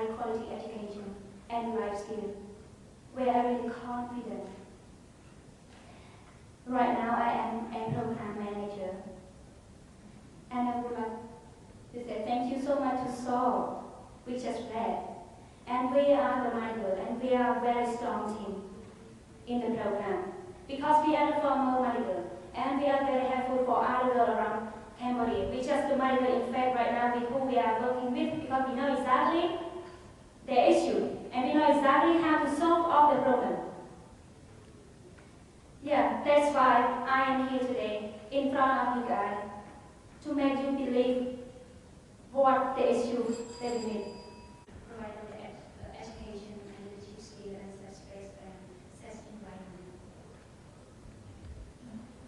high quality education and life skills, where I'm really confident. Right now I am a program manager, and I would like to say thank you so much to Saul, we just read. And we are the Migrant, and we are a very strong team in the program, because we are the former Migrant, and we are very helpful for other girls around Cambodia. We just the Migrant, in fact, right now with who we are working with, because we know exactly the issue, and we know exactly how to solve all the problem. Yeah, that's why I am here today in front of you guys to make you believe what the issue that we need. Provide the education and leadership skill and space and safe environment.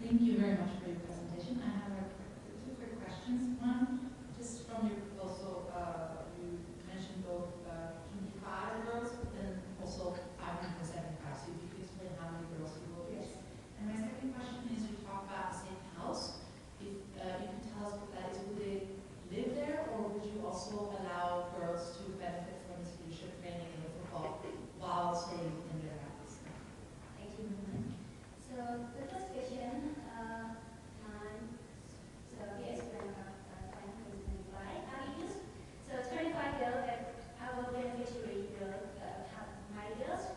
Thank you very much for your presentation. I have two quick questions. One, just from your proposal, you mentioned both 25 girls, but then also 575. So if you could explain how many girls you will reach. And my second question is, you talk about the safe house. If you can tell us what that is, would they live there, or would you also allow girls to benefit from this leadership training in the football while staying in their houses? Thank you. So the first question, so we explain about 525. How we use? So 25 girls that our beneficiary girls, my girls,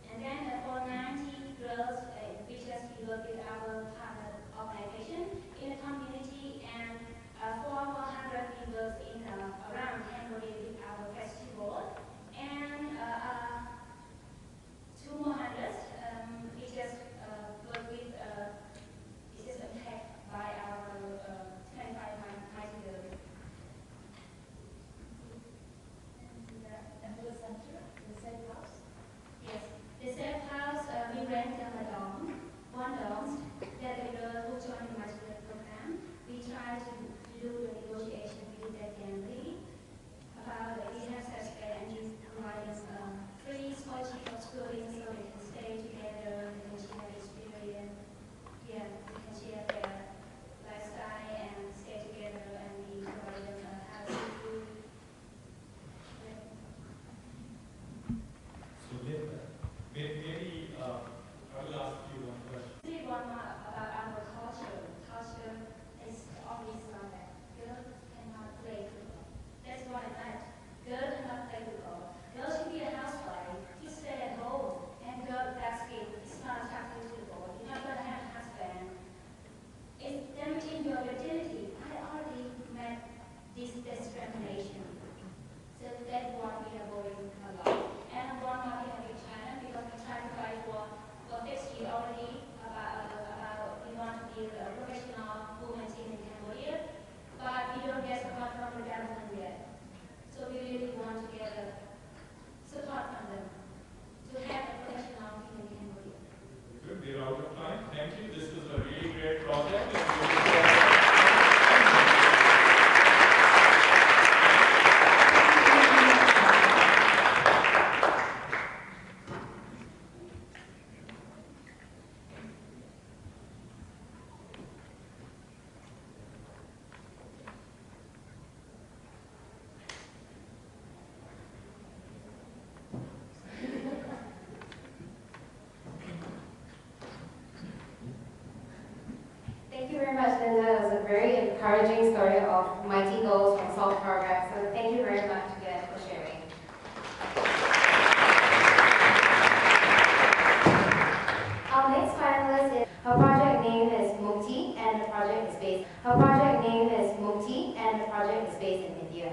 and then for 90 girls, we just work with our partner organization in the community, and 400 people in around Cambodia with our festival, and 2 more hundreds we just work with. It is attacked by our 25 mighty girls. And the center, the safe house? Yes, the safe house, we rent them a dorm, one dorm, that the girls who join the master program. We try to do the negotiation with their family about the enhanced aspect, and we provide them free scholarship of schooling so they can stay together, they can share experience, yeah, they can share their lifestyle and stay together, and we provide them housing, food. Yeah. So maybe I will ask you one question. One more about our culture. Culture is always like that. Girls cannot play football. That's what I meant. Girls cannot play football. Girls should be a housewife. You stay at home, and girl basket is not attractive to the ball. You're not going to have a husband. It's damaging your fertility. I already met this discrimination. So that's what we are worrying a lot. And one more thing with China, because we try to fight for 50 already about we want to be a professional women team in Cambodia, but we don't get support from the government yet. So we really want to get support from them to have a professional team in Cambodia. Good, we're out of time. Thank you. This was a really great project. Thank you very much, Linda. It was a very encouraging story of mighty goals from SALT program. So thank you very much again for sharing. Our next finalist is, her project name is Miti, and the project is based. Her project name is Miti, and the project is based in India.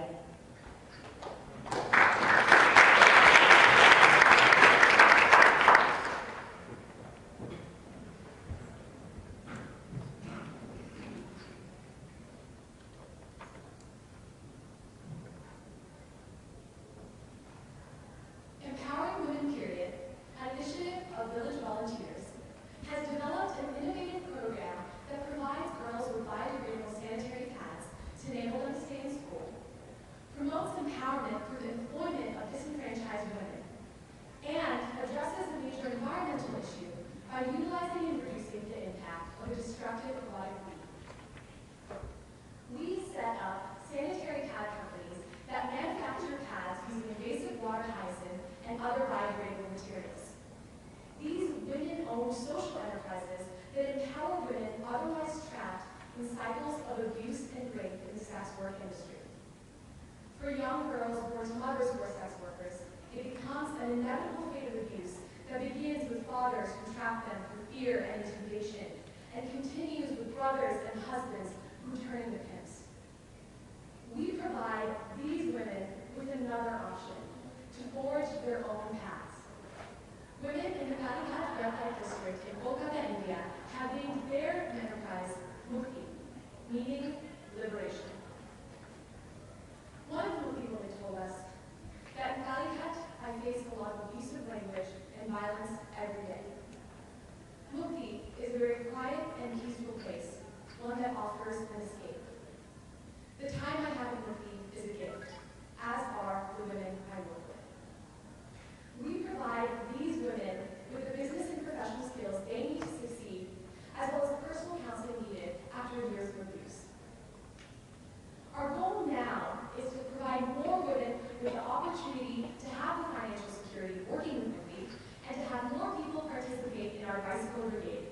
Empowering Women Period, an initiative of Village Volunteers, has developed an innovative program that provides girls with biodegradable sanitary pads to enable them to stay in school. cycles of abuse and rape in the sex work industry. For young girls born to mothers who are sex workers, it becomes an inevitable fate of abuse that begins with fathers who trap them through fear and intimidation, and continues with brothers and husbands who turn into pimps. We provide these women with another option, to forge their own paths. Women in the Applicants Red Light District in Kolkata, India, have named their enterprise Mukti, meaning liberation. One of the Mukti women told us that in Calicut, I face a lot of abusive language and violence every day. Mukti is a very quiet and peaceful place, one that offers an escape. The time I have in Mukti is a gift, as are the women I work with. We provide these women with the business and professional skills they need to succeed, as well as the personal counseling needed after years of abuse. Our goal now is to provide more women with the opportunity to have the financial security working with Miti, and to have more people participate in our bicycle brigade.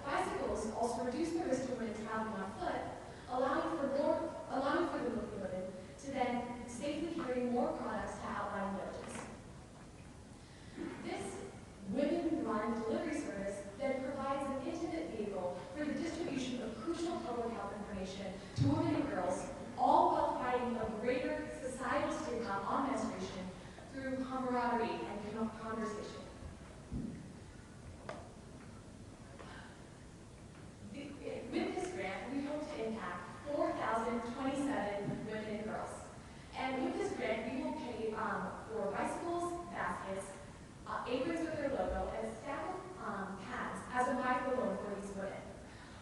Bicycles also reduce the risk of women traveling on foot, allowing for the Mukti women to then safely carry more products to outlying villages. This women-run delivery service then provides an intimate vehicle for the distribution of crucial public health information to women and girls, all while fighting a greater societal stigma on menstruation through camaraderie and conversation. With this grant, we hope to impact 4,027 women and girls. And with this grant, we will pay for bicycles, baskets, aprons with their logo, and a stack of pads as a microloan for these women.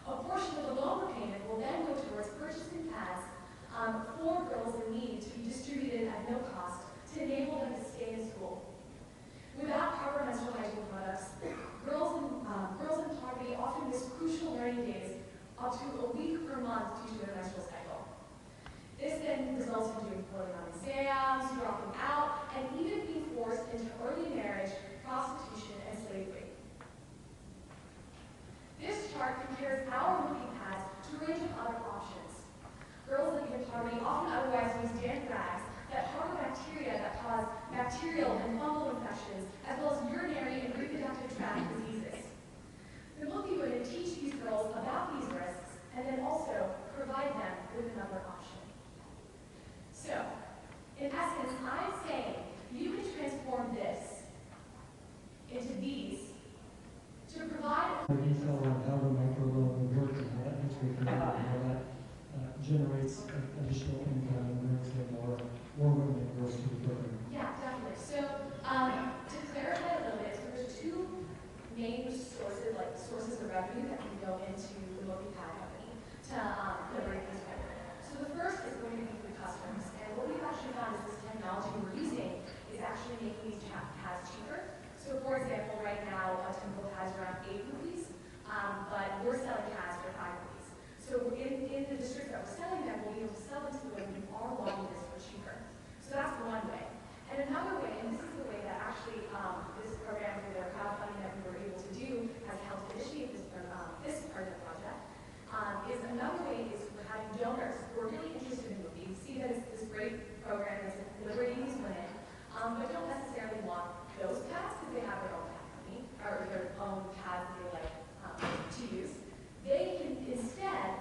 A portion of the loan repayment will then go towards purchasing pads for girls in need to be distributed at no cost to enable them to stay in school. Without proper menstrual hygiene products, girls in poverty often miss crucial learning days up to a week per month due to their menstrual cycle. This then results in doing poorly on exams, dropping out, and even being forced into early marriage, prostitution, and slavery. This chart compares our Mukti pads to a range of other options. Girls living in poverty often otherwise use damp rags that harbor bacteria that cause bacterial and fungal infections, as well as urinary and reproductive tract diseases. The Mukti women teach these girls about these risks, and then also provide them with another option. So, in essence, I'm saying you can transform this into these to provide more detail on how the microloan would work and how that integrates and how that generates additional income and brings in more women and girls to the program. Yeah, definitely. So to clarify a little bit, so there's two main sources of revenue that can go into the Mukti Pad company to liberate these women. So the first is going to be through customers. And what we've actually found is this technology we're using is actually making these pads cheaper. So for example, right now, a typical pad is around 8 rupees, but we're selling pads for 5 rupees. So in the districts that we're selling them, we'll be able to sell them to the women who are wanting this for cheaper. So that's one way. And another way, and this is the way that actually this program through their crowdfunding that we were able to do has helped initiate this part of the project, is another way is we're having donors who are really interested in Mukti, see that it's this great program that's liberating these women, but don't necessarily want those pads because they have their own pad company, or their own pads that they like to use. They can instead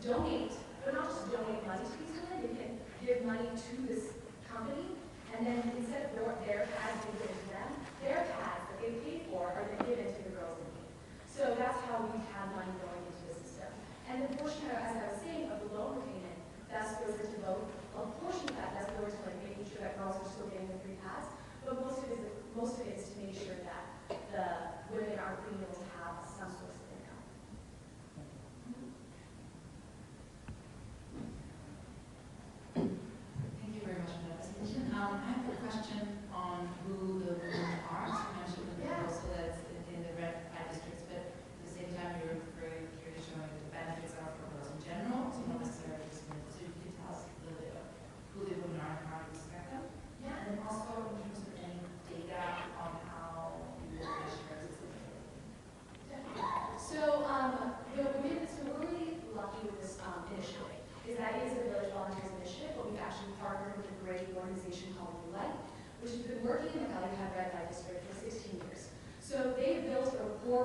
donate, but not just donate money to these women, they can give money to this company, and then instead of their pads being given to them, their pads that they paid for are then given to the girls in need. So that's how we've had money going into the system. And the portion, as I was saying, of the loan repayment, that goes into both. A portion of that does go into like making sure that girls are still getting the free pads, but most of it is to make sure that the women are being able to have some source of income. Thank you very much for that presentation. I have a question on who the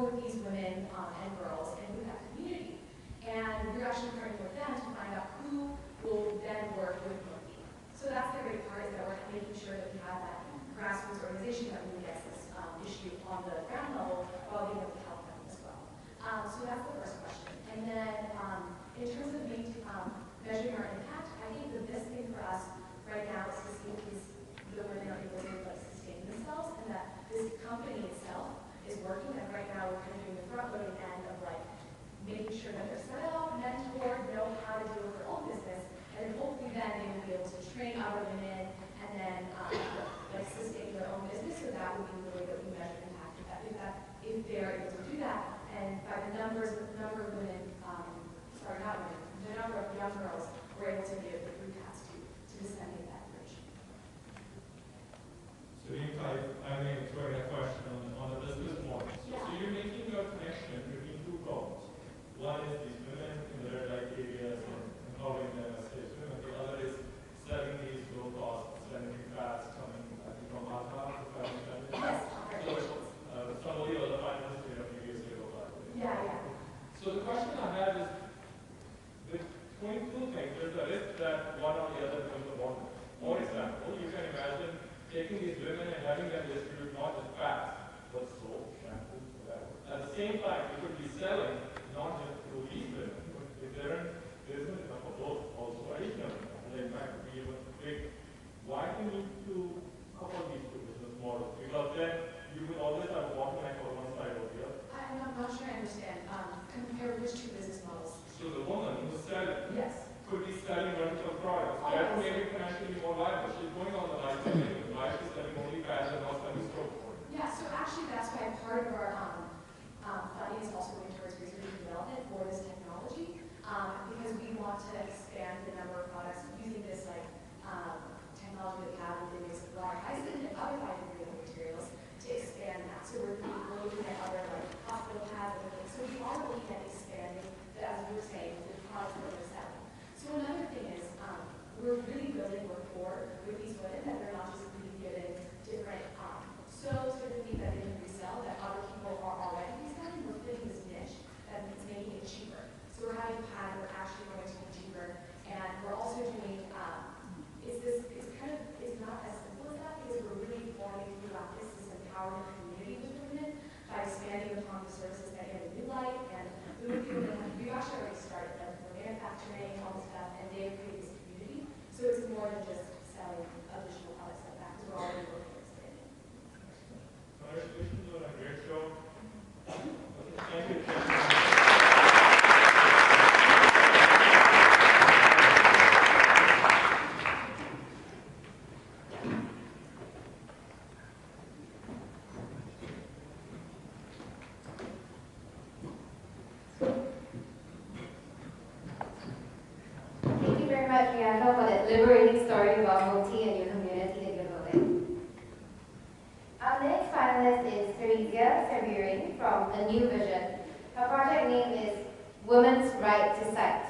more with these women and girls and with that community. And we're actually partnering with them to find out who will then work with Miti. So that's the great part, is that we're making sure that we have that grassroots organization that really gets this issue on the ground level while being able to help them as well. So that's the first question. And then in terms of measuring our impact, I think the best thing for us right now is to see if the women are able to sustain themselves, and that this company itself is working. And right now we're kind of doing the front-loading end of making sure that they're set up, mentored, know how to deal with their own business, and then hopefully then they will be able to train other women and then sustain their own business. So that would be the way that we measure impact. If they're able to do that, and by the number of women, the number of young girls we're able to give the group has to disseminate that information. So if I may throw in a question on the business model. Yeah. So you're making a connection between two problems. One is these women in the red light areas and empowering them as safe women. The other is selling these low-cost sanitary pads coming, I think, from Malta, if I understand it. Yes. Some of the other finalists we have previously looked at. Yeah. So the question I have is, between two things, there's a risk that one or the other becomes a bottleneck. For example, you can imagine taking these women and having them distribute not just pads, but soap, shampoo, whatever. At the same time, you could be selling not just to these women, but if there isn't enough of those, also additional, and they might be even big. Why do you need to couple these two business models? Because then you would always have a bottleneck on one side or the other. I'm not sure I understand. Compare which two business models? So the woman who's selling Yes. could be selling multiple products. That may be financially more viable. She's going on the license anyway. Why is she selling only pads and not selling soap? Yeah, so actually that's why part of our funding is also going towards research and development for this technology, because we want to expand the number of products using this technology that we have within this hydrogen and other biodegradable materials to expand that. So we're looking at other hospital pads and other things. So we are looking at expanding, as we were saying, the products that we're selling. So another thing is we're really building rapport with these women, that they're not just being given different soaps or the things that they can resell that other people are already reselling. We're fitting this niche that it's making it cheaper. So we're having a pad, we're actually going to be cheaper, and we're also doing it's not as simple as that, because we're really forming throughout this empowerment community with women by expanding upon the services that give a new life, and we've actually already started them for manufacturing, all this stuff, and they've created this community. So it's more than just selling additional products like that, because we're already working on expanding. Congratulations on a great show. Thank you. Thank you very much, Priyanka, for that liberating story about Miti and your community that you're building. Our next finalist is Theresia Serviri from A New Vision. Her project name is Women's Right to Sight,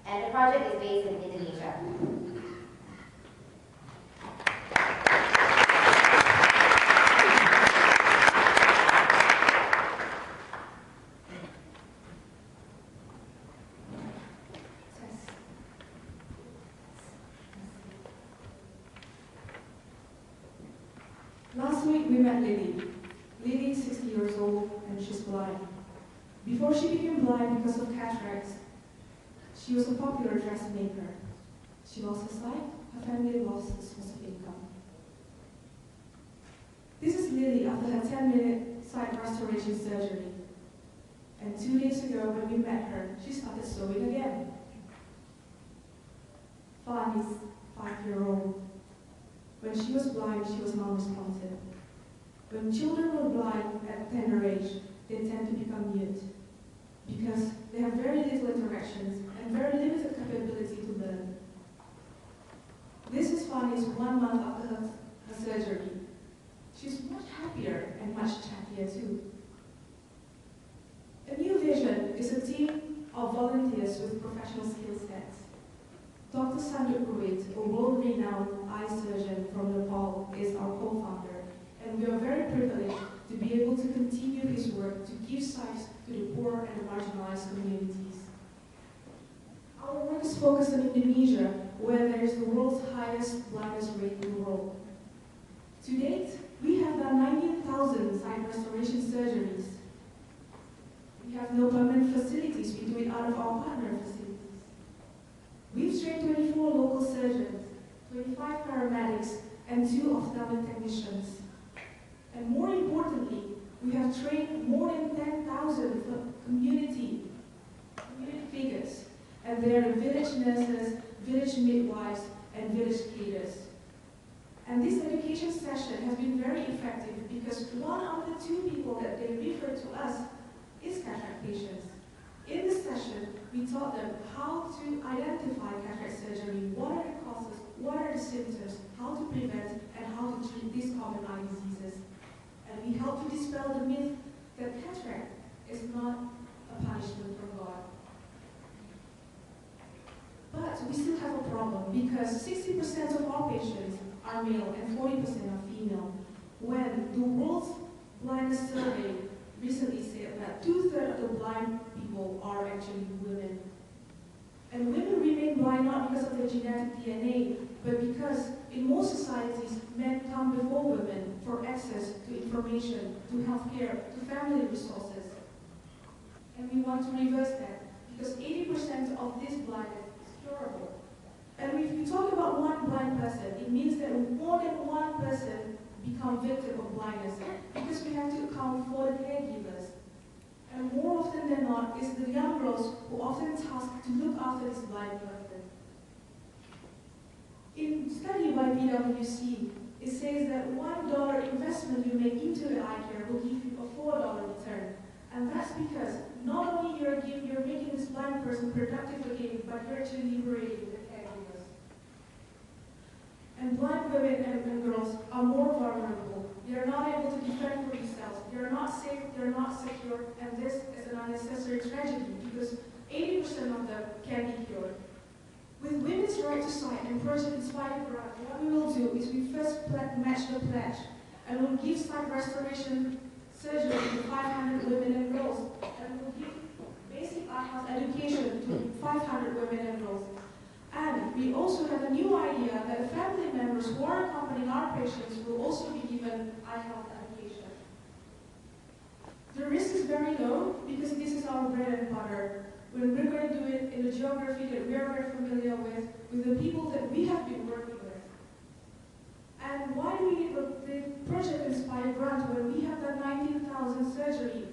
and the project is based in Indonesia. Last week we met Lily. Lily is 60 years old and she's blind. Before she became blind because of cataracts, she was a popular dressmaker. She lost her sight, her family lost the source of income. This is Lily after her 10-minute sight restoration surgery. And 2 days ago when we met her, she started sewing again. Fan is 5-year-old. When she was blind, she was non-responsive. When children were blind at a tender age, they tend to become mute because they have very little interactions and very limited capability to learn. This is Fanny's 1 month after her surgery. She's much happier and much chattier too. A New Vision is a team of volunteers with professional skill sets. Dr. Sandra Pruitt, a world-renowned eye surgeon from Nepal, is our co-founder, and we are very privileged to be able to continue his work to give sight to the poor and marginalized communities. Our work is focused on Indonesia, where there is the world's highest blindness rate in the world. To date, we have done 19,000 sight restoration surgeries. We have no permanent facilities, we do it out of our partner facilities. We've trained 24 local surgeons, 25 paramedics, and 2 ophthalmic technicians. And more importantly, we have trained more than 10,000 community figures, and they are the village nurses, village midwives, and village leaders. And this education session has been very effective because 1 out of the 2 people that they refer to us is cataract patients. In this session, we taught them how to identify cataract surgery, what are the causes, what are the symptoms, how to prevent, and how to treat these common eye diseases. And we helped to dispel the myth that cataract is not a punishment from God. But we still have a problem because 60% of our patients are male and 40% are female. When the World's Blindness Survey recently said that 2/3 of the blind people are actually women. And women remain blind not because of their genetic DNA, but because in most societies, men come before women for access to information, to healthcare, to family resources. And we want to reverse that because 80% of this blindness is curable. And if you talk about one blind person, it means that more than one person become victim of blindness because we have to account for the caregivers. And more often than not, it's the young girls who often tasked to look after this blind person. In study by PwC, it says that $1 investment you make into the eye care will give you a $4 return. And that's because not only you're making this blind person productive again, but you're actually liberating the caregivers. And blind women and girls are more vulnerable. They're not able to defend for themselves. They're not safe, they're not secure, and this is an unnecessary tragedy because 80% of them can be cured. With Women's Right to Sight and Project Inspire Grant, what we will do is we first match the pledge, and we'll give sight restoration surgery to 500 women and girls, and we'll give basic eye health education to 500 women and girls. And we also have a new idea that family members who are accompanying our patients will also be given eye health education. The risk is very low because this is our bread and butter. When we're going to do it in the geography that we are very familiar with the people that we have been working with. And why do we need the Project Inspire grant when we have that 19,000 surgery?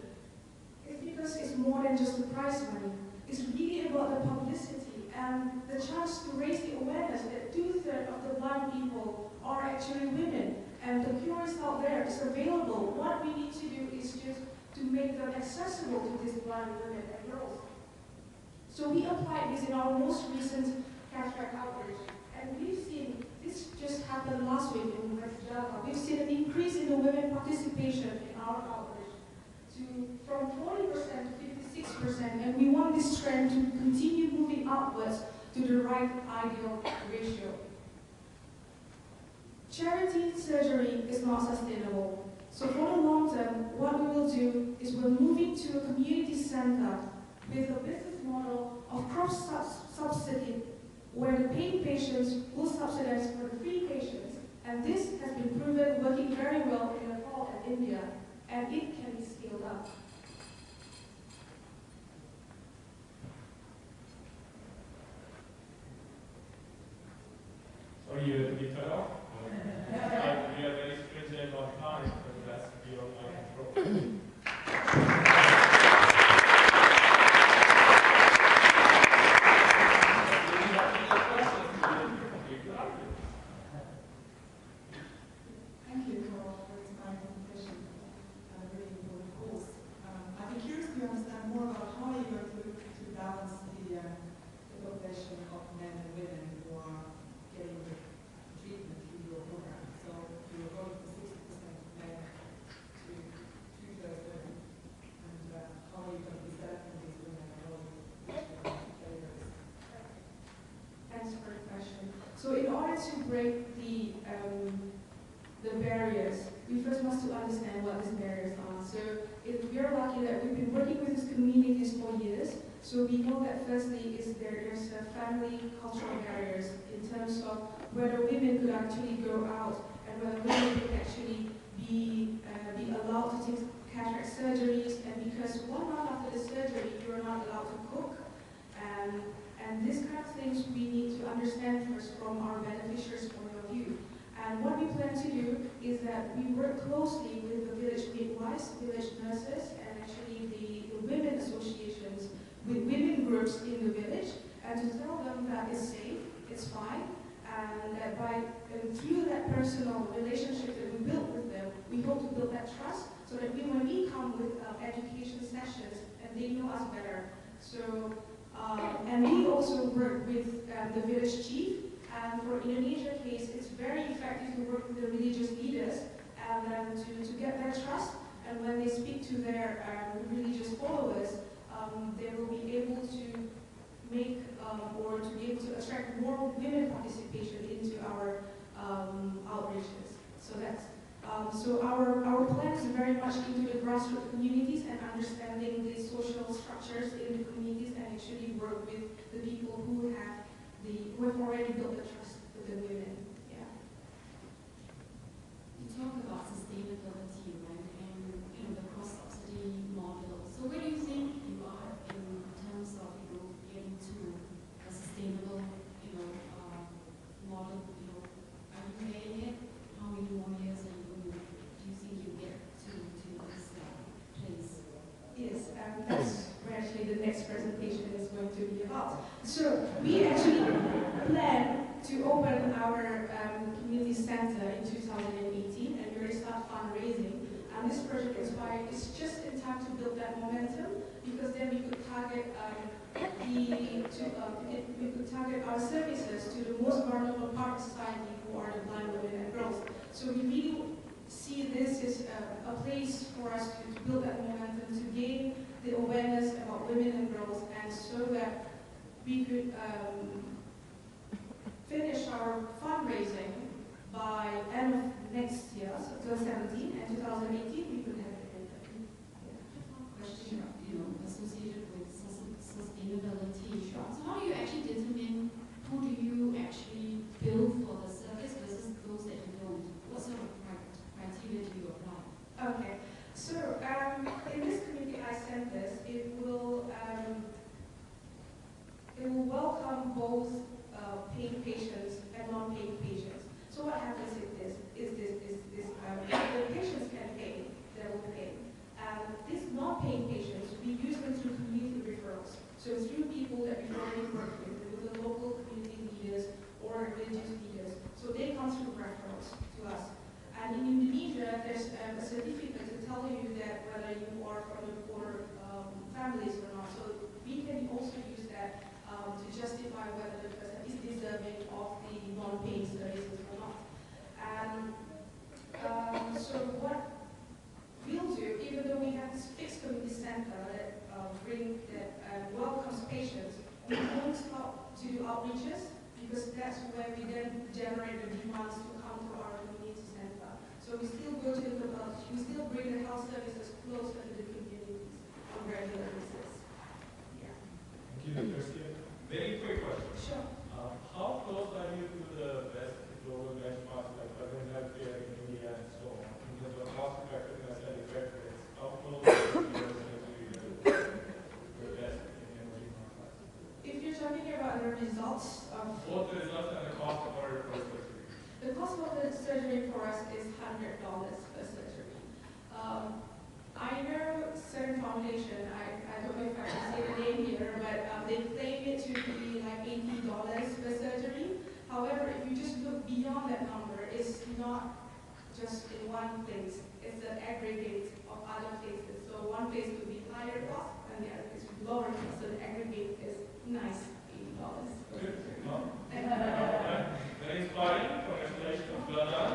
It's because it's more than just the prize money. It's really about the publicity and the chance to raise the awareness that 2/3 of the blind people are actually women. And the cure is out there, it's available. What we need to do is just to make them accessible to these blind women and girls. So we applied this in our most recent cataract outreach. And we've seen, this just happened last week in West Java, we've seen an increase in the women participation in our outreach from 40% to 56%, and we want this trend to continue moving upwards to the right ideal ratio. Charity surgery is not sustainable. So for the long term, what we will do is we're moving to a community center with a business model of cross-subsidy, where the paid patients will subsidize for the free patients. And this has been proven working very well in Nepal and India, and it can be scaled up. So you have to be cut off? We are very stringent on time, but that's beyond my control. Thank you for this presentation. A really important course. I'd be curious to understand more about how you're going to look to balance the population of men and women who are getting the treatment through your program. So you're going from 60% men to 2/3 women. And how are you going to be selecting these women and how are you delivering? Thanks for the question. So in order to break the the barriers, we first must to understand what these barriers are. So we are lucky that we've been working with these communities for years. So we know that firstly there's family cultural barriers in terms of whether women could actually go out and whether women could actually be allowed to take cataract surgeries, and because 1 month after the surgery you are not allowed to cook. And these kind of things we need to understand first from our beneficiaries' point of view. And what we plan to do is that we work closely with the village midwives, village nurses, and actually the women associations, with women groups in the village, and to tell them that it's safe, it's fine, and that through that personal relationship that we build with them, we hope to build that trust, so that when we come with education sessions, and they know us better. So, and we also work with the village chief. And for Indonesia case, it's very effective to work with the religious leaders and to get their trust. And when they speak to their religious followers, they will be able to make or to be able to attract more women participation into our outreaches. So that's so our plan is very much into the grassroots communities and understanding the social structures in the communities, and actually work with the people who have already built the trust with the women. Yeah. You talk about sustainability, right, and the cross-subsidy model. So where do you think you are in terms of getting to a sustainable model? Are you getting it? How many more years do you think you get to this place? Yes, that's where actually the next presentation is going to be about. So we actually plan to open our community center in 2018, and we already start fundraising. And this project is just in time to build that momentum, because then we could target we could target our services to the most vulnerable part of society, who are the blind women and girls. So we really see this as a place for us to build that momentum, to gain the awareness about women and girls, and so that we could finish our fundraising by end of next year, so 2017, and 2018 we could have it in. Question, associated with sustainability. Sure. So how do you actually determine who do you actually bill for the service versus those that you don't? What sort of criteria do you apply? Okay, so in this community eye centers, it will welcome both paying patients and non-paying patients. So what happens is the patients can pay, they will pay. And these non-paying patients, we use them through community referrals. So through people that we already work with the local community leaders or religious leaders. So they come through referrals to us. And in Indonesia, there's a certificate to tell you that whether you are from the poor families or not. So we can also use that to justify whether the person is deserving of the non-paying services or not. And so what we'll do, even though we have this fixed community center that welcomes patients, we won't stop to do outreaches, because that's where we then generate the demands to come to our community center. So we still go to we still bring the health services closer to the communities on a regular basis. Yeah. Thank you, Christian. Very quick question. Sure. How close are you to the best global benchmarks like urban healthcare in India and so on, in terms of cost effectiveness and effectiveness? How close are you to the best in emerging markets? If you're talking about the results of Both the results and the cost of our surgery. the cost of the surgery for us is $100 per surgery. I know certain foundation, I don't know if I can say the name here, but they claim it to be like $80 per surgery. However, if you just look beyond that number, it's not just in one place. It's an aggregate of other places. So one place could be higher cost, and the other place would be lower cost. So the aggregate is nice, $80. Good. Very inspiring. Congratulations. Well done.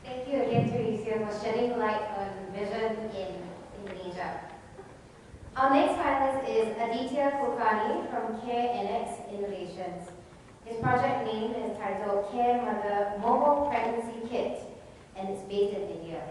Thank you again, Teresa, for shedding light on vision in job. Our next finalist is Aditya Kulkarni from Care NX Innovations. His project name is titled Care Mother Mobile Pregnancy Kit, and it's based in India.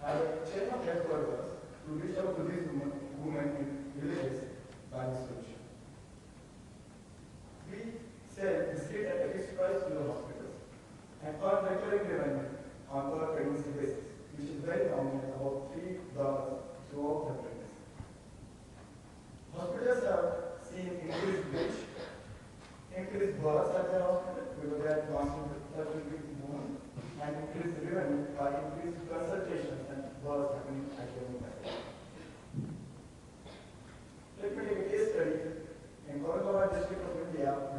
Have a chain of health workers to reach out to these women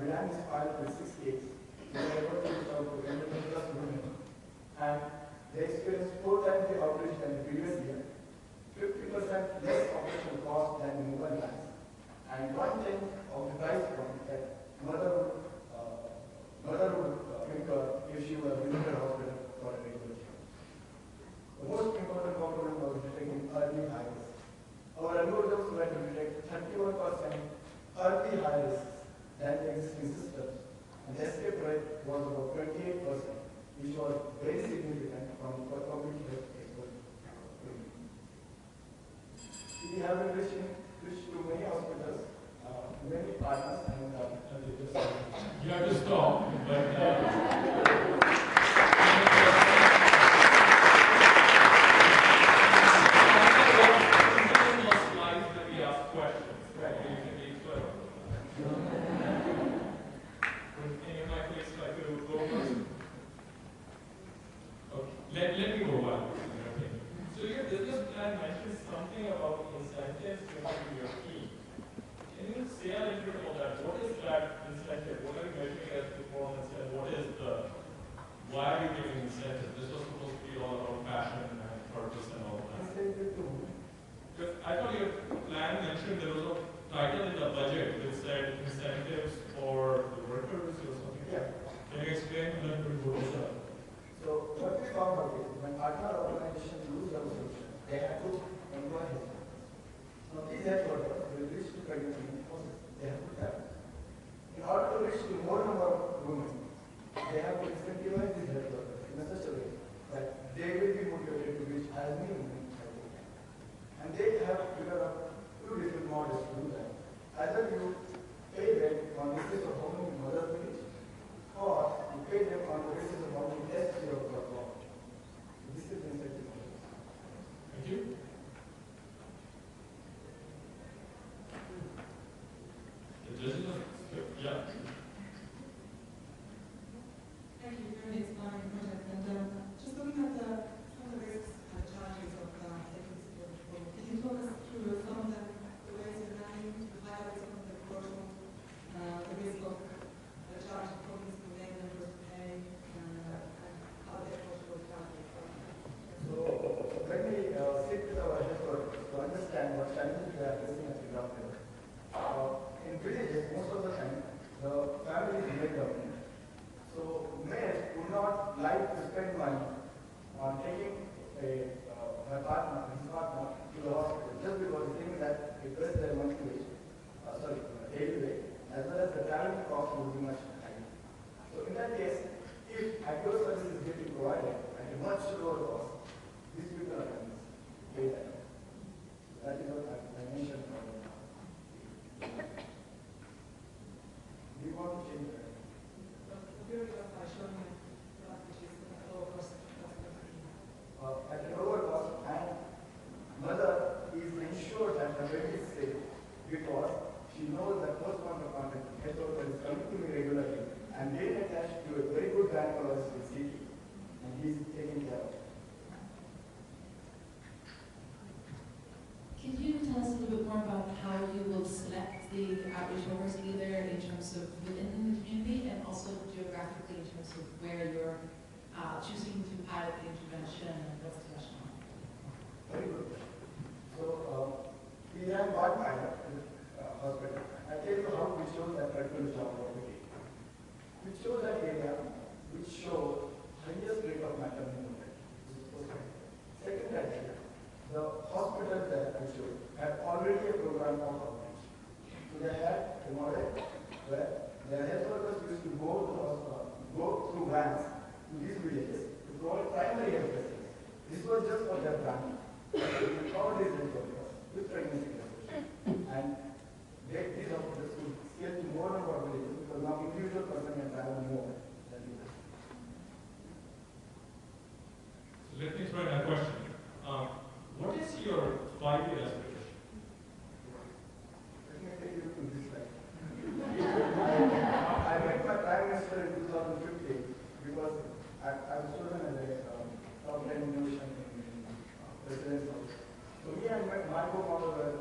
began this pilot with 6 states. We were able to reach out to 10 plus women. And they experienced 4 times the outreach than the previous year, 50% less operational cost than the mobile vans, and 1/10 of the price point that mother would incur if she were visiting her hospital for a regular check. The most important component was detecting early high risk. Our algorithms were to detect 31% early high risks than the existing systems, and the escape rate was about 28%, which was very significant from community health expert. We have been reaching to many hospitals, many partners, and you have to stop, but let me go on. Okay. So your business plan mentions something about incentives given to your team. Can you say a little bit about that? What is that incentive? What are you measuring as performance, and what is why are you giving incentives? This was supposed to be all about passion and purpose and all that. Because I thought your plan mentioned there was a title in the budget that said incentives for the workers or something. Yeah. Can you explain a little bit what is that? So what we found out is when partner organizations use our solution, they have to employ health workers. Now these health workers will reach to pregnancy process. They have to travel. In order to reach to more number of women, they have to incentivize these health workers in a such a way that they will be motivated to reach as many women as they can. And they have figured out 2 different models to do that. Either you pay them on the basis of how many mothers they reach, or you pay them on the basis of how many tests you have performed. This is the incentive model. Thank you. Yeah. Thank you. Very inspiring project. And just looking at some of the risks and challenges of taking support forward, can you talk us through some of the ways you're planning to highlight some of the proposals, the risk of the challenge of companies to name them first pay, and how the approach will calculate? So when we sit with our health workers to understand what challenges they are facing at the ground level, in villages, most of the time, the family is male dominant. So males would not like to spend money on taking his partner to the hospital just because they think that it does their monthly wage, daily wage, as well as the travel cost would be much higher. So in that case, if accurate service is getting provided at a much lower cost, these people are going to pay that. That is what I mentioned. Do you want to change that? The theory of showing that which is at a lower cost. At a lower cost, and mother is ensured that her baby is safe because she knows that first point of contact health worker is coming to me regularly and they attached to a very good gynecologist in city and he is taking care of it. Can you tell us a little bit more about how you will select the outreach workers, either in terms of within the community and also geographically in terms of where you're choosing to pilot the intervention and what's the rationale? Very good. So we have one pilot in the hospital. I tell you how we chose that particular job opportunity. We chose that area which showed highest rate of maternal mortality. Second criteria, the hospitals that we chose had already a program of outreach. So they had a model where their health workers used to go through vans to these villages to provide primary health services. This was just for their family. We found these health workers with pregnancy registration. And these hospitals could scale to more and more villages because now individual person can travel more than the rest. Let me throw in a question. What is your 5-year aspiration? Let me take you to this slide. I met my Prime Minister in 2015 because I was chosen as a top 10 innovation in President's House. So me and my co-founder were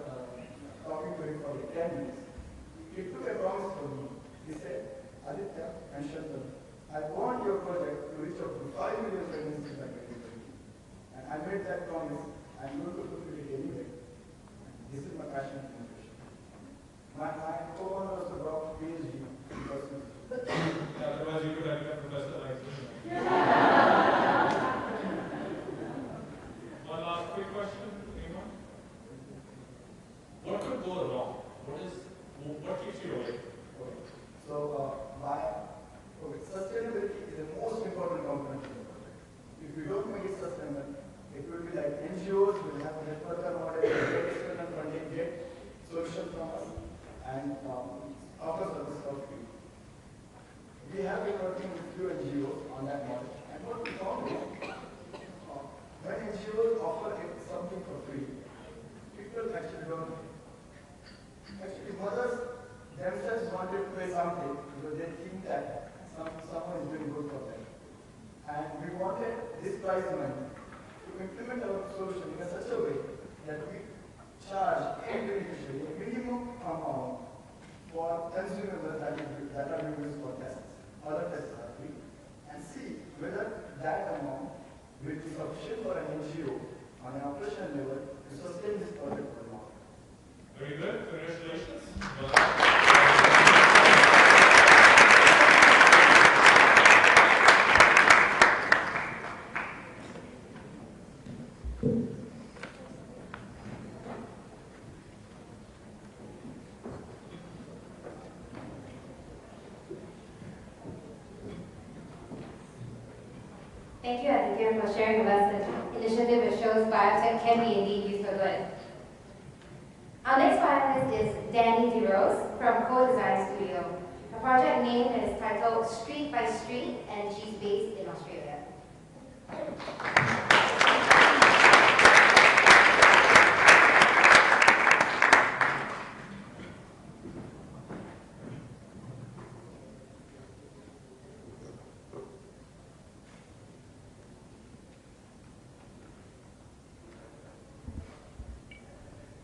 passion and motivation. My co-founder also got PhD because otherwise you could have been a professor like me. One last quick question, anyone? What could go wrong? What keeps you awake? okay. So sustainability is the most important component in the project. If we don't make it sustainable, it will be like NGOs will have a network model, get external funding, get solutions from us, and offer service for free. We have been working with few NGOs on that model, and what we found is when NGOs offer something for free, people actually don't. Actually, mothers themselves wanted to pay something because they think that someone is doing good for them. And we wanted this prize money to implement our solution in such a way that we charge every beneficiary a minimum amount for consumables that are used for tests. Other tests are free. And see whether that amount will be sufficient for an NGO on an operational level to sustain this project or not. Very good. Congratulations. Thank you, Aditya, for sharing with us an initiative that shows biotech can be indeed used for good. Our next finalist is Danny DeRose from Co-Design Studio, a project name that is titled Street by Street, and she's based in Australia.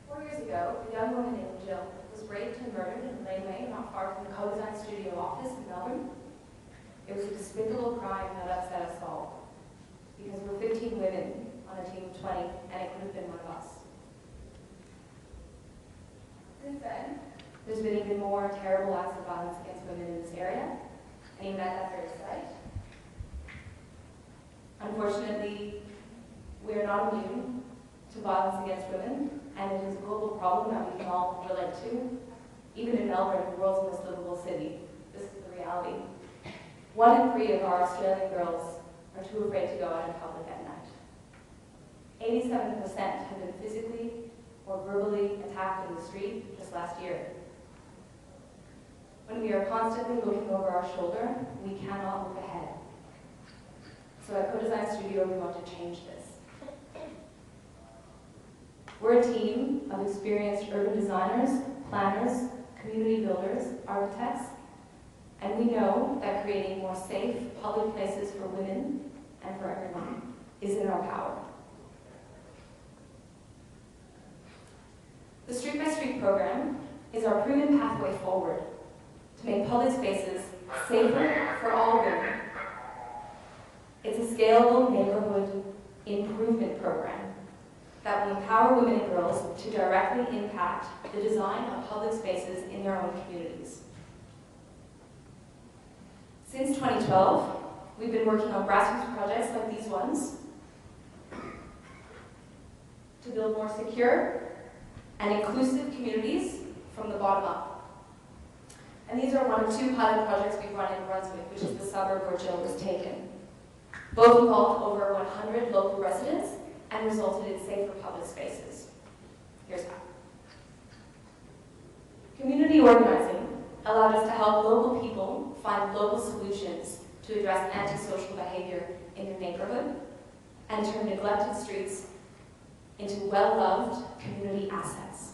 4 years ago, a young woman named Jill was raped and murdered in a laneway not far from the Co-Design Studio office in Melbourne. It was a despicable crime that upset us all, because we're 15 women on a team of 20, and it could have been one of us. Since then, there's been even more terrible acts of violence against women in this area, and even at that very site. Unfortunately, we are not immune to violence against women, and it is a global problem that we can all relate to. Even in Melbourne, the world's most livable city, this is the reality. 1 in 3 of our Australian girls are too afraid to go out in public at night. 87% have been physically or verbally attacked in the street just last year. When we are constantly looking over our shoulder, we cannot look ahead. So at Co-Design Studio, we want to change this. We're a team of experienced urban designers, planners, community builders, architects, and we know that creating more safe public places for women and for everyone is in our power. The Street by Street program is our proven pathway forward to make public spaces safer for all women. It's a scalable neighborhood improvement program that will empower women and girls to directly impact the design of public spaces in their own communities. Since 2012, we've been working on grassroots projects like these ones to build more secure and inclusive communities from the bottom up. And these are 1 of 2 pilot projects we've run in Brunswick, which is the suburb where Jill was taken. Both involved over 100 local residents and resulted in safer public spaces. Here's how. Community organizing allowed us to help local people find local solutions to address antisocial behavior in their neighborhood and turn neglected streets into well-loved community assets.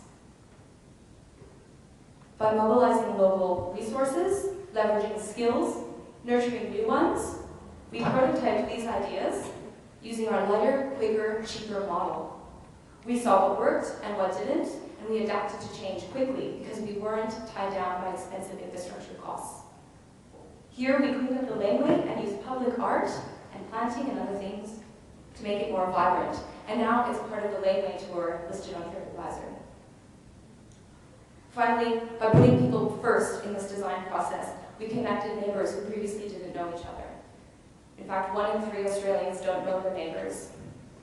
By mobilizing local resources, leveraging skills, nurturing new ones, we prototyped these ideas using our lighter, quicker, cheaper model. We saw what worked and what didn't, and we adapted to change quickly because we weren't tied down by expensive infrastructure costs. Here we cleaned up the laneway and used public art and planting and other things to make it more vibrant. And now it's part of the laneway tour listed on TripAdvisor. Finally, by putting people first in this design process, we connected neighbors who previously didn't know each other. In fact, 1 in 3 Australians don't know their neighbors,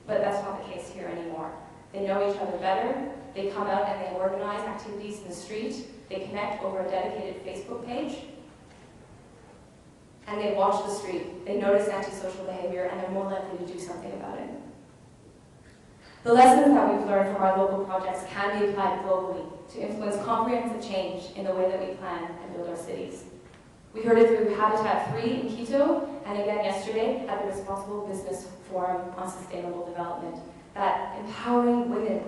but that's not the case here anymore. They know each other better, they come out and they organize activities in the street, they connect over a dedicated Facebook page, and they watch the street. They notice antisocial behavior and they're more likely to do something about it. The lessons that we've learned from our local projects can be applied globally to influence comprehensive change in the way that we plan and build our cities. We heard it through Habitat 3 in Quito, and again yesterday at the Responsible Business Forum on Sustainable Development, that empowering women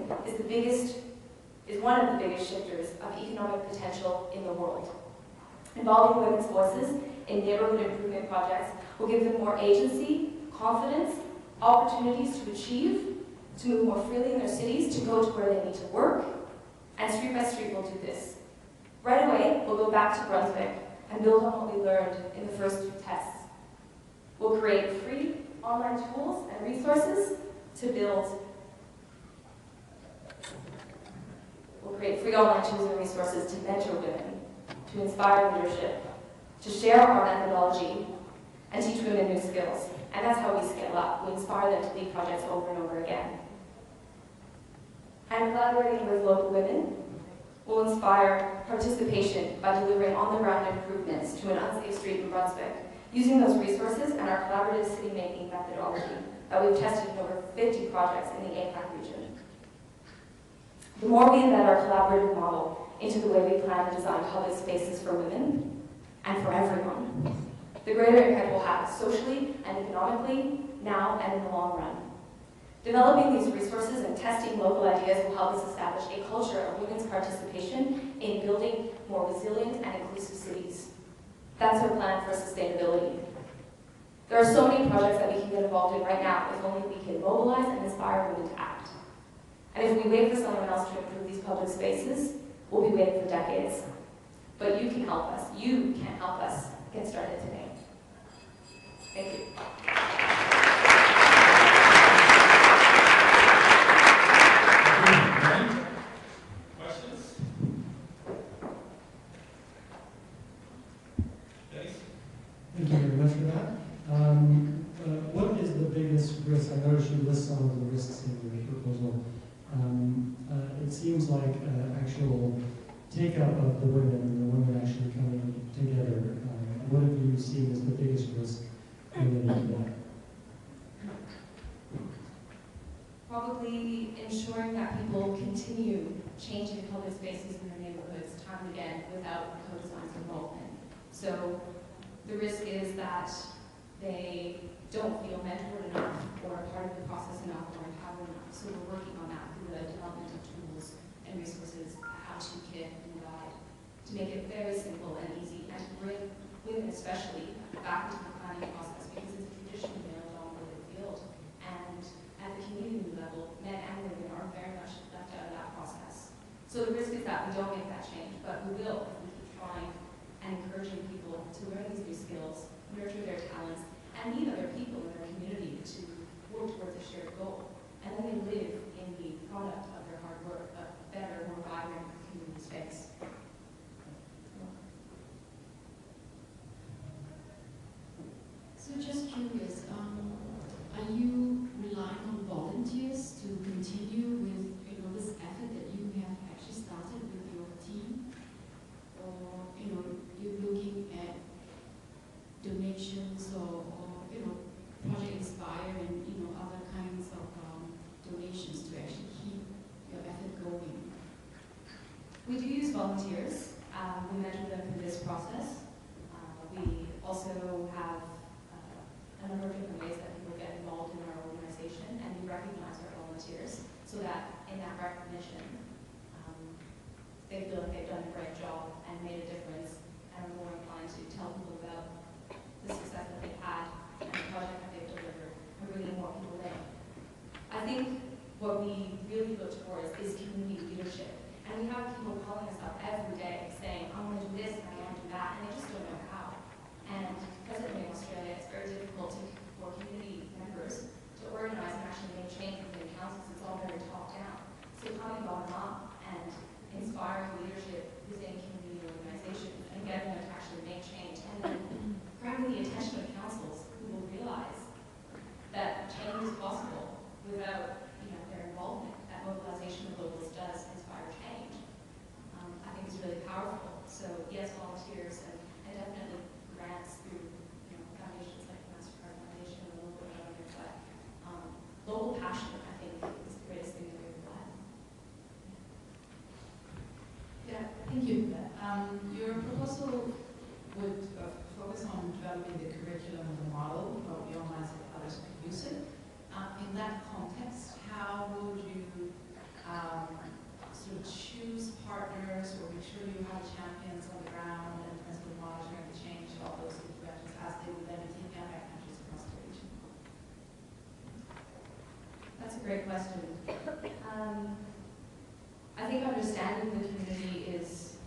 is one of the biggest shifters of economic potential in the world. Involving women's voices in neighborhood improvement projects will give them more agency, confidence, opportunities to achieve, to move more freely in their cities, to go to where they need to work, and street by street we'll do this. Right away, we'll go back to Brunswick and build on what we learned in the first 2 tests. We'll create free online tools and resources to build. We'll create free online tools and resources to mentor women, to inspire leadership, to share our methodology, and teach women new skills. And that's how we scale up. We inspire them to lead projects over and over again. And collaborating with local women will inspire participation by delivering on-the-ground improvements to an unsafe street in Brunswick, using those resources and our collaborative city-making methodology that we've tested in over 50 projects in the APAC region. The more we embed our collaborative model into the way we plan and design public spaces for women and for everyone, the greater impact we'll have socially and economically, now and in the long run. Developing these resources and testing local ideas will help us establish a culture of women's participation in building more resilient and inclusive cities. That's our plan for sustainability. There are so many projects that we can get involved in right now if only we can mobilize and inspire women to act. And if we wait for someone else to improve these public spaces, we'll be waiting for decades. But you can help us. You can help us get started today. Thank you. Questions? Dennis? Thank you very much for that. What is the biggest risk? I noticed you list some of the risks in your proposal. It seems like actual take-up of the women actually coming together. What have you seen as the biggest risk related to that? Probably ensuring that people continue changing public spaces in their neighborhoods time and again without co-design's involvement. So the risk is that they don't feel mentored enough or a part of the process enough or empowered enough. So we're working on that through the development of tools and resources, how to kit and guide, to make it very simple and easy and to bring women especially back into the planning process because it's a traditionally male-dominated field. And at the community level, men and women are very much left out of that process. So the risk is that we don't make that change, but we will if we keep trying and encouraging people to learn these new skills, nurture their talents, and meet other people in their community to work towards a shared goal. And then they live in the product of their hard work, a better, more vibrant community space. So just curious, are you relying on volunteers to continue with this effort that you have actually started with your team? Or you're looking at donations or Project Inspire and other kinds of donations to actually keep your effort going? We do use volunteers. We mentor them through this process. We also have a number of different ways that people get involved in our organization, and we recognize our volunteers so that in that recognition, they feel like they've done a great job and made a difference and are more inclined to tell people about the success that they've had and the project that they've delivered and bringing more people in. I think what we really look towards is community leadership. And we have people calling us up every day saying, I want to do this and I want to do that, and they just don't know how. And presently in Australia, it's very difficult for community members to organize and actually make change within councils. It's all very top down. So coming bottom up and inspiring leadership within community organizations and getting them to actually make change, and then grabbing the attention of councils who will realize that change is possible without their involvement. That mobilization of locals does inspire change. I think is really powerful. So yes, volunteers and definitely grants through foundations like Mastercard Foundation and local government, but local passion, I think, is the greatest thing that we can provide. Yeah, thank you. Your proposal would focus on developing the curriculum and the model of your online so that others could use it. In that context, how would you sort of choose partners or make sure you have champions on the ground and sort of monitoring the change of those interventions as they would then be taken out by countries across the region? That's a great question. I think understanding the community is,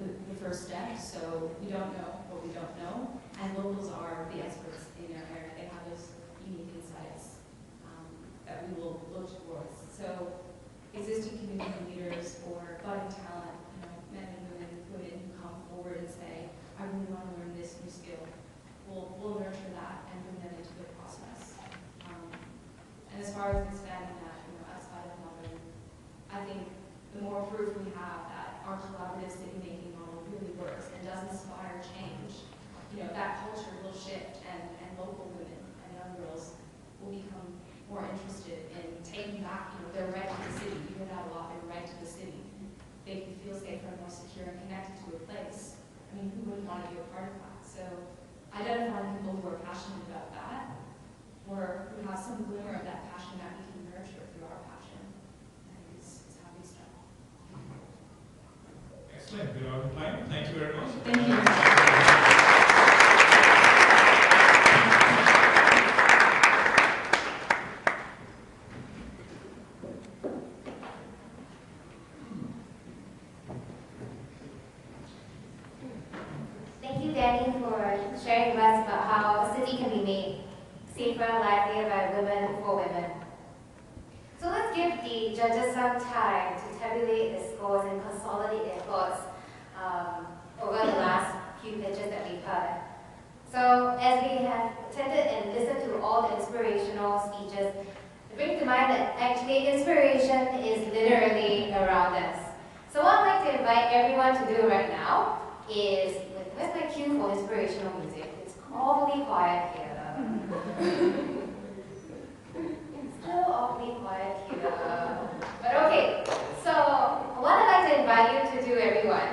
the first step. So we don't know what we don't know, and locals are the experts in their area. They have those unique insights that we will look towards. So existing community leaders or budding talent, men and women who come forward and say, I really want to learn this new skill. We'll nurture that and bring them into the process. And as far as expanding that, outside of Melbourne, I think the more proof we have that our collaborative city-making model really works and does inspire change, that culture will shift and local women and young girls will become more interested in taking back, their right to the city. You hear that a lot, their right to the city. They can feel safer and more secure and connected to a place. I mean, who wouldn't want to be a part of that? So identifying people who are passionate about that, or who have some glimmer of that passion that we can nurture through our passion, I think is how we start. Excellent. We're out of time. Thank you very much. Thank you. Thank you, Danny, for sharing with us about how a city can be made safer, livelier by women for women. So let's give the judges some time to tabulate the scores and consolidate their thoughts over the last few pitches that we've heard. So as we have attended and listened to all the inspirational speeches, it brings to mind that actually inspiration is literally around us. So what I'd like to invite everyone to do right now is, where's my cue for inspirational music? It's awfully quiet here. It's still awfully quiet here. But okay, so what I'd like to invite you to do, everyone,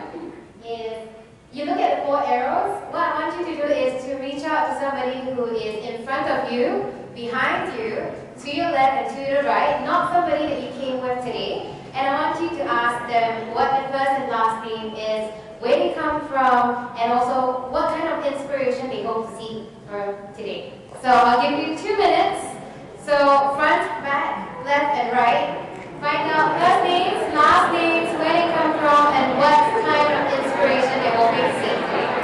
is you look at the 4 arrows. What I want you to do is to reach out to somebody who is in front of you, behind you, to your left and to your right, not somebody that you came with today. And I want you to ask them what their first and last name is, where they come from, and also what kind of inspiration they hope to see from today. So I'll give you 2 minutes. So front, back, left, and right. Find out first names, last names, where they come from, and what kind of inspiration they hope to see today.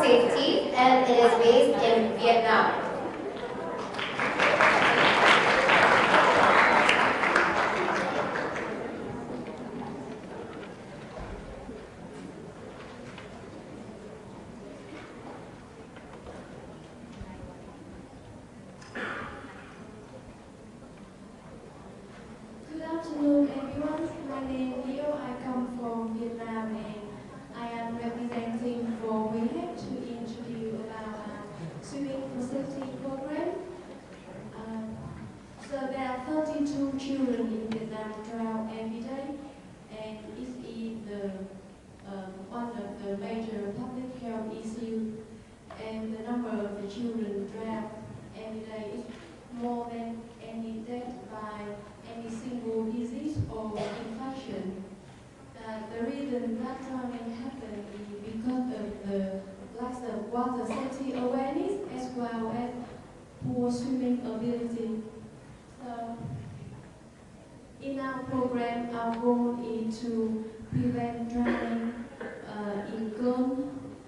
safety, and it is based in Vietnam. Good afternoon, everyone. My name is Leo. I come from Vietnam and I am representing for WIHEC to introduce about swimming for safety program. So there are 32 children in Vietnam drown every day, and it is the one of the major public health issues. And the number of the children drown every day is more than any death by any single disease or infection. The reason that drowning happens is because of the lack of water safety awareness as well as poor swimming ability. So, in our program, our goal is to prevent drowning in girls,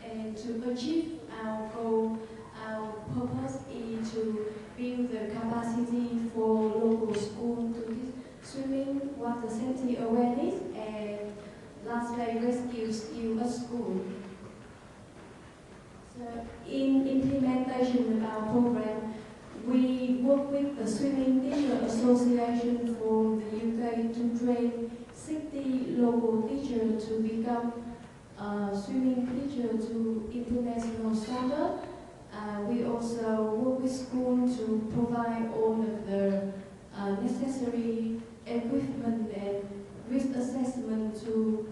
and to achieve our goal, our purpose is to build the capacity for local schools to teach swimming, water safety awareness, and lastly rescue skills at school. So in implementation of our program, we work with the Swimming Teacher Association for the UK to train 60 local teachers to become swimming teacher to international standard. We also work with schools to provide all of the necessary equipment and risk assessment to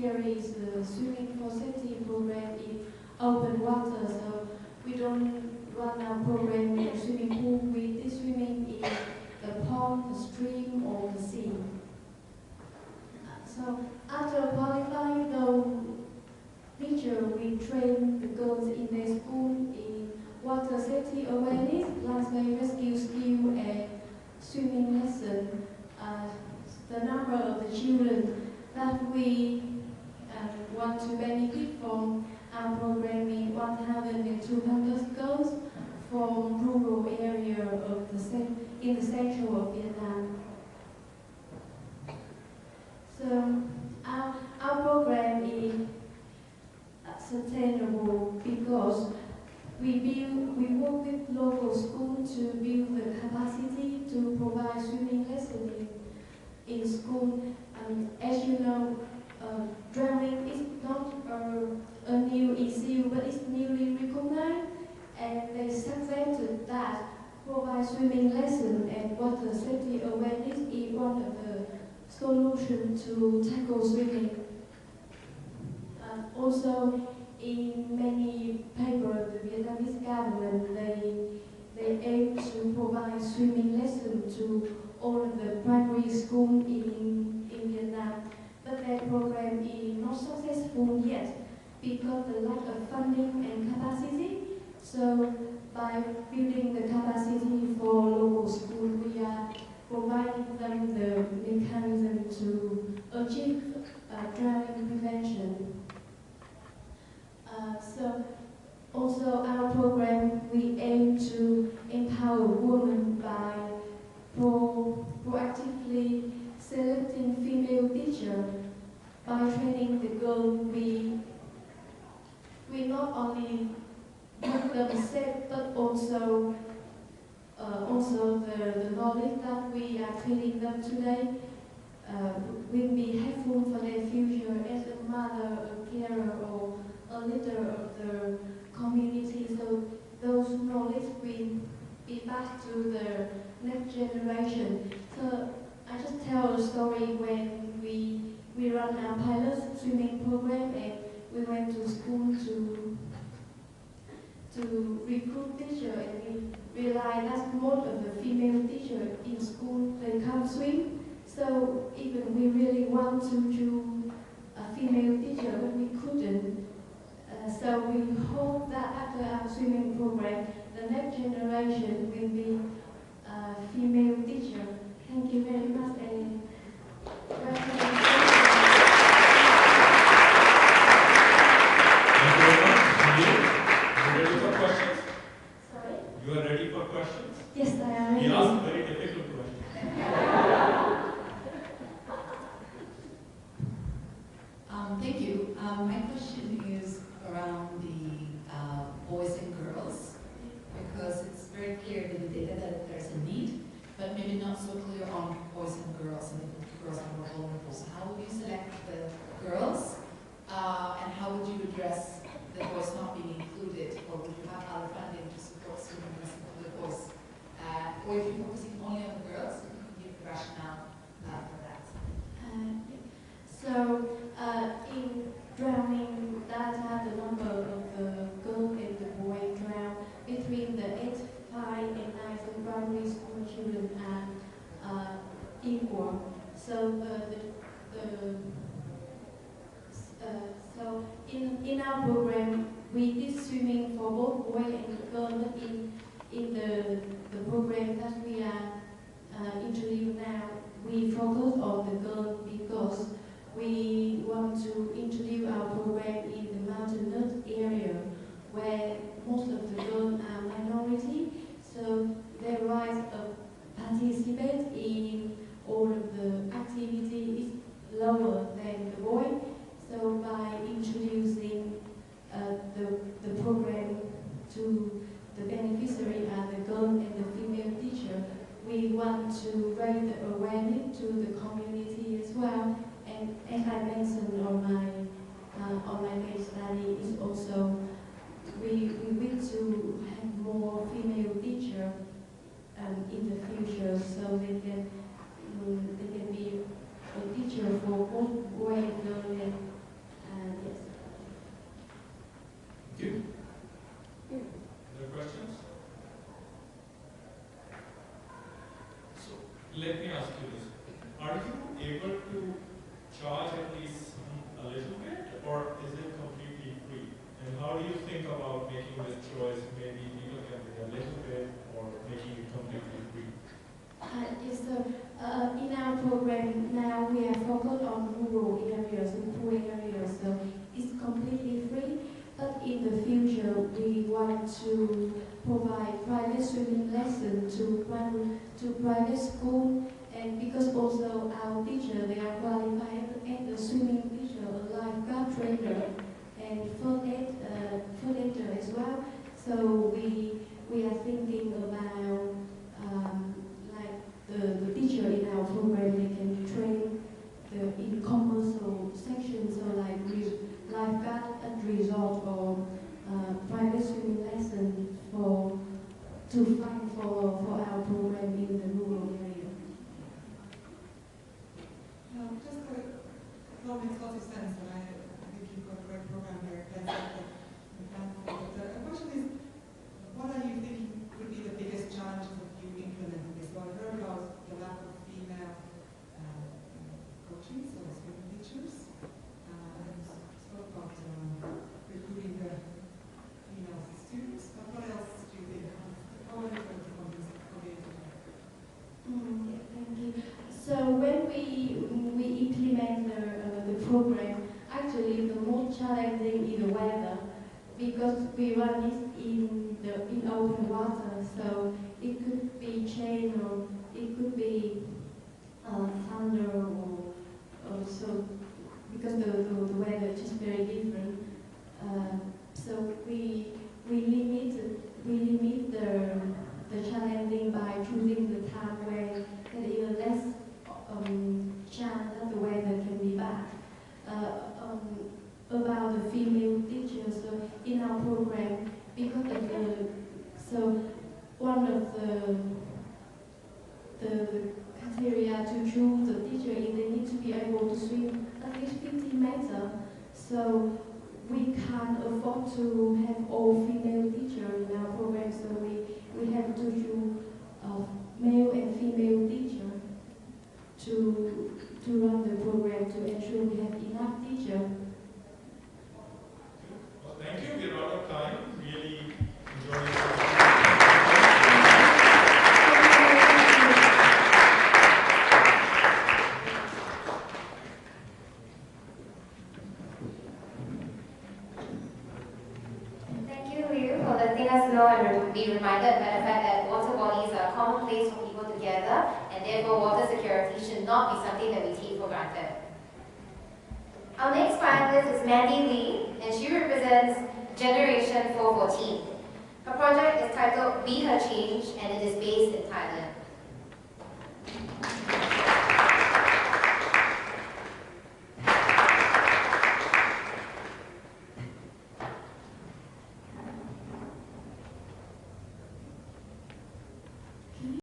carry the swimming for safety program in open water. So we don't run our program in a swimming pool. We do swimming in the pond, the stream, or the sea. So after qualifying the teacher, we train the girls in their school in water safety awareness, lastly rescue skill, and swimming lesson. The number of the children that we want to benefit from our program is 1,200 girls from rural area of in the central of Vietnam. So our program is sustainable because we work with local schools to build the capacity to provide swimming lessons in school. As you know, drowning is not a new issue, but it's newly recognized, and they suspected that provide swimming lessons and water safety awareness is one of the solutions to tackle swimming. Also, in many papers, the Vietnamese government, they aim to provide swimming lessons to all of the primary schools in Vietnam. But their program is not successful yet because of the lack of funding and capacity. So by building the capacity for local schools, we are providing them the mechanism to achieve drowning prevention. So also our program, we aim to empower women by proactively selecting female teachers. By training the girl, we not only make them safe, but also the knowledge that we are training them today will be helpful for their future as a mother, a carer, or a leader of the community. So those knowledge will be passed to the next generation. So I just tell a story when we run our pilot swimming program, and we went to school to recruit teachers, and we realized that most of the female teachers in school, they can't swim. So even we really want to choose a female teacher, but we couldn't. So we hope that after our swimming program, the next generation will be a female teacher. Thank you very much. And Thank you very much. in our program, we did swimming for both boy and girl, but in the program that we are introducing now, we focus on the girl because we want to introduce our program in the mountainous area where most of the girls are minority, so their right of participate in all of the activity is lower than the boy. So by introducing the program to the beneficiary are the girl and the female teacher, we want to raise the awareness to the community as well. And as I mentioned on my case study, is also we wish to have more female teacher in the future, so they can be a teacher for both boy and girl. And yes. Thank you. Other questions? So let me ask you this: are you able to charge at least a little bit, or is it completely free? And how do you think about making this choice? Maybe people can pay a little bit, or making it completely free? Yes, so in our program now we are focused on rural areas and poor areas, so it's completely free. But in the future, we want to provide private swimming lessons to private school, and because also our teacher, they are qualified as a swimming teacher, a lifeguard trainer, and first aider as well. So we are thinking about the teacher in our program, they can train in commercial sections, so like lifeguard at resort or private swimming lesson to fund for our program in the rural area. Just makes lots of sense, and I think you've got a great program here. The question is, what are you thinking would be the biggest challenges of you implementing this? Well, I heard about the lack of female coaches or swimming teachers, and spoke about recruiting the female students. But what else do you think? How are you going to convince Thank you. So when we implement the program, actually the most challenging is the weather, because we run it in open water, so it could be chain or it could be thunder or so, because the weather is just very different. So we limit the challenging by choosing the time where there is less chance that the weather can be bad. About the female teachers, so in our program, because of one of the criteria to choose the teacher is they need to be able to swim at least 50 meters. So we can't afford to have all female teachers in our program, so we have to choose male and female teacher to run the program to ensure we have enough teachers. Well, thank you. We're out of time. Really enjoyed it. Thank you, Liu, for letting us know and be reminded by the fact that water bodies are a common place for people to gather, and therefore water security should not be something that we take for granted. Our next finalist is Mandy Lee, and she represents Generation 414. Her project is titled Be Her Change, and it is based in Thailand.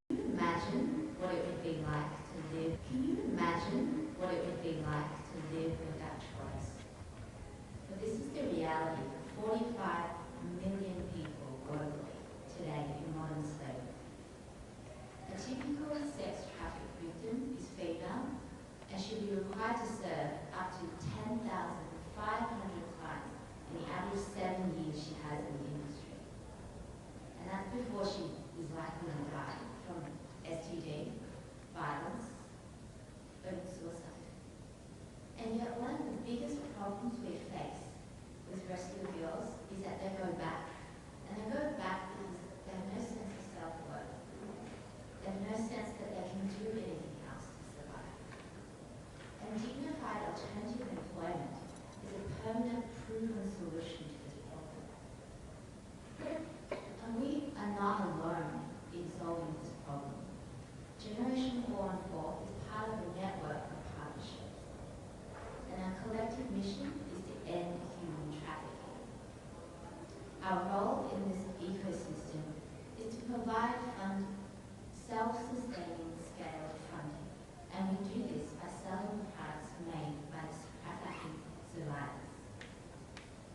Imagine what it would be like to live. Can you imagine what it would be like to live without choice? But this is the reality for 45 million people globally today in modern slavery. A Our role in this ecosystem is to provide self-sustaining scale funding, and we do this by selling products made by the African survivors.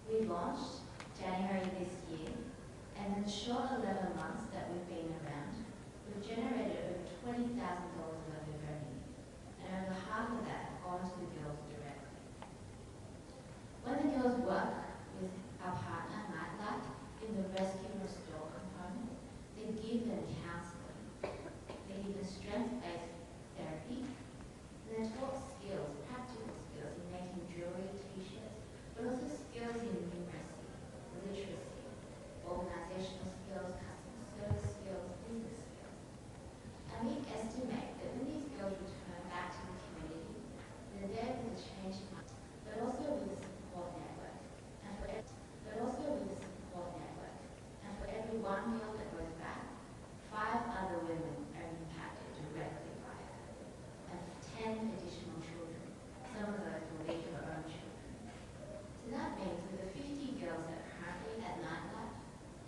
We launched January this year, and in the short 11 months that we've been around, we've generated over $20,000 worth of revenue, and over half of that have gone to the girls directly. When the girls work with our partner, Nightlight, in the rescue and restore component, they give them counselling, they give them strength-based therapy, and they're taught skills, practical skills in making jewelry and t-shirts, but also skills in numeracy, literacy, organizational skills, customer service skills, business skills. And we estimate that when these girls return back to the community, they're there with a change mind, but also with a support network. And for every one girl that goes back, 5 other women are impacted directly by it. And 10 additional children. Some of those will be her own children. So that means with the 50 girls that are currently at Nightlight,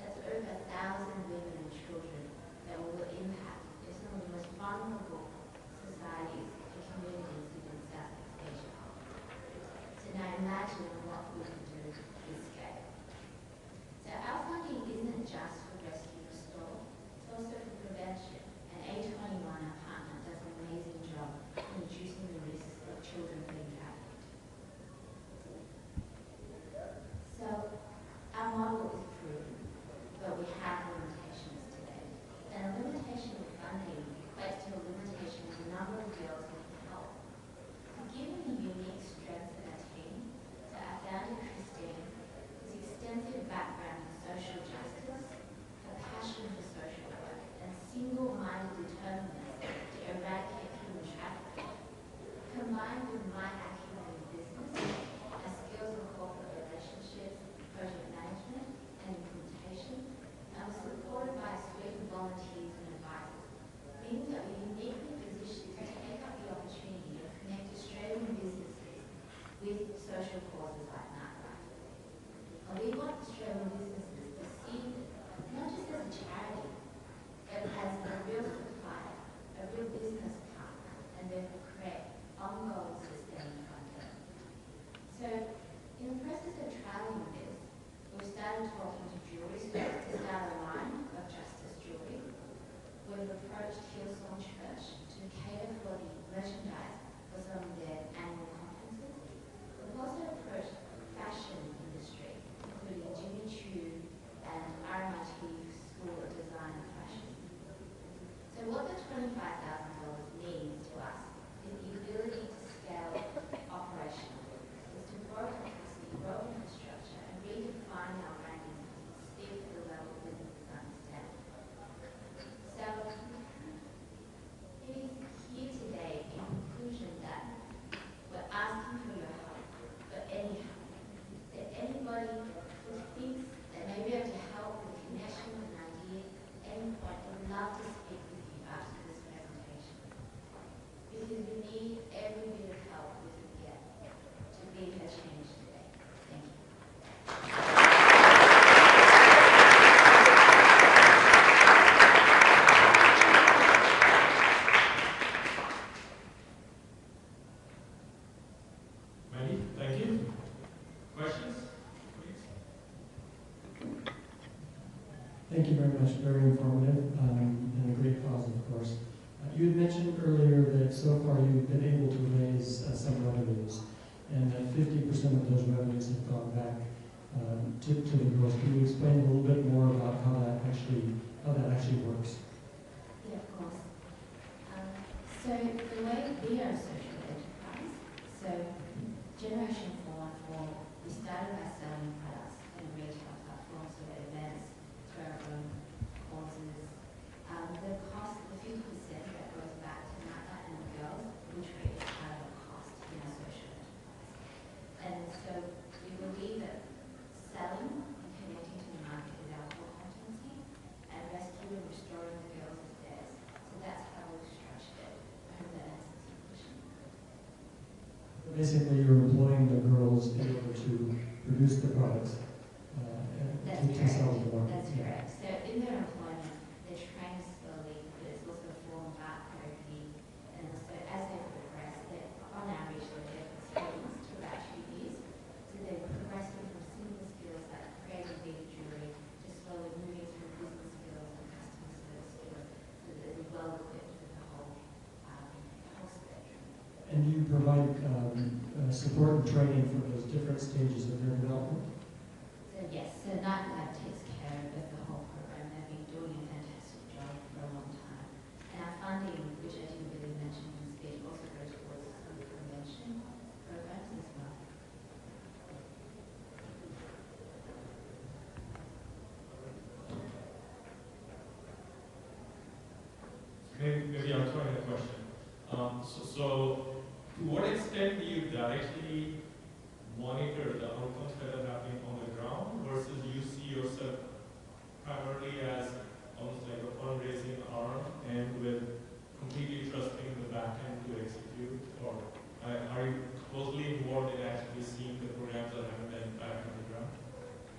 that's over 1,000 women and children that will impact in some of the most vulnerable societies and communities within Southeast Asia. So now imagine what we can do with scale. So our funding isn't just for rescue and restore, it's also for prevention. And A21, our partner, does an amazing job in reducing the risks of children being trafficked. So our model is proven, but we have limitations today. And a limitation of funding equates to a limitation of the number of girls we can help. Given the unique strengths of our team, so our founder, Christine, has extensive background in social justice, a passion for social work, and single-minded determination to eradicate human trafficking, combined with my acumen in business, our skills in corporate relationships, project management, and implementation, and was supported by a suite of volunteers and advisors, means that we're uniquely positioned to take up the opportunity to connect Australian businesses with social causes like Nightlight. And we want Australian businesses to see it not just as a charity, but as a real supplier, a real business partner, and therefore create ongoing sustained funding. So in the process of trialing this, we've started talking to jewelry stores to start a line of justice jewelry. We've approached Hillsong Church to cater for the merchandise for some of their annual conferences. We've also approached fashion industry, including Jimmy Choo and RMIT School of Design and Fashion. So what the $25,000 means to us is the ability to scale operationally, is to grow capacity, grow infrastructure, and redefine our branding to speak to the level businesses understand. So it is here today in conclusion that we're asking for your help, but any help. That anybody who thinks that may be able to help with a connection with an idea at any point, I would love to speak with you after this presentation. Because we need every bit of help we can get to be a change today. Thank you. Mandy, thank you. Questions, please? Thank you very much. Very informative and a great cause, of course. You had mentioned earlier that so far you've been able to raise some revenues, and that 50% of those revenues have gone back to the girls. Can you explain a little bit more about how that actually works? Yeah, of course. So the way we are a social enterprise, so Generation 414, we started by selling products in a retail platform, so events to our own causes. The cost, the 50% that goes back to Nightlight and the girls, we treat as part of a cost in our social enterprise. And so we believe that selling and connecting to the market is our core competency, and rescuing and restoring the girls is theirs. So that's how we've structured it. I hope that answers your question. Basically, you're employing the girls in order to produce the products. That's to sell correct. the market. That's correct. So in their employment, they're trained slowly, but it's also a form of art therapy. And also as they progress, on average, they're there for skills for about 2 years. So they're progressing from simple skills like creating bead jewelry to slowly moving through business skills and customer service skills so that they're well equipped with the whole spectrum. And do you provide support and training for those different stages of their development? So yes, so Nightlife takes care of the whole program. They've been doing a fantastic job for a long time. And our funding, which I didn't really mention in the speech, also goes towards some prevention programs as well. Maybe I'll throw in a question. So to what extent do you directly monitor the outcomes that are happening on the ground versus you see yourself primarily as almost like a fundraising arm and with completely trusting the back end to execute? Or are you closely involved in actually seeing the programs that are having that impact on the ground?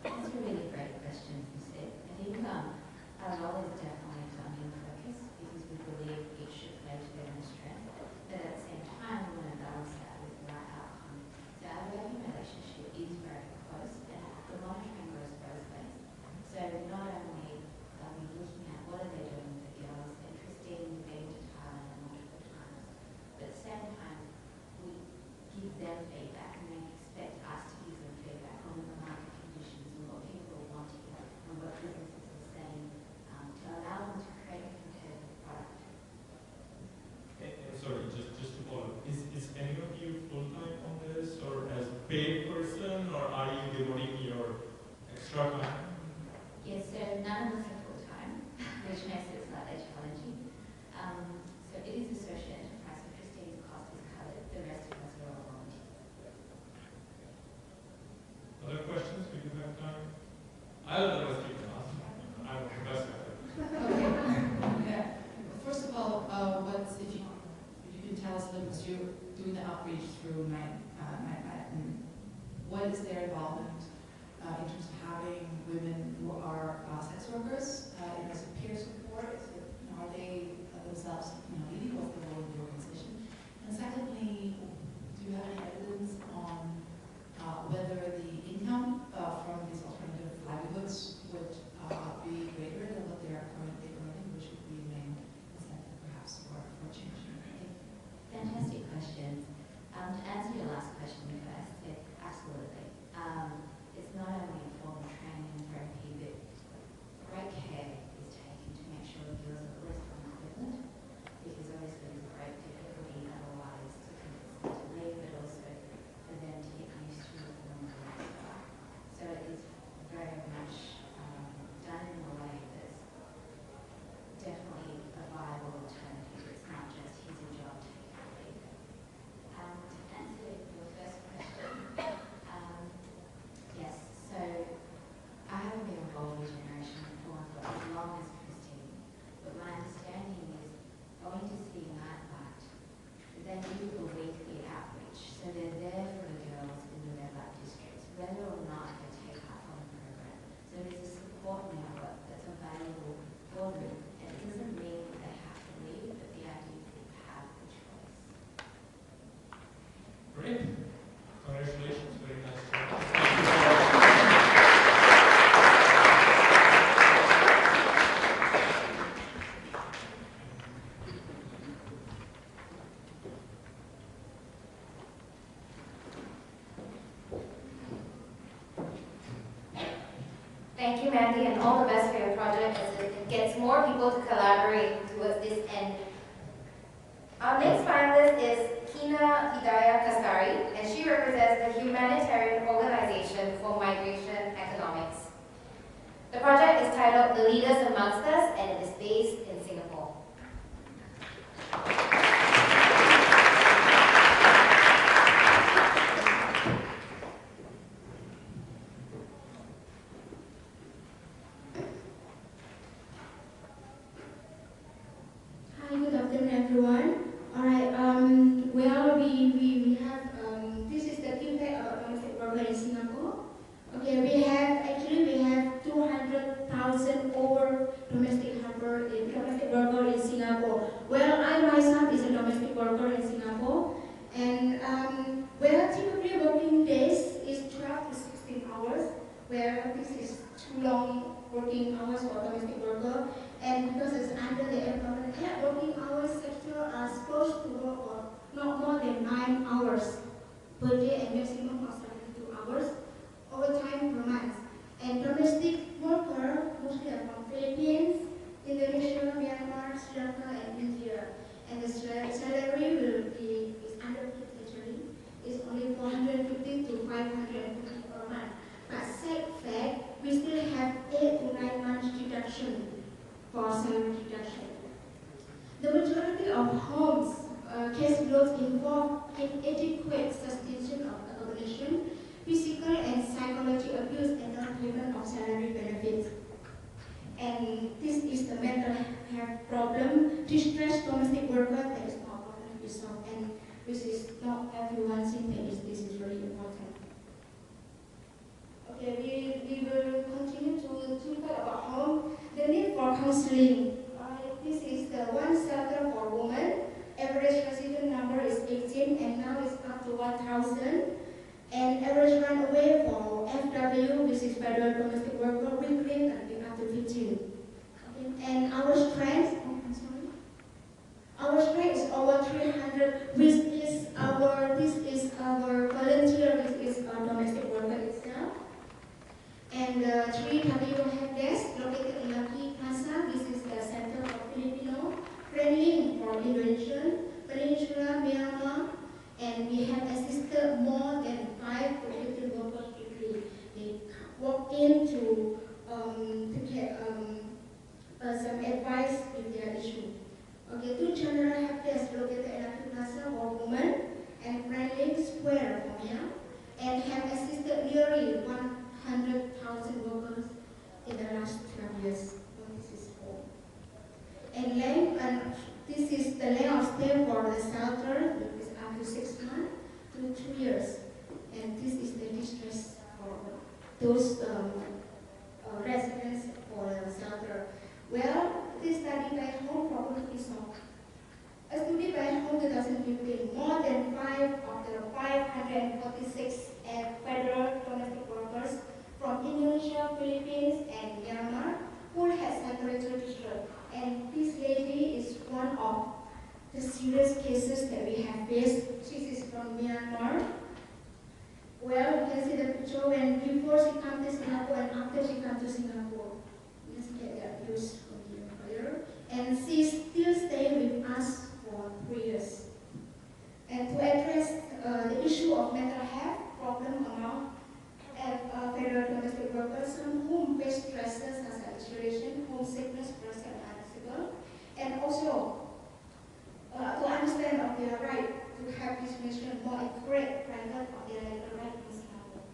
That's a really great question, Sid. I think our role is definitely funding focus because we believe it should play to their own strength. But at the same time, we want to balance that with the right outcome. So our working relationship is very close and the monitoring goes both ways. So not only are we looking at what are they doing with the girls, and Christine been to Thailand multiple times, but at the same time, we give them feedback and they expect us to give them feedback on the market conditions and what people are wanting and what businesses are saying to allow them to create a competitive product. And sorry, just to follow, is any of you full-time on this or as a paid person or are you devoting your extra time? Yes, so none of us are full-time, which makes it slightly challenging. So it is a social enterprise, so Christine's cost is covered, the rest of us are all volunteers. Other questions? We do have time. I'll otherwise keep them asked. I'm the best at it. Yeah. First of all, if you can tell us a little bit, you're doing the outreach through Nightlife, and what is their involvement in terms of having women who are sex workers as a peer support? Are they themselves leading? What's the role of the organization? And secondly, do you have any evidence on whether the income from these alternative livelihoods would be greater than what they are currently earning, which would be the main incentive perhaps for changing? Fantastic questions. To answer your last question first, absolutely. It's not only informal training and therapy, but great care is taken to make sure the girls are at least on equivalent, because obviously there's great difficulty otherwise to convince them to leave, but also for them to get used to the normal lifestyle. So it is very much done in a way that's definitely a viable alternative. It's not just here's a job, take it or leave it. To answer your first question, yes, so I haven't been involved in generation reform for as long as Christine, but my understanding is going to see Nightlight, they do a weekly outreach, so they're there for the girls in the red light districts, whether or not they take part on the program. So there's a support network that's available for them, and it doesn't mean that they have to leave, but the idea is that they have the choice. Great. Congratulations. Very nice job. Thank you, Mandy, and all the best for your project as it gets more people to collaborate towards this end. Our next finalist is Kina Hidayah Kasari, and she represents the Humanitarian Organization for Migration Economics. The project is titled The Leaders Amongst Us, and it is based in Singapore. Hi, good afternoon, everyone. All right, we have, this is the impact of domestic program in Singapore. Okay, we have 2 where this is too long working hours for domestic worker, and because it's under the Employment Act, working hours sector are supposed to work for not more than 9 hours per day and maximum of 72 hours overtime per month. And domestic worker mostly are from Philippines, Indonesia, Myanmar, Sri Lanka, and India. And the salary will be is underpaid actually. It's only 450 to 550 per month. But sad fact, we still have 8 to 9 months deduction for salary deduction. The majority of homes case loads involve inadequate sustenance of accommodation, physical and psychological abuse, and non-payment of salary benefits. And this is the mental health problem. Distressed domestic worker, that is not problem to be solved, and this is not everyone think that this is really important. Okay, we will continue to talk about home. The need for counseling. This is the one shelter for women. Average resident number is 18, and now it's up to 1,000. And average runaway for FW, which is federal domestic worker, weekly can be up to 15. Okay. And our strength, our strength is over 300, which is our volunteer, which is our domestic worker itself. And 3W help desk located in Miti Plaza. This is the center for Filipino, training for Indonesian, Peninsula, Myanmar, and we have assisted more than 5 to 15 workers weekly. They walk in to get some advice with their issue. Okay, 2 general help desks located in Miti Plaza for women and Friendly Square for men, and have assisted nearly 100,000 workers in the last 12 years. This is all. And this is the length of stay for the shelter, which is up to 6 months to 2 years. And this is the distress for those residents for the shelter. Well, this study back home probably is not. A study back home 2015, more than 5 of the 546 federal domestic workers from Indonesia, Philippines, and Myanmar who had psychological distress. And this lady is one of the serious cases that we have faced. She is from Myanmar. Well, you can see the picture when before she came to Singapore and after she came to Singapore. You can get the abuse from the employer. And she still staying with us for 3 years. And to address the issue of mental health problem among federal domestic workers, some whom face stresses such as isolation, homesickness, depression, and also to understand of their right to have this nation more accurate private of their legal right in Singapore.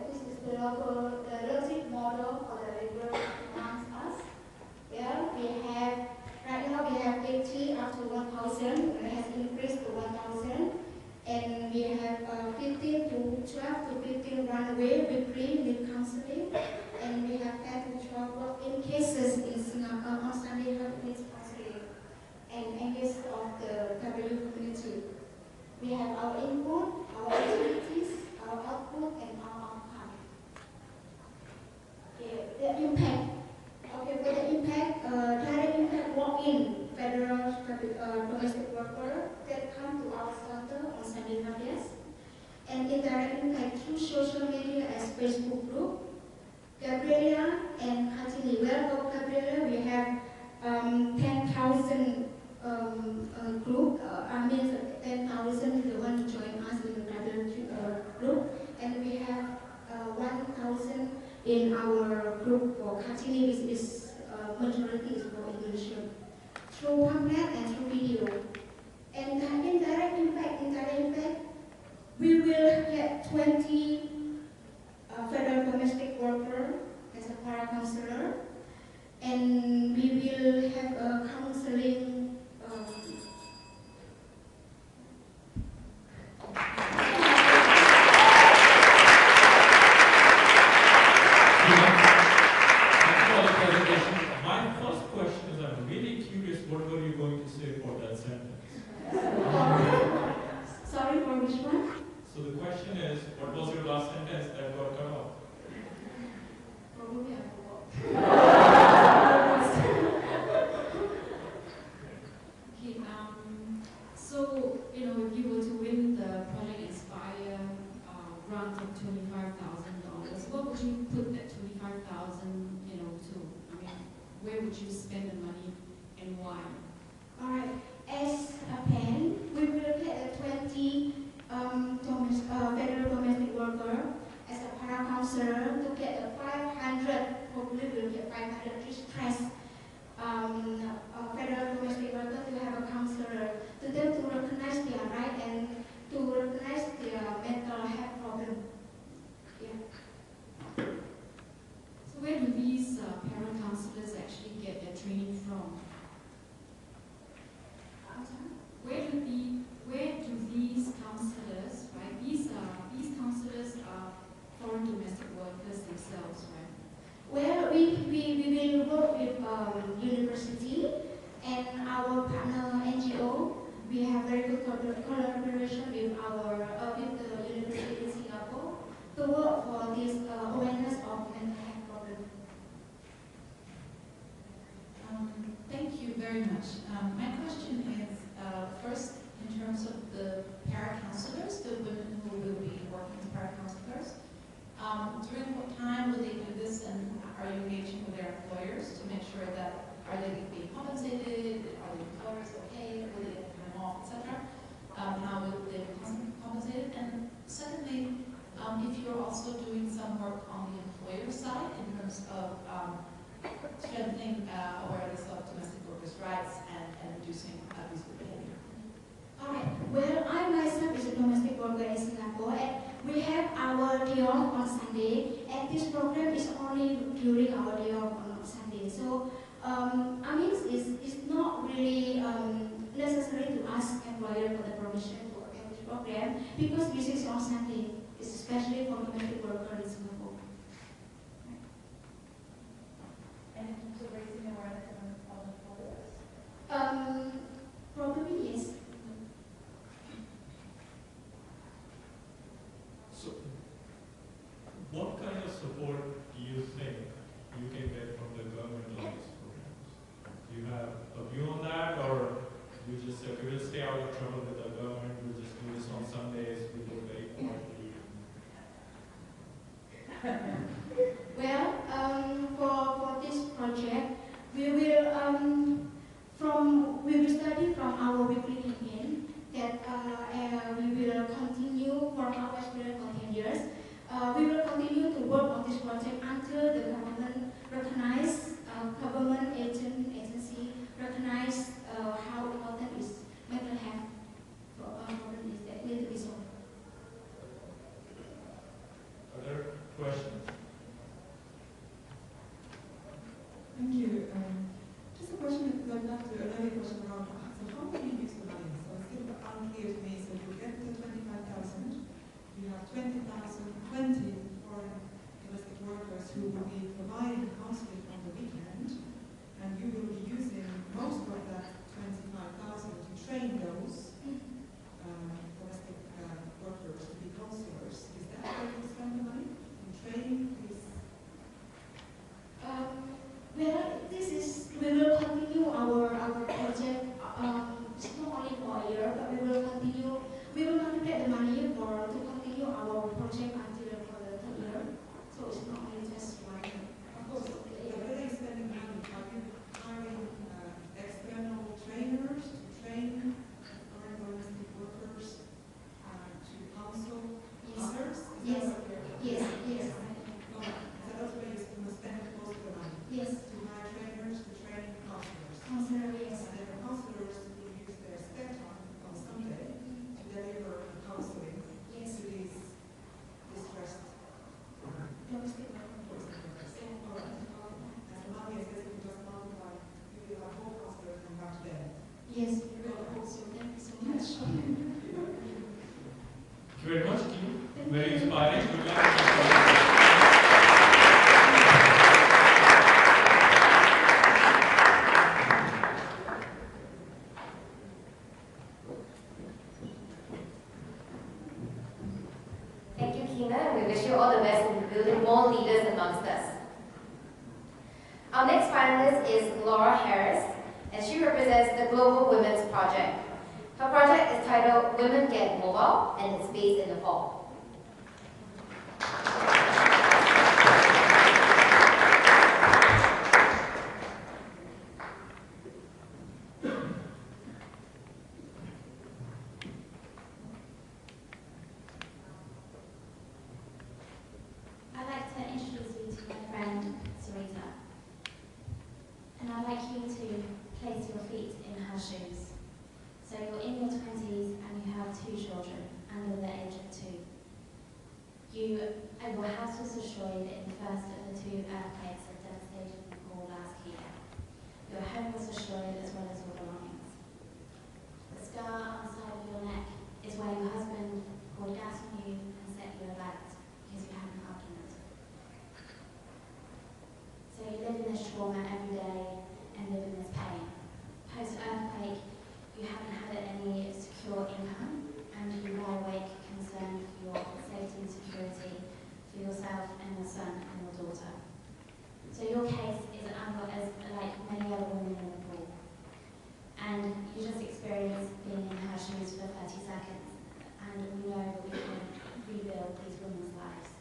This is the logic model for the labor amongst us. Yeah, right now we have 80 up to 1,000, and it has increased to 1,000. And we have 15 to 12 to 15 runaway weekly with counseling, and we have 10 to 12 walk-in cases in Singapore on Sunday health needs counseling and engage of the W community. We have our input, our activities, our output, and our outcome. Okay, the impact. Okay, for the impact, direct impact walk-in federal domestic worker that come to our center on Sunday Fridays, and indirect impact through social media as Facebook group. Gabriela and Hatili. Well, for Gabriela, we have 10,000 group. 10,000 the one who joined us in the Gabriela group, and we have 1,000 in our group for Hatili, which is majority is for Indonesia. Through pamphlet and through video. And the indirect impact, we will get 20 federal domestic worker as a para-counselor, and we will have a counseling My first question is, I'm really curious, what were you going to say for that sentence? Sorry, for which one? So the question is, what was your last would you put that 25,000, you know, to? I mean, where would you spend the money and why? Alright, as a plan, we will get 20 federal domestic worker as a para-counselor to get a 500, hopefully we'll get 500 distressed federal domestic worker to have a counselor, to them to recognize their right and to recognize their mental health problem. Yeah. So where do these parent counselors actually get their training from? Where do these counselors, right? These counselors are foreign domestic workers themselves, right? Well, we will work with university and our partner NGO. We have very good collaboration with our with the university in Singapore to work for this awareness of mental health problem. Thank you very much. My question is, first, in terms of the para-counselors, the women who will be working as para-counselors, during what time will they do this, and are you engaging with their employers to make sure that are they being compensated, are the employers okay, will they get time off, etc.? How will they be compensated? And secondly, if you're also doing some work on the employer side in terms of strengthening awareness of domestic workers' rights and reducing abusive behavior. Alright, well, I myself is a domestic worker in Singapore, and we have our day off on Sunday, and this program is only during our day off on Sunday. So, I mean, it's not really necessary to ask employer for the permission to attend this program because this is on Sunday, especially for domestic workers in Singapore. And in terms of raising awareness on employers? Probably yes. So, what kind of support do you think you can get from the government on these programs? Do you have a view on that, or you just say, okay, we'll stay out of trouble with the government, we'll just do this on Sundays, we do it very quietly? Well, for this project, we will study from our weekly campaign that we will continue from our experience for 10 years. We will continue to work on this project until the government recognize, government agency recognize how important is mental health problem is that need to be solved. Other questions? Thank you. Just a question going back to an earlier question around so how do you use the money? So it's still unclear to me. So you get the 25,000, you have 20 foreign domestic workers who will be providing counseling on the weekend, and you will be using most of that 25,000 to train those domestic workers to be counselors. Is that where you spend the money? In training these? Well, we will continue our project. It's not only for a year, but we will continue. We will not get the money to continue our project until for the third year. So it's not only just 1 year. Of course. So where are you spending money? Are you hiring external trainers to train foreign domestic workers to counsel others? Yes. Yes. So that's where you spend most of the money. Yes. To hire trainers to train counselors. Yes. And then the counselors will use their spare time on Sunday to deliver counseling to these distressed Domestic workers. All right. And the money is basically just multiplied. You will have more counselors come back to them. Yes, we will also. Thank you so much. Thank you very much, team. Very inspiring. Good luck. Thank you, Kina, and we wish you all the best in building more leaders amongst us. Our next finalist is Laura Harris, and she represents the Global Women's Project. Her project is titled Women Get Mobile, and it's based in Nepal. house was destroyed in the first of the 2 earthquakes that devastated Nepal last year. Your home was destroyed as well as your belongings. The scar on the side of your neck is where your husband poured gas on you and set you alight because you had an argument. So you live in this trauma every day and live in this pain. Post-earthquake, you haven't had any secure income and you lie awake concerned for your safety and security for yourself and your son and your daughter. So your case is like many other women in Nepal. And you just experienced being in her shoes for 30 seconds, and we know that we can rebuild these women's lives.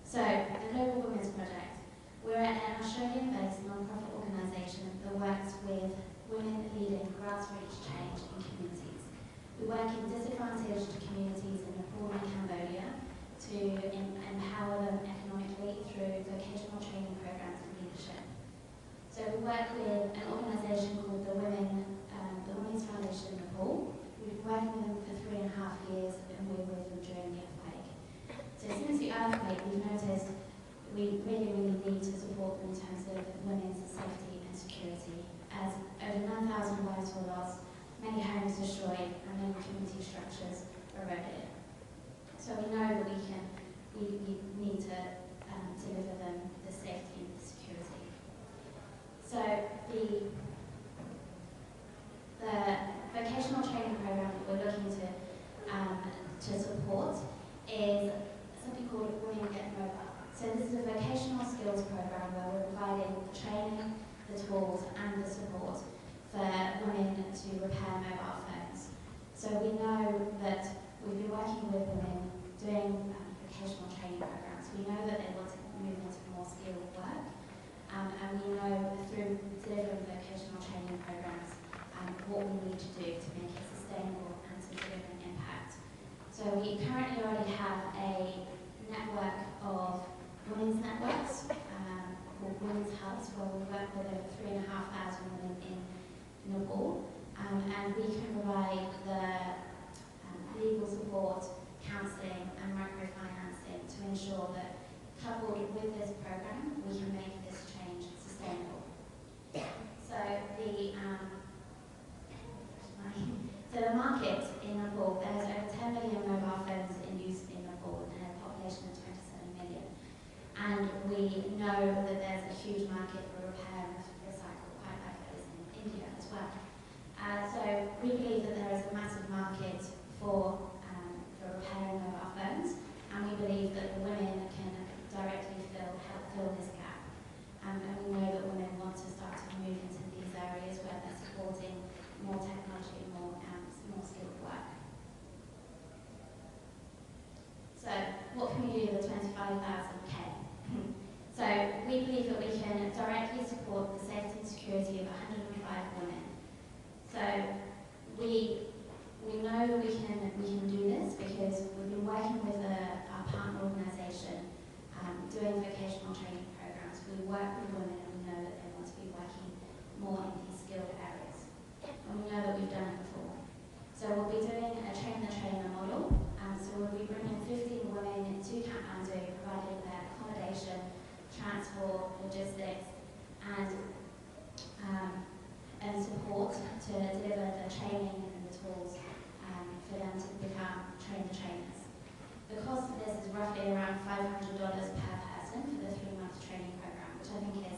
So, the Global Women's Project. We're an Australian-based non-profit organisation that works with women leading grassroots change in communities. We work in disadvantaged communities in Nepal and Cambodia to empower them economically through vocational training programs and leadership. So we work with an organisation called the Women's Foundation in Nepal. We've been working with them for 3.5 years and we were with them during the earthquake. So since the earthquake, we've noticed we really need to support them in terms of women's safety and security, as over 9,000 lives were lost, many homes destroyed, and many community structures eroded. So we know that we need to deliver them the safety and the security. So the vocational training program that we're looking to support is something called Women Get Mobile. So this is a vocational skills program where we're providing the training, the tools, and the support for women to repair mobile phones. So we know that we've been working with women doing vocational training programs. We know that they want to move into more skilled work, and we know through delivering vocational training programs what we need to do to make it sustainable and to deliver an impact. So we currently already have a network of women's networks called Women's Hubs, where we work with over 3,500 women in Nepal, and we can provide the legal support, counselling and microfinancing to ensure that, coupled with this program, we can make this change sustainable. So the market in Nepal, there's over 10 million mobile phones in use in Nepal and a population of 27 million. And we know that there's a huge market for repair and recycle, quite like there is in India as well. So we believe that there is a massive market for repairing mobile phones, and we believe that the women can directly help fill this gap. And we know that women want to start to move into these areas where they're supporting more technology, more skilled work. So what can we do with the 25,000K? So we believe that we can directly support the safety and security of 105 women. So we know that we can do this because we've been working with our partner organisation doing vocational training programs. We work with women and we know that they want to be working more in these skilled areas. And we know that we've done it before. So we'll be doing a train-the-trainer model. So we'll be bringing 15 women to Kathmandu, providing their accommodation, transport, logistics, and support to deliver the training and the tools for them to become train-the-trainers. The cost of this is roughly around $500 per person for the 3-month training program, which I think is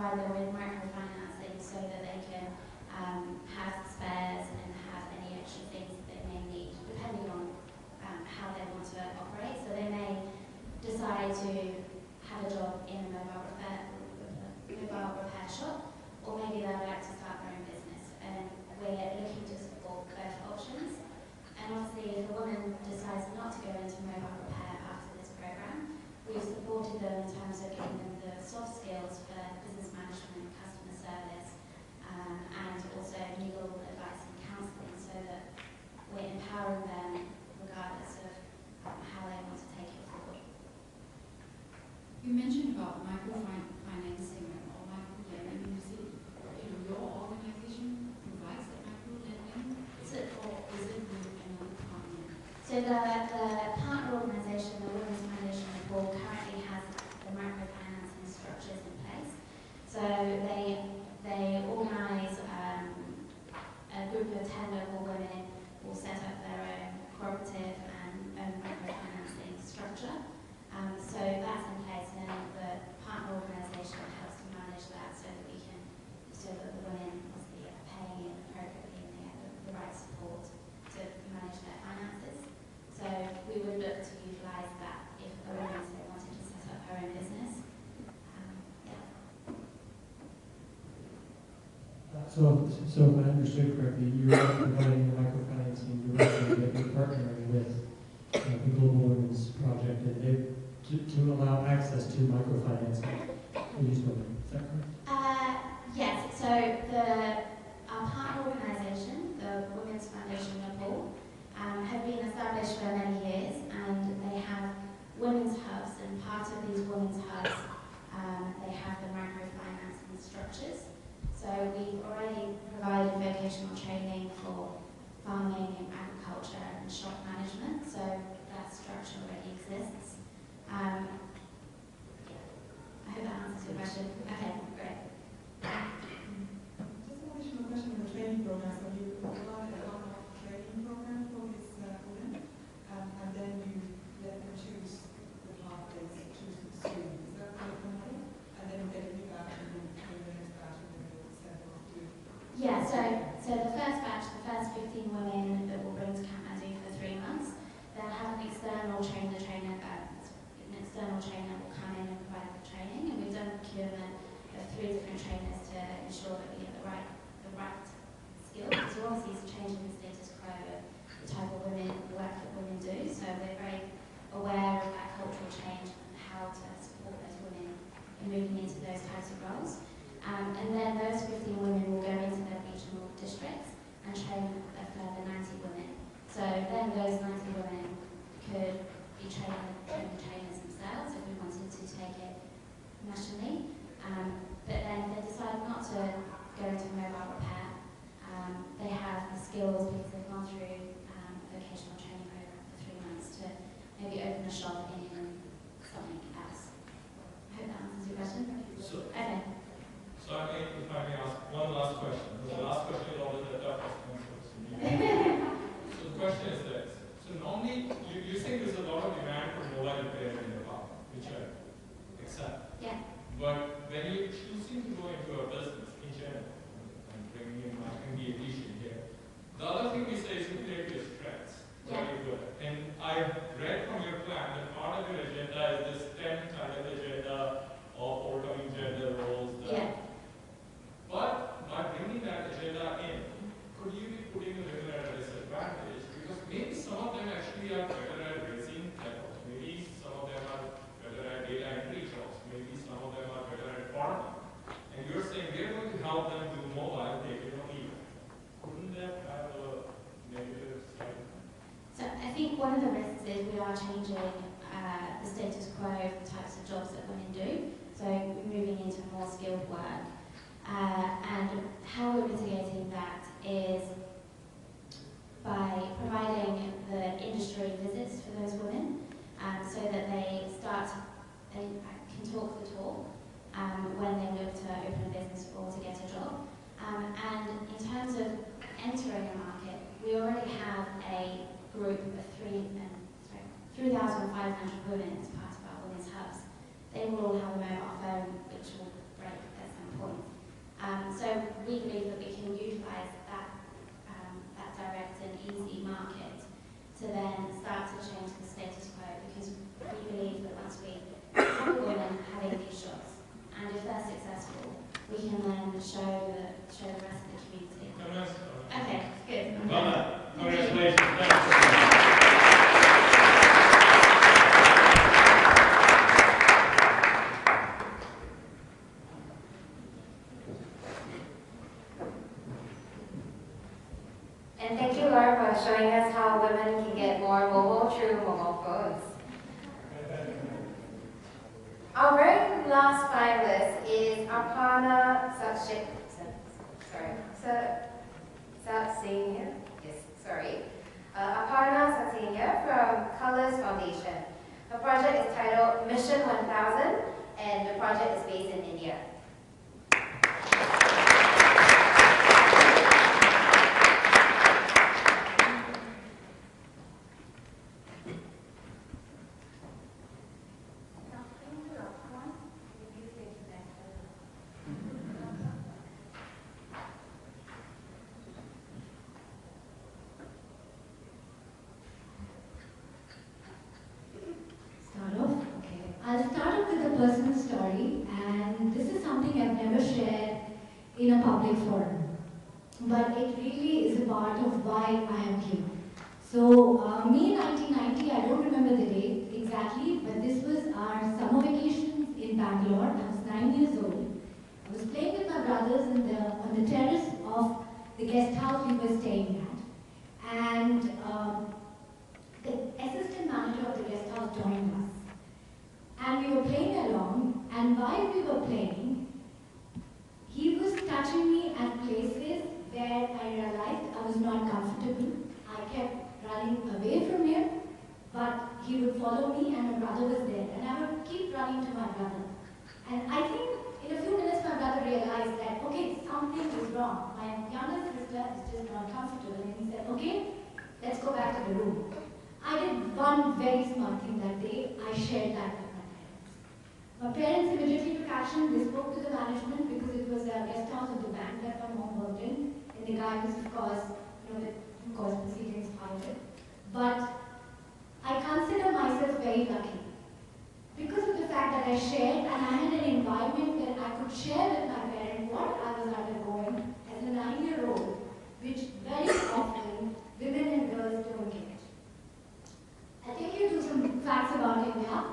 provide them with microfinancing so that they can have spares and have any extra things that they may need, depending on how they want to operate. So they may decide to have a job in a mobile repair shop, or maybe they'd like to start their own business. And we're looking to support both options. And obviously, if a woman decides not to go into mobile repair after this program, we've supported them in terms of giving them the soft skills for business management, customer service, and also legal advice and counselling, so that we're empowering them regardless of how they want to take it forward. You mentioned about microfinancing or micro-lending. Is it, your organization provides that micro-lending? Is it with another partner? So the partner organisation, the Women's Foundation Nepal, currently has the microfinancing structures in place. So they organise a group of 10 local women will set up their own cooperative and own microfinancing structure. So that's in place, and the partner organisation helps to manage that so that the women obviously are paying in appropriately and they have the right support to manage their finances. So we would look to utilise that if a woman say wanted to set up her own business. So if I understood correctly, you're not providing the microfinancing directly, but you're partnering with the Global Women's Project and to allow access to microfinancing for these women. Is that correct? Yes. So our partner organisation, the Women's Foundation Nepal, have been established for many years, and they have women's hubs, and part of these women's hubs, they have the microfinancing structures. So we've already provided vocational training for farming and agriculture and shop management, so that structure already exists. I hope that answers your question. Okay, great. Just an additional question on the training program. So you provided a one-off training program for these women, and then you let them choose the pathways, choose the stream. Is that correct? And then you get a new batch and then the next batch and then you'll send them off to. Yeah, so the first batch, the first 15 women that we'll bring to Kathmandu for 3 months, they'll have an external trainer will come in and provide the training, and we've done procurement of 3 different trainers to ensure that we get the right skills. So obviously it's changing the status quo of the type of work that women do, so we're very aware of that cultural change and how to support those women in moving into those types of roles. And then those 15 women will go into their regional districts and train a further 90 women. So then those 90 women could be training trainers themselves if we wanted to take it nationally. But then if they decide not to go into mobile repair, they have the skills because they've gone through a vocational training program for 3 months to maybe open a shop in something else. I hope that answers your question. Okay. So if I may ask one last question. The last question is always the toughest one. So the question is this. So normally, you think there's a lot of demand for mobile repair in the park, which I accept. Yeah. But when you're choosing to go into a business in general, and bringing in my MBA edition here, the other thing we say is to create your strengths. Yeah. Very good. And I've read from your plan that part of your agenda is this 10 kind of agenda of overcoming gender roles. Yeah. But by bringing that agenda in, could you be putting the women at a disadvantage? Because maybe some of them actually are better at raising levels. Maybe some of them are better at data entry jobs. Maybe some of them are better at farming. And you're saying we're going to help them do mobile, they can only. Couldn't that have a negative side? So I think one of the risks is we are changing the status quo of the types of jobs that women do. So we're moving into more skilled work. And how we're mitigating that is by providing the industry visits for those women, so that they can talk the talk when they look to open a business or to get a job. And in terms of entering a market, we already have a group of 3,500 women as part of our women's hubs. They will all have a mobile phone, which will break at some last finalist is Aparna Satsenia. Yes, sorry. Aparna Satsenia from Colors Foundation. Her project is titled Mission 1000, and the project is based in India. I'll start off with a personal story, and this is something I've never shared in a public forum, but it really is a part of why I am here. So, me in 1990, I don't remember the date exactly, but this was our summer vacations in Bangalore. I was 9 years old. I was playing with my brothers on the terrace of the guest house we were staying at, and the assistant manager of the guest house joined us. And we were playing along, and while we were playing, he was touching me at places where I realized I was not comfortable. I kept running away from him, but he would follow me, and my brother was there, and I would keep running to my brother. And I think in a few minutes my brother realized that, okay, something is wrong. My younger sister is just not comfortable, and he said, okay, let's go back to the room. I did one very smart thing that day. I shared that with my parents. My parents immediately took action. They spoke to the management because it was a guest house of the bank that my mom worked in. And the guy was, of course, proceedings filed it. But I consider myself very lucky because of the fact that I shared, and I had an environment where I could share with my parents what I was undergoing as a 9-year-old, which very often women and girls don't get. I'll take you through some facts about India.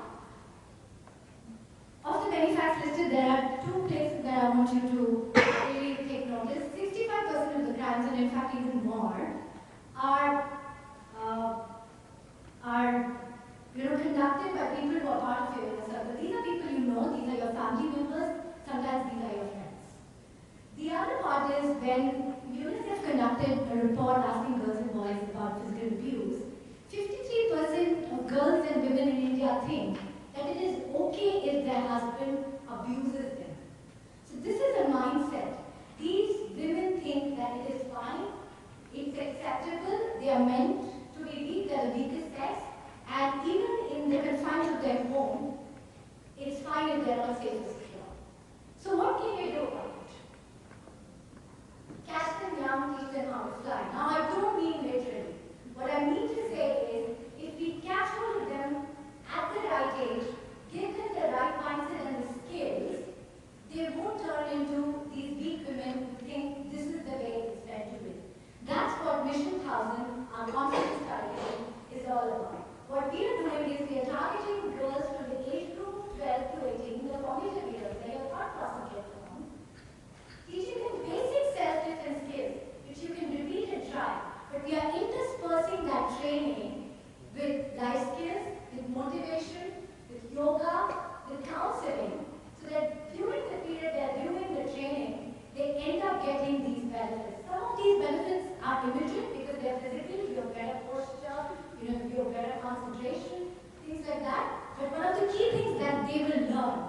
Of the many facts listed, there are 2 places that I want you to really take notice. 65% of the crimes, and in fact even more, are conducted by people who are part of your inner circle. These are people you know, these are your family members, sometimes these are your friends. The other part is when UNICEF conducted a report asking girls and boys about physical abuse, 53% of girls and women in India think that it is okay if their husband abuses them. So this is a mindset. These women think that it is fine, it's acceptable, they are meant to be weak, they are the weakest sex, and even in the confines of their home, it's fine if they are not safe and secure. So what can we do about it? Catch them young, teach them how to fly. Now I don't mean literally. What I mean to say is, if we catch hold of them at the right age, give them the right mindset and the skills, they won't turn into these weak women who think this is the way it's meant to be. That's what Mission 1000, our confidence curriculum, is all about. What we are doing is we are targeting girls to the age group 12 to 18, the formative years, where your thought process gets formed, teaching them basic self-defense skills, which you can repeat and try. But we are interspersing that training with life skills, with motivation, with yoga, with counseling, so that during the period they are doing the training, they end up getting these benefits. Some of these benefits are immediate because they are physical, you have better posture, you have better concentration, things like that. But one of the key things that they will learn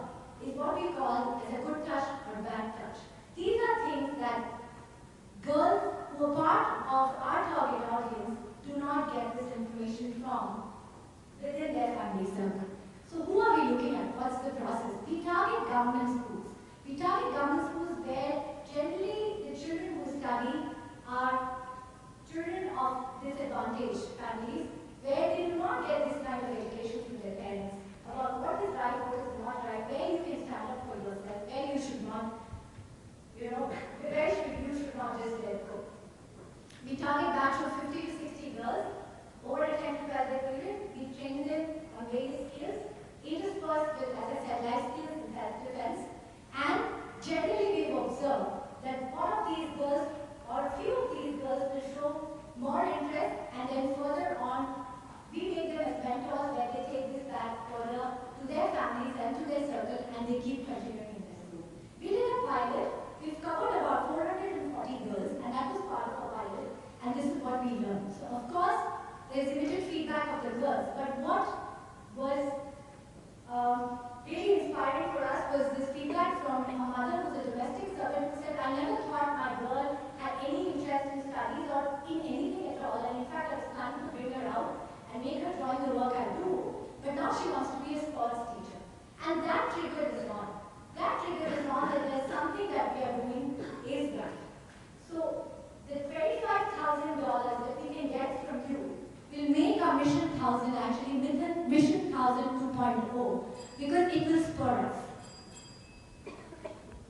is what we call as a good touch or bad touch. These are things that girls who are part of our target audience do not get this information from within their family circle. So who are we looking at? What's the process? We target government schools. We target government schools where generally the children who study are children of disadvantaged families, where they do not get this kind of education from their parents about what is right, what is not right, where you can stand up for yourself, where you should not, you should not just let go. We target batch of 50 to 60 girls over a 10 to 12 day period. We train them on various skills, interspersed with, as I said, they keep continuing in this group. We did a pilot. We've covered about 440 girls, and that was part of our pilot. And this is what we learned. So of course, there's limited feedback of the girls, but what was really inspiring for us was this feedback from a mother who's a domestic servant who said, I never thought my girl had any interest in studies or in anything at all, and in fact I was planning to bring her out and make her join the work I do, but now she wants to be a sports teacher. And that trigger is on. That trigger is on that there's something that we are doing is right. So the $25,000 that we can get from you will make our Mission 1000 actually Mission 1000 2.0 because it will spur us.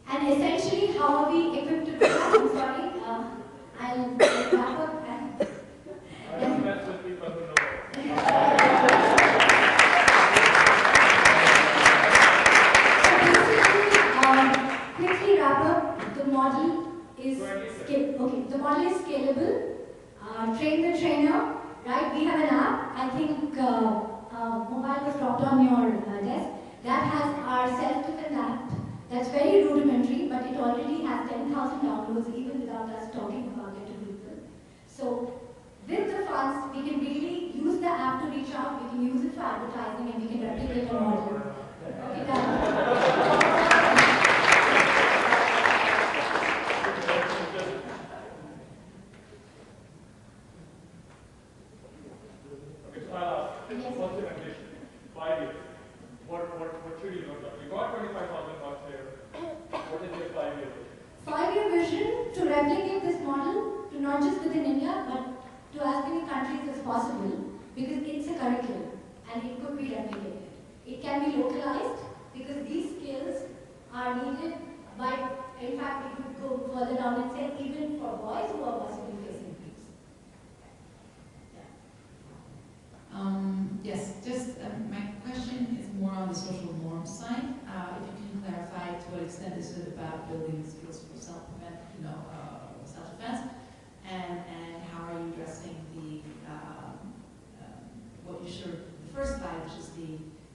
And essentially, how are we equipped to do that? I'm sorry, I'll wrap up and... Quickly wrap up, the model is scalable. Train the trainer, right? We have an app. I think mobile was dropped on your desk. That has our self-defense app. That's very rudimentary, but it already has 10,000 downloads even without us talking about it to people. So with the funds, we can really use the app to reach out. We can use it for advertising, and we can replicate a model. Okay, done. What's your ambition? 5 years. What should you look like? You got 25,000 bucks here. What is your 5-year vision? 5-year vision to replicate this model to not just within India, but to as many countries as possible, because it's a curriculum and it could be replicated. It can be localized because these skills are needed by, in fact, we could go further down and say even for boys who are possibly facing abuse. Yes, just my question is more on the social norm side. If you can clarify to what extent is it about building skills for self-defense, and how are you addressing the what you showed the first slide, which is the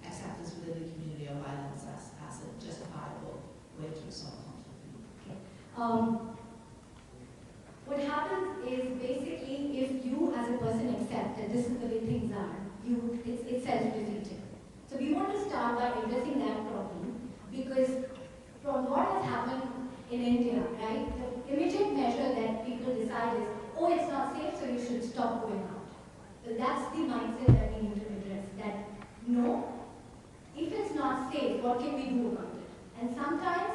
acceptance within the community of violence as a justifiable way to resolve conflict. What happens is basically if you as a person accept that this is the way things are, it's self-defeating. So we want to start by addressing that problem because from what has happened in India, right, the immediate measure that people decide is, oh, it's not safe, so you should stop going out. So that's the mindset that we need to address, that no, if it's not safe, what can we do about it? And sometimes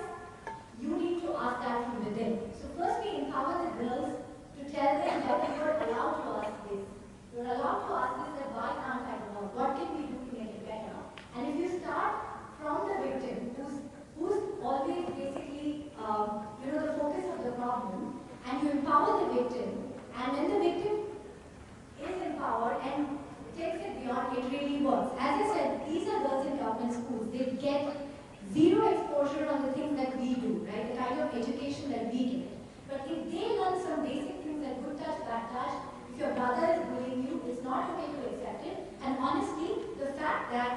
you need to ask that from within. So first we empower the girls to tell them that you are allowed to ask this. You're allowed to ask this, that why can't I go out? What can we do to make it better? And if you start from the victim, who's always basically the focus of the problem, and you empower the victim, and when the victim is empowered and takes it beyond, it really works. As I said, these are girls in government schools. They get zero exposure on the things that we do, right? The kind of education that we get. But if they learn some basic things like good touch, bad touch, if your brother is bullying you, it's not okay to accept it. And honestly, the fact that,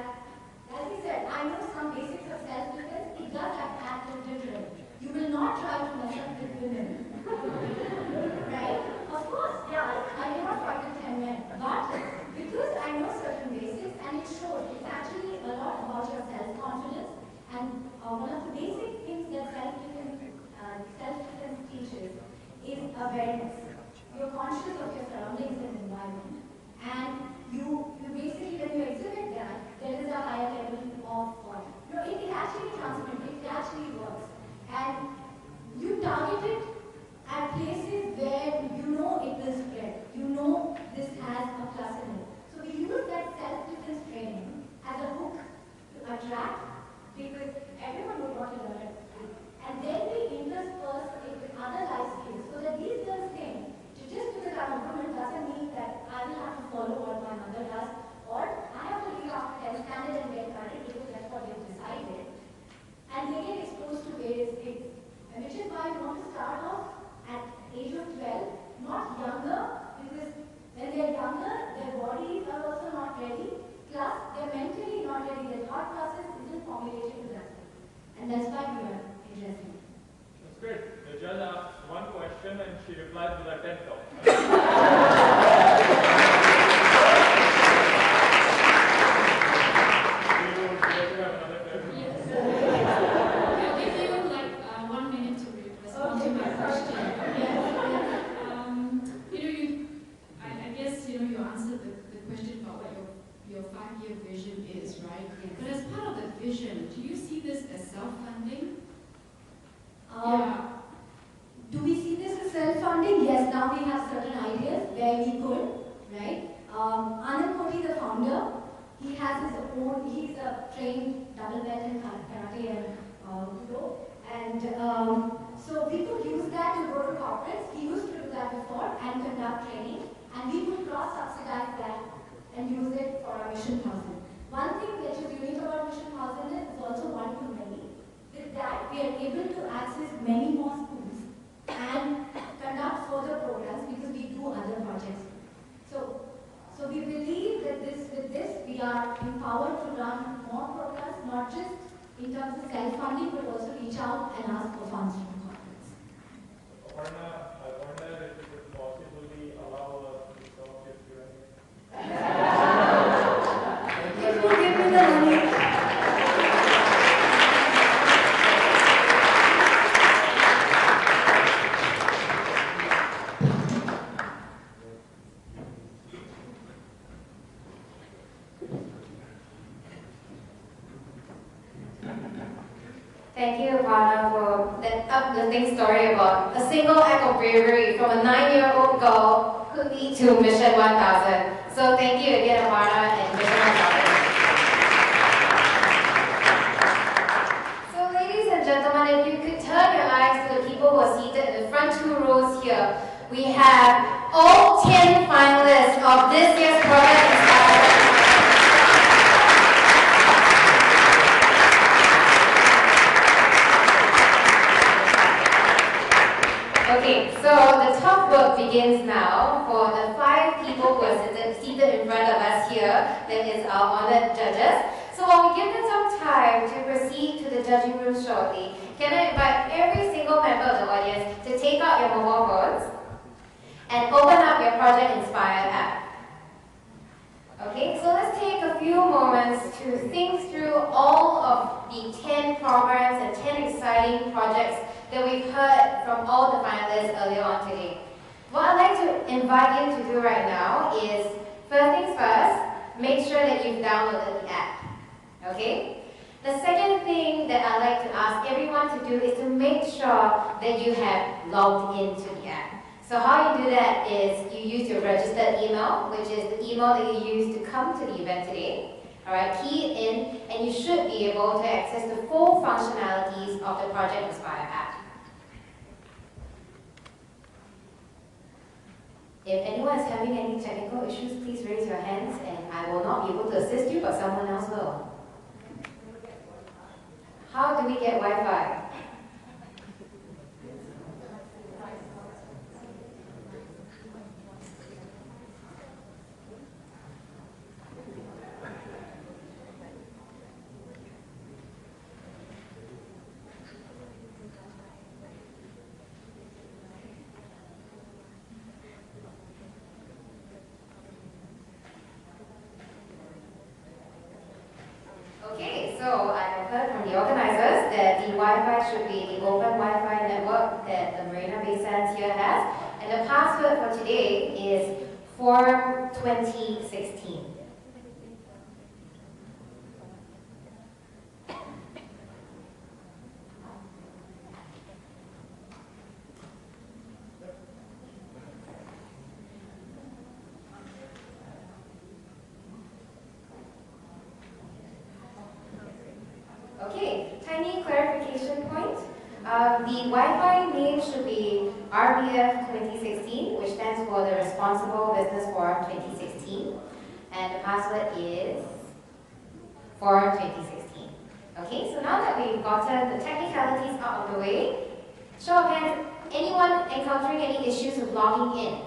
as he said, I know some basics of self-defense, it does act in different. You will not try to mess up with women. Right? Of course, yeah, I cannot fight with 10 men. But because I know certain basics, and it shows, it's actually a lot about your self-confidence. And one of the basic things that self-defense teaches is awareness. You're conscious of your surroundings and environment. And you basically, when you exhibit that, there is a higher level of, it actually transmits, it actually works. And you target it at places where you know it will spread. You know this has a plus in it. So we use that self-defense training as a hook to attract, because everyone would want to learn it. And then we intersperse it with other life skills so that these girls think, just because I'm a woman doesn't mean that I will have to follow what my mother does, or I have to leave after 10th standard and get married because that's what they've decided. And they get exposed to various things. And which is why we want to start off at age of 12, not younger, because when they're younger, their bodies are also not ready, plus they're mentally not ready, their thought process isn't formulated to that. competition, do you see this as self-funding? Do we see this as self-funding? Yes, now we have certain ideas where we could, right? Anand Koti, the founder, he has his own, he's a trained double belt in karate and judo. And so we could use that to go to corporates. He used to do that before and conduct training. And we could cross-subsidize that and use it for our Mission 1000. One thing which is unique about Mission 1000 is it's also one to many. With that, we are able to access many more schools and conduct further programs because we do other projects. So we believe that with this, we are empowered to run more programs, not just in terms of self-funding, but also reach out and ask for funds from corporates. Aparna, I wonder if you could possibly allow us to stop your Q&A. If you give me the money. Thank you, Aparna, for that uplifting story about a single act of bravery from a 9-year-old girl could lead to Mission 1000. So thank you again, Aparna, and Mission 1000. So ladies and gentlemen, if you could turn your eyes to the people who are seated in the front 2 rows here, we have all 10 finalists of this year's Project Inspirational. Okay, so the tough work begins now for the 5 people who are seated in front of us here, that is our honored judges. So while we give them some time to proceed to the judging room shortly, can I invite every single member of the audience to take out your mobile phones and open up your Project Inspire app. Okay, so let's take a few moments to think through all of the 10 programs and 10 exciting projects that we've heard from all the finalists earlier on today. What I'd like to invite you to do right now is, first things first, make sure that you've downloaded the app. Okay? The second thing that I'd like to ask everyone to do is to make sure that you have logged into the app. So how you do that is you use your registered email, which is the email that you use to come to the event today. Alright, key it in and you should be able to access the full functionalities of the Project Inspire app. If anyone is having any technical issues, please raise your hands and I will not be able to assist you, but someone else will. How do we get Wi-Fi? Okay, so I have heard from the organizers that the Wi-Fi should be the open Wi-Fi network that the Marina Bay Sands here has, and the password for today is Forum 2016. Okay, tiny clarification point. The Wi-Fi name should be RBF 2016, which stands for the Responsible Business Forum 2016. And the password is Forum 2016. Okay, so now that we've gotten the technicalities out of the way, show of hands, anyone encountering any issues with logging in?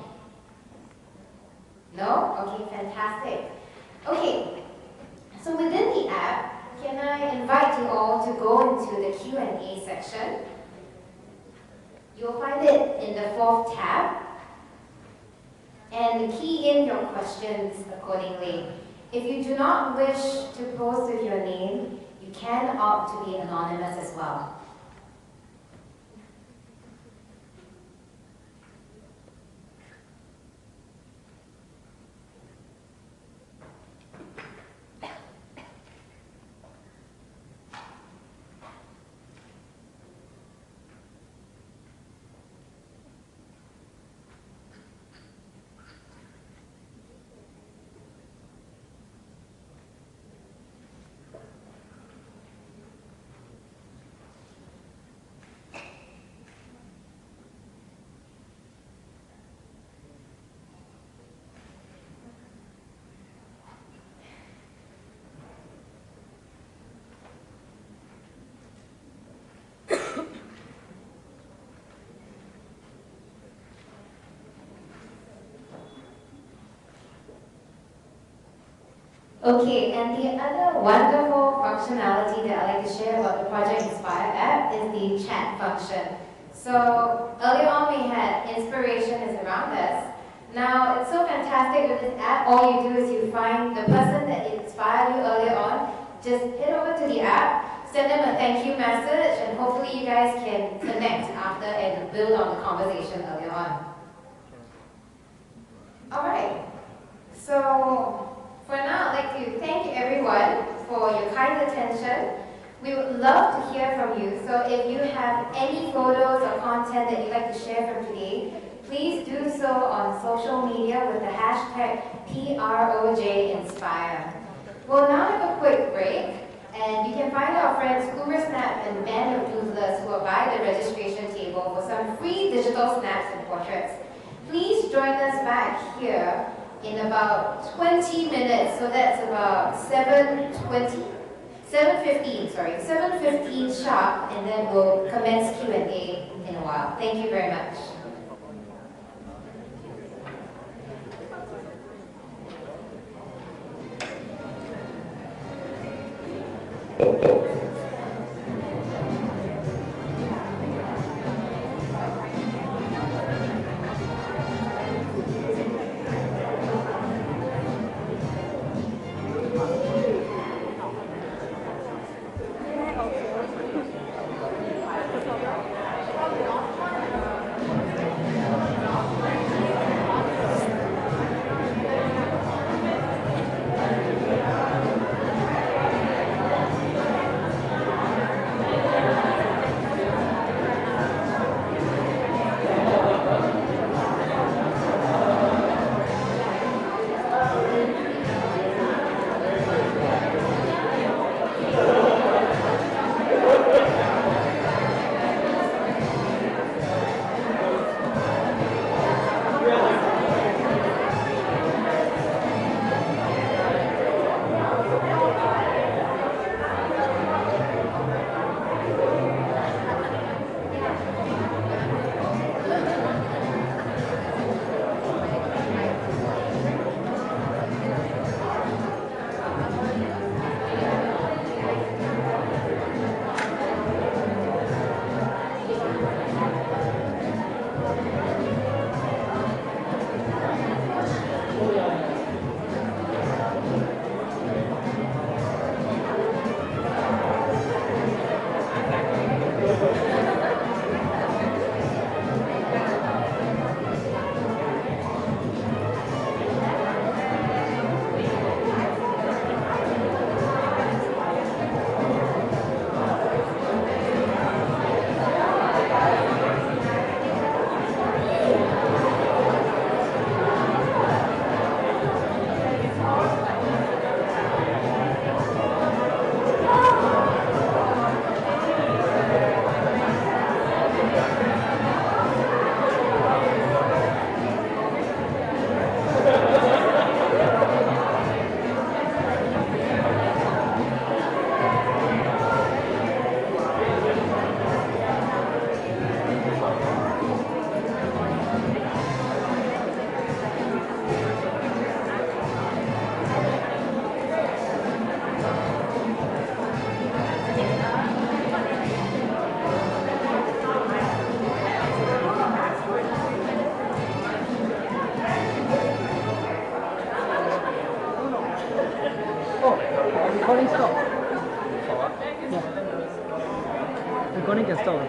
No? Okay, fantastic. Okay, so within the app, can I invite you all to go into the Q&A section? You'll find it in the 4th tab. And key in your questions accordingly. If you do not wish to post with your name, you can opt to be anonymous as well. Okay, and the other wonderful functionality that I like to share about the Project Inspire app is the chat function. So earlier on we had Inspiration is around us. Now it's so fantastic with this app, all you do is you find the person that inspired you earlier on, just head over to the app, send them a thank you message, and hopefully you guys can connect after and build on the conversation earlier on. Alright, so for now, I'd like to thank everyone for your kind attention. We would love to hear from you, so if you have any photos or content that you'd like to share from today, please do so on social media with the hashtag PROJInspire. We'll now have a quick break, and you can find our friends Cougar Snap and Band of Doodlers who are by the registration table for some free digital snaps and portraits. Please join us back here in about 20 minutes, so that's about 7:15 sharp, and then we'll commence Q&A in a while. Thank you very much. Recording stop. Yeah. Recording can stop.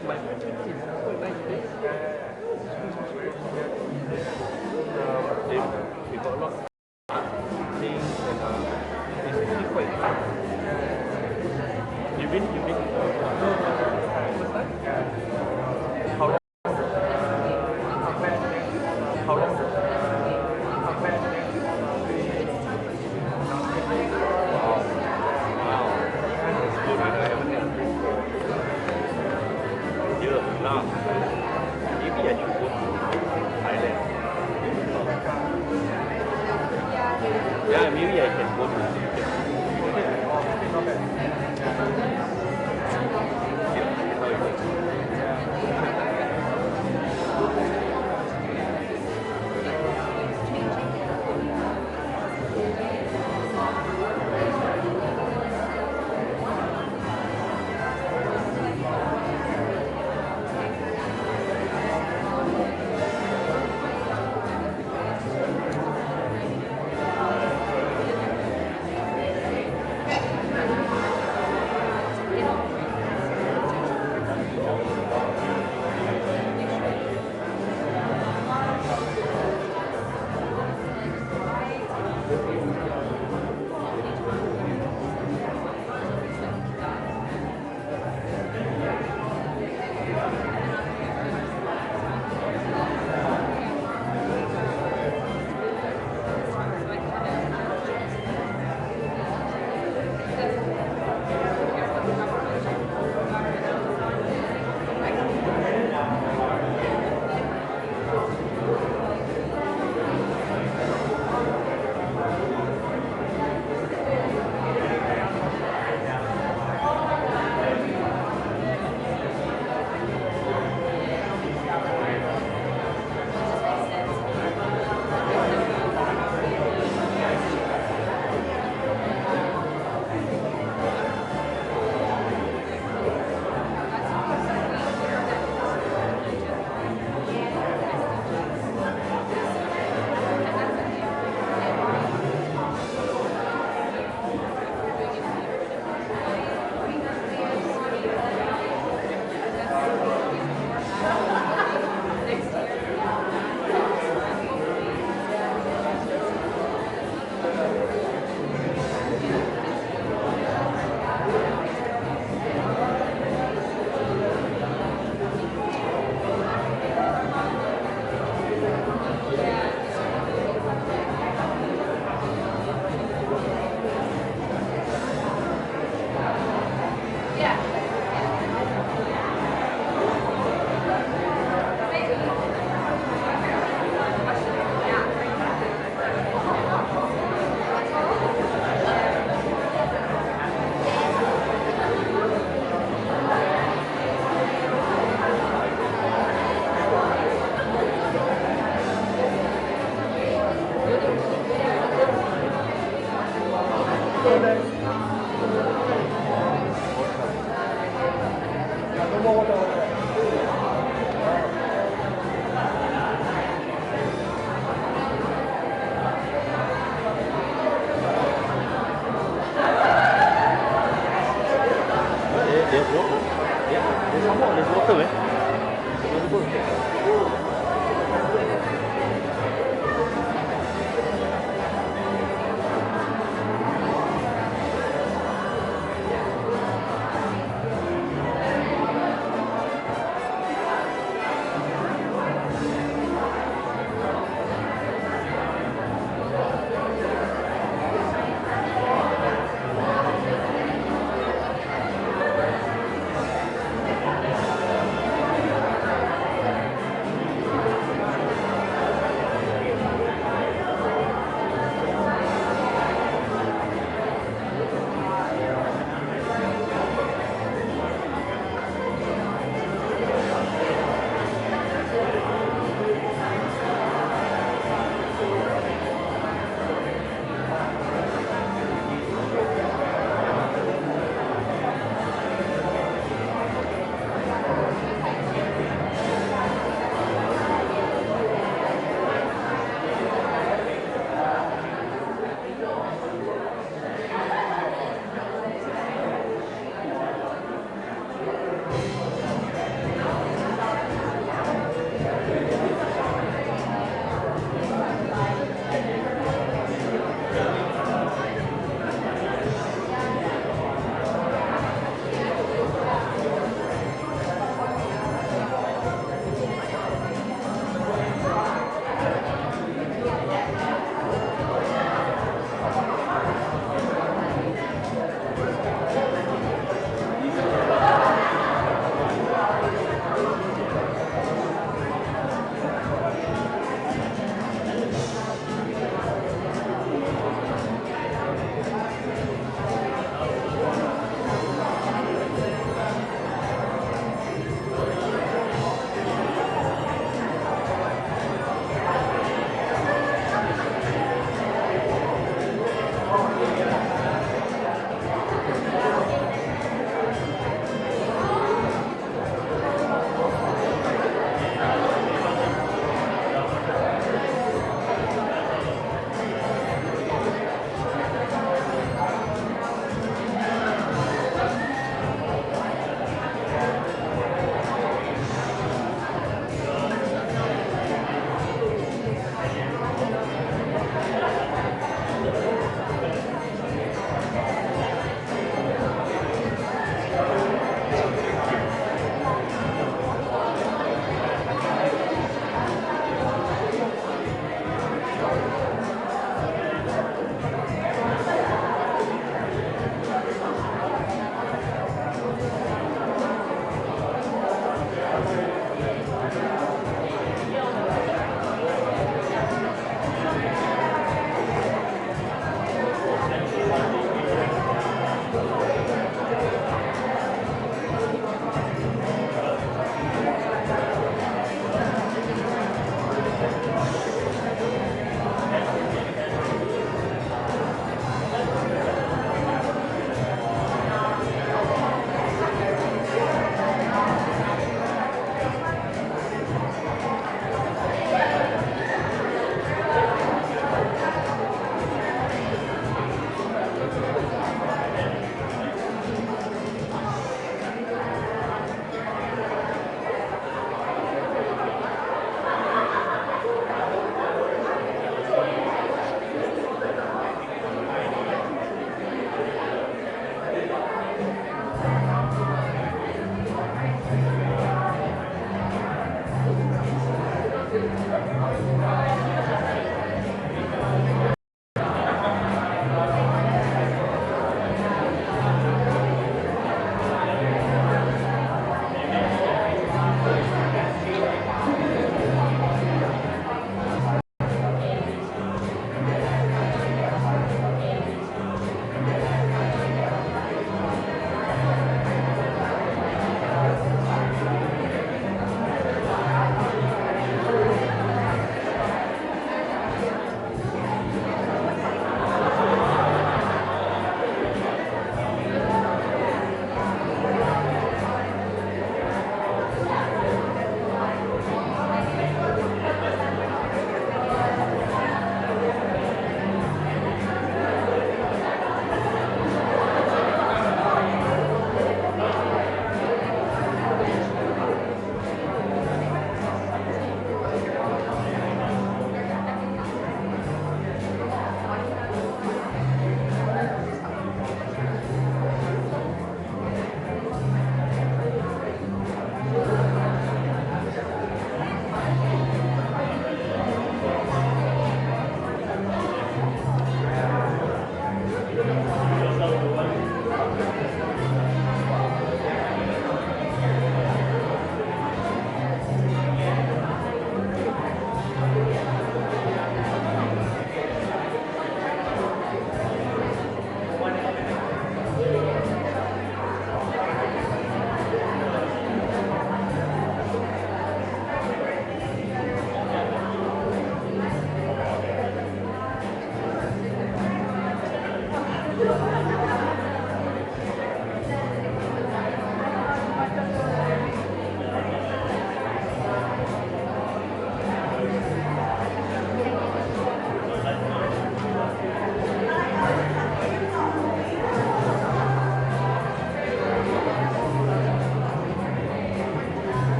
We got a lot of things and it's really quite fun. You've been? How long? How long? Wow. That's good. I haven't done this for years now. Maybe I should go to Thailand. Yeah, maybe I can go to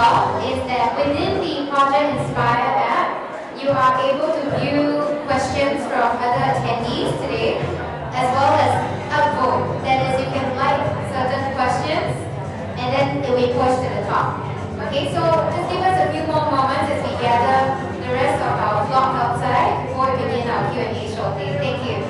well is that within the Project Inspire app, you are able to view questions from other attendees today, as well as upvote. That is, you can like certain questions, and then it will be pushed to the top. Okay, so just give us a few more moments as we gather the rest of our flock outside before we begin our Q&A shortly. Thank you.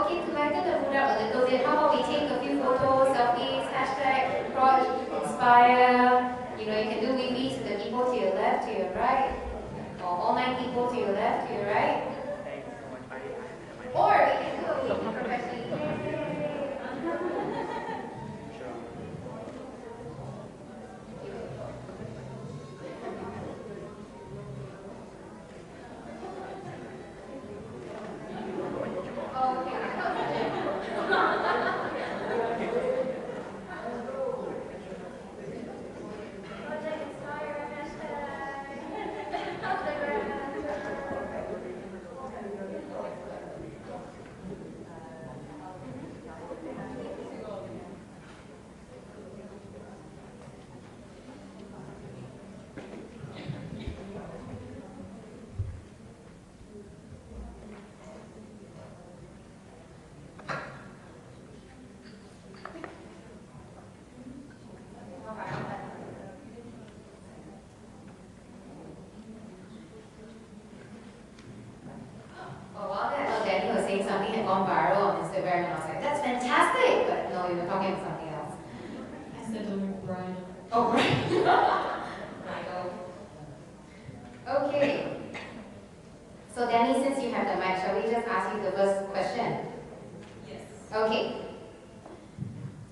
Okay, to lighten the mood up a little bit, how about we take a few photos, selfies, hashtag Project Inspire. You know, you can do wee-wees to the people to your left, to your right, or all 9 people to your left, to your right. Or we can do a wee professionally. Something had gone viral on Instagram, and I was like, that's fantastic! But no, you were talking about something else. I said the word bridal. Oh, right. Okay. So Danny, since you have the mic, shall we just ask you the first question? Yes. Okay.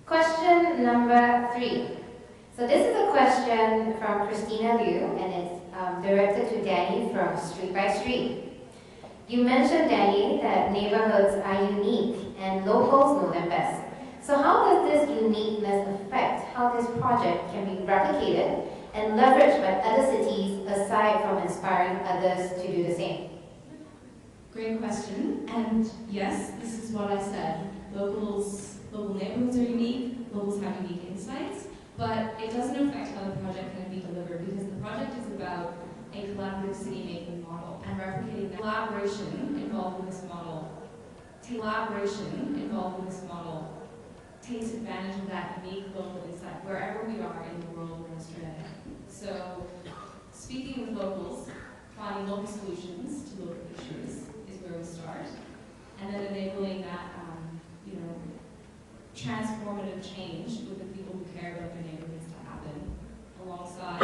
Question number 3. So this is a question from Christina Liu, and it's directed to Danny from Street by Street. You mentioned, Danny, that neighborhoods are unique and locals know them best. So how does this uniqueness affect how this project can be replicated and leveraged by other cities aside from inspiring others to do the same? Great question. And yes, this is what I said. Local neighborhoods are unique, locals have unique insights, but it doesn't affect how the project can be delivered because the project is about a collaborative city-making model and replicating the collaboration involved in this model. Takes advantage of that unique local insight wherever we are in the world or in Australia. So, speaking with locals, finding local solutions to local issues is where we start, and then enabling that, transformative change with the people who care about their neighborhoods to happen, alongside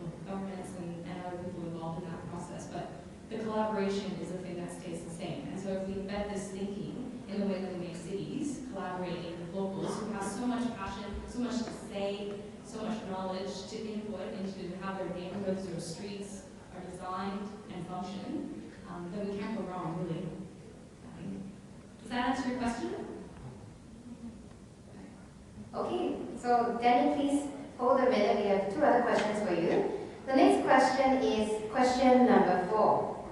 local governments and other people involved in that process. But the collaboration is the thing that stays the same. And so if we embed this thinking in the way that we make cities, collaborating with locals who have so much passion, so much to say, so much knowledge to input into how their neighborhoods or streets are designed and function, then we can't go wrong, really. Does that answer your question? Okay, so Danny, please hold a minute. We have 2 other questions for you. The next question is question number 4.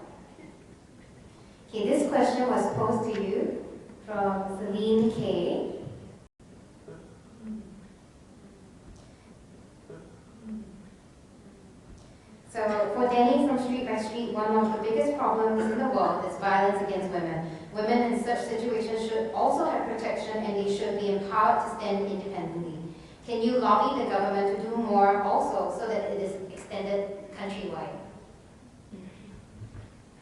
Okay, this question was posed to you from Celine K. So for Danny from Street by Street, one of the biggest problems in the world is violence against women. Women in such situations should also have protection and they should be empowered to stand independently. Can you lobby the government to do more also so that it is extended countrywide?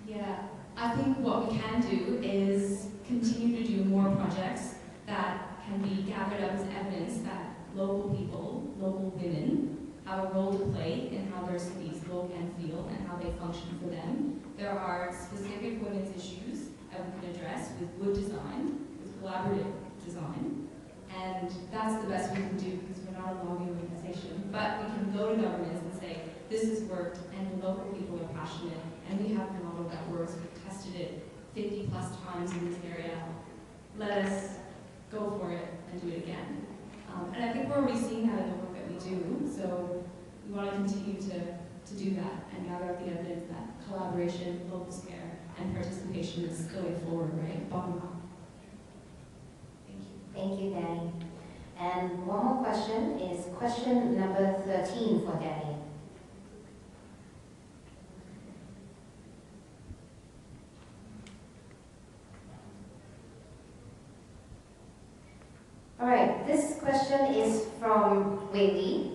Yeah, I think what we can do is continue to do more projects that can be gathered up as evidence that local people, local women, have a role to play in how their cities look and feel and how they function for them. There are specific women's issues that we can address with good design, with collaborative design, and that's the best we can do because we're we're not a lobby organization, but we can go to governments and say, this has worked, and the local people are passionate, and we have a model that works, we've tested it 50 plus times in this area. Let us go for it and do it again. And I think we're already seeing that in the work that we do, so we want to continue to do that and gather up the evidence that collaboration, local scale, and participation is the way forward, right? Bottom up. Thank you. Thank you, Danny. And one more question is question number 13 for Danny. All right, this question is from Wei.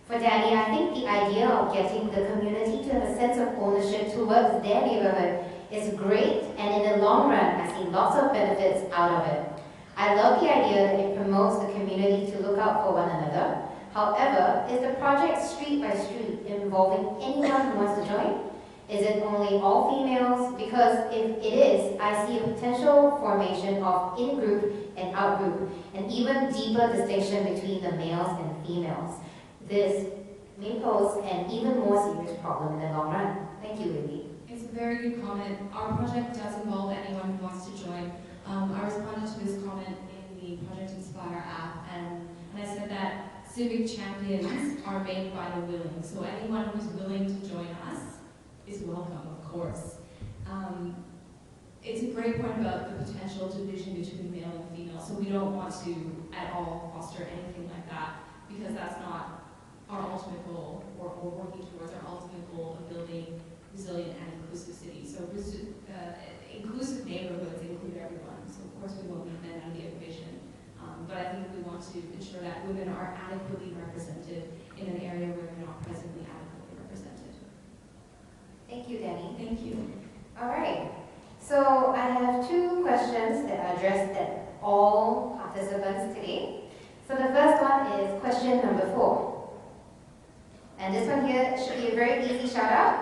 For Danny, I think the idea of getting the community to have a sense of ownership towards their neighborhood is great, and in the long run, I see lots of benefits out of it. I love the idea that it promotes the community to look out for one another. However, is the project street by street involving anyone who wants to join? Is it only all females? Because if it is, I see a potential formation of in-group and out-group, and even deeper distinction between the males and females. This may pose an even more serious problem in the long run. Thank you, Lily. It's a very good comment. Our project does involve anyone who wants to join. I responded to this comment in the Project Inspire app, and I said that civic champions are made by the willing. So anyone who's willing to join us is welcome, of course. It's a great point about the potential division between male and female. So we don't want to at all foster anything like that, because that's not our ultimate goal, or working towards our ultimate goal of building resilient and inclusive cities. So inclusive neighborhoods include everyone. So of course we won't leave men out of the equation. But I think we want to ensure that women are adequately represented in an area where they're not presently adequately represented. Thank you, Danny. Thank you. All right. So I have two questions that are addressed at all participants today. So the first one is question number 4. And this one here should be a very easy shout out.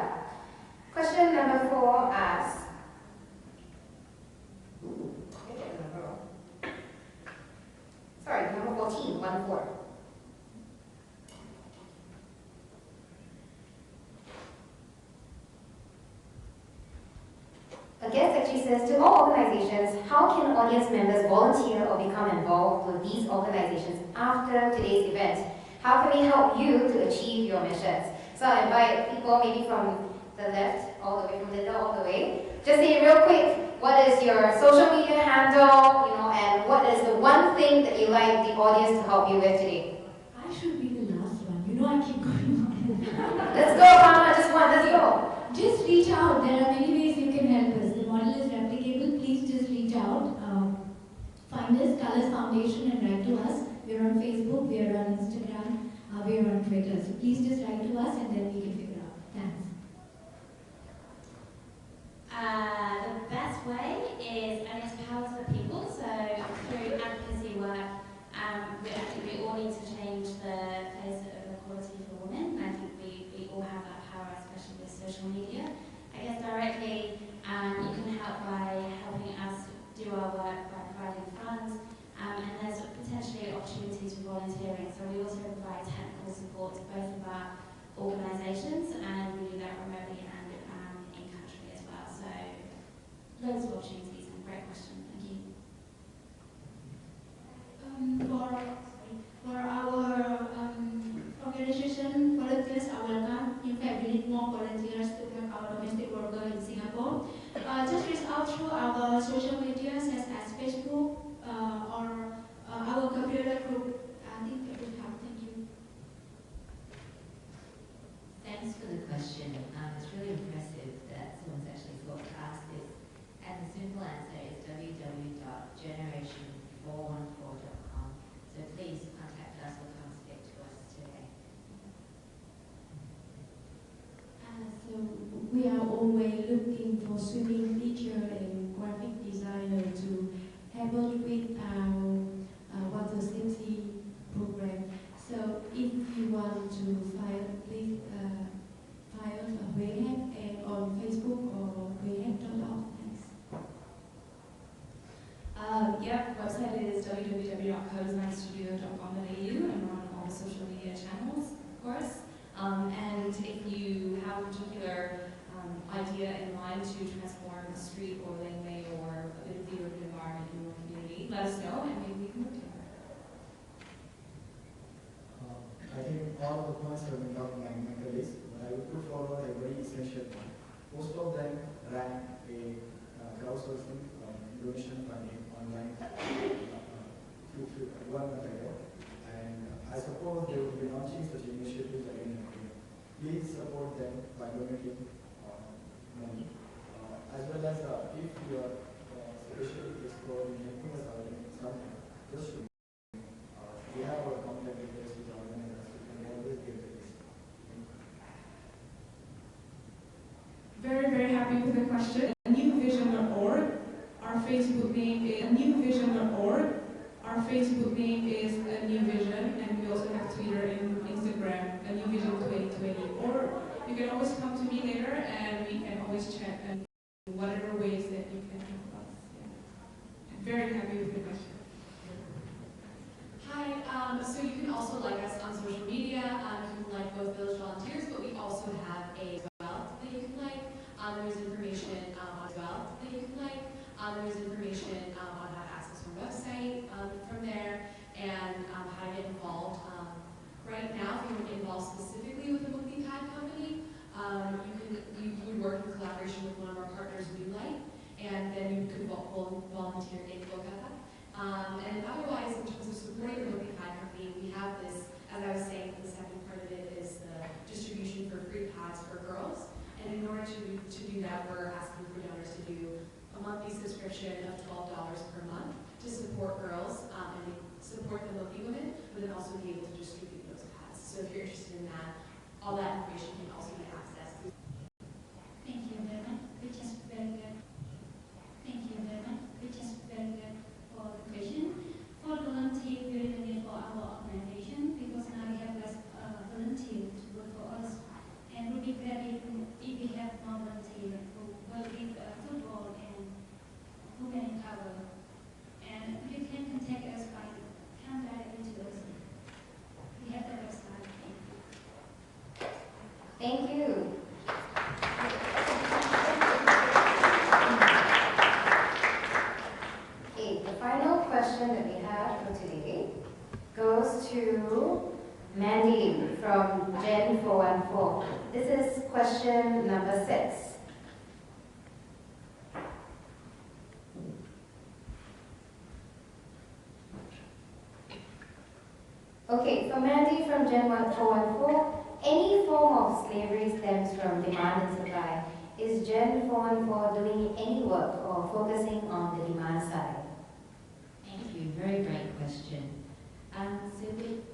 Question number 4 asks, sorry, number 14, 1-4. A guest actually says, to all organizations, how can audience members volunteer or become involved with these organizations after today's event? How can we help you to achieve your missions? So I invite people maybe from the left, all the way from Linda, all the way. Just say real quick, what is your social media handle, and what is the one thing that you like the audience to help you with today? I should be the last one. I keep going on. Let's go, Mama, just one, let's go. Just reach out. There are many ways you can help us. The model is replicable. Please just reach out. Find us, Colors Foundation, and write to us. We're on Facebook, we're on Instagram, we're on Twitter. So please just write to us and then we can figure out. Thanks. The best way is, and it's power to the people, so through advocacy work, we all need to change the face of equality for women, and I think we all have that power, especially with social media. I guess directly, you can help by helping us do our work by providing funds, and there's potentially opportunities for volunteering, so we also provide technical support to both of our organisations, and we do that remotely and in country as well. So loads of opportunities, and great question. Thank you. For our organization, volunteers are welcome. In fact, we need more volunteers to help our domestic workers in Singapore. Just reach out through our social media, such as Facebook or our computer group. I think that would help. Thank you. Thanks for the question. It's really impressive that someone's actually thought to ask this. And the simple answer is www.generation414.com. So please contact us or come speak to us today. So we are always looking for swimming teacher and graphic designer to able to crowdsourcing donation funding online through 1 month ago. And I suppose they will be launching such initiatives again and again. Please support them by donating money. As well as if your specialty is for helping us out in something, just we have our contact details with our organizers. You can always give the list. Very, very happy with the question. newvision.org. Our Facebook name is newvision.org. Our Facebook name is A New Vision, and we also have Twitter and Instagram, A New Vision 2020. Or you can always come to me later, and we can always chat in whatever ways that you can help us. Yeah. I'm very happy with the question. Hi, so you can also like us on social media. You can like both Village Volunteers, but we also have a well that you can like. There's information on well that you can like. There's information on how to access our website from there and how to get involved. Right now, if you want to get involved specifically with the multi-pad company, you would work in collaboration with one of our partners, Moonlight, and then you could volunteer in Kolkata. And otherwise, in terms of supporting the multi-pad company, we have this, as I was saying, the second part of it is the distribution for free pads for girls. And in order to do that, we're asking for donors to do a monthly subscription of $12 per month to support girls and support the Miti women, but then also be able to distribute those pads. So if you're interested in that, all that information can also be accessed. Thank you very much, which is very good. Thank you very much, which is very good for the question. For volunteer, we really need for our organization because now we have less volunteers to work for us. And we'll be glad if we have more volunteers who will give football and women empower. And you can contact us by come directly to us. We have the website. Thank you. Okay, the final question that we have for today goes to Mandy from Gen 414. This is question number 6. Okay, for Mandy from Gen 414, any form of slavery stems from demand and supply. Is Gen 414 doing any work or focusing on the demand side? Thank you. Very great question.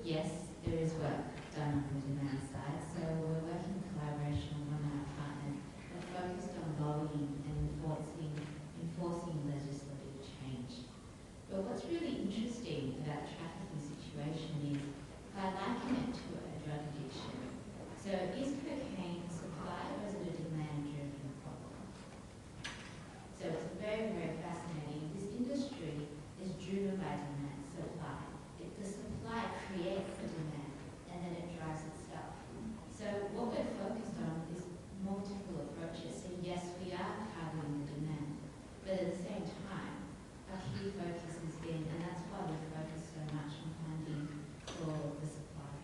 Yes, there is work done on the demand side. So we're working in collaboration with one of our partners that focused on lobbying and enforcing legislative change. But what's really interesting about the trafficking situation is I liken it to a drug addiction. So is cocaine a supply or is it a demand-driven problem? So it's very, very fascinating. This industry is driven by demand supply. The supply creates the demand and then it drives itself. So what we're focused on is multiple approaches. So yes, we are covering the demand, but at the same time, our key focus has been, and that's why we focus so much on funding for the supply.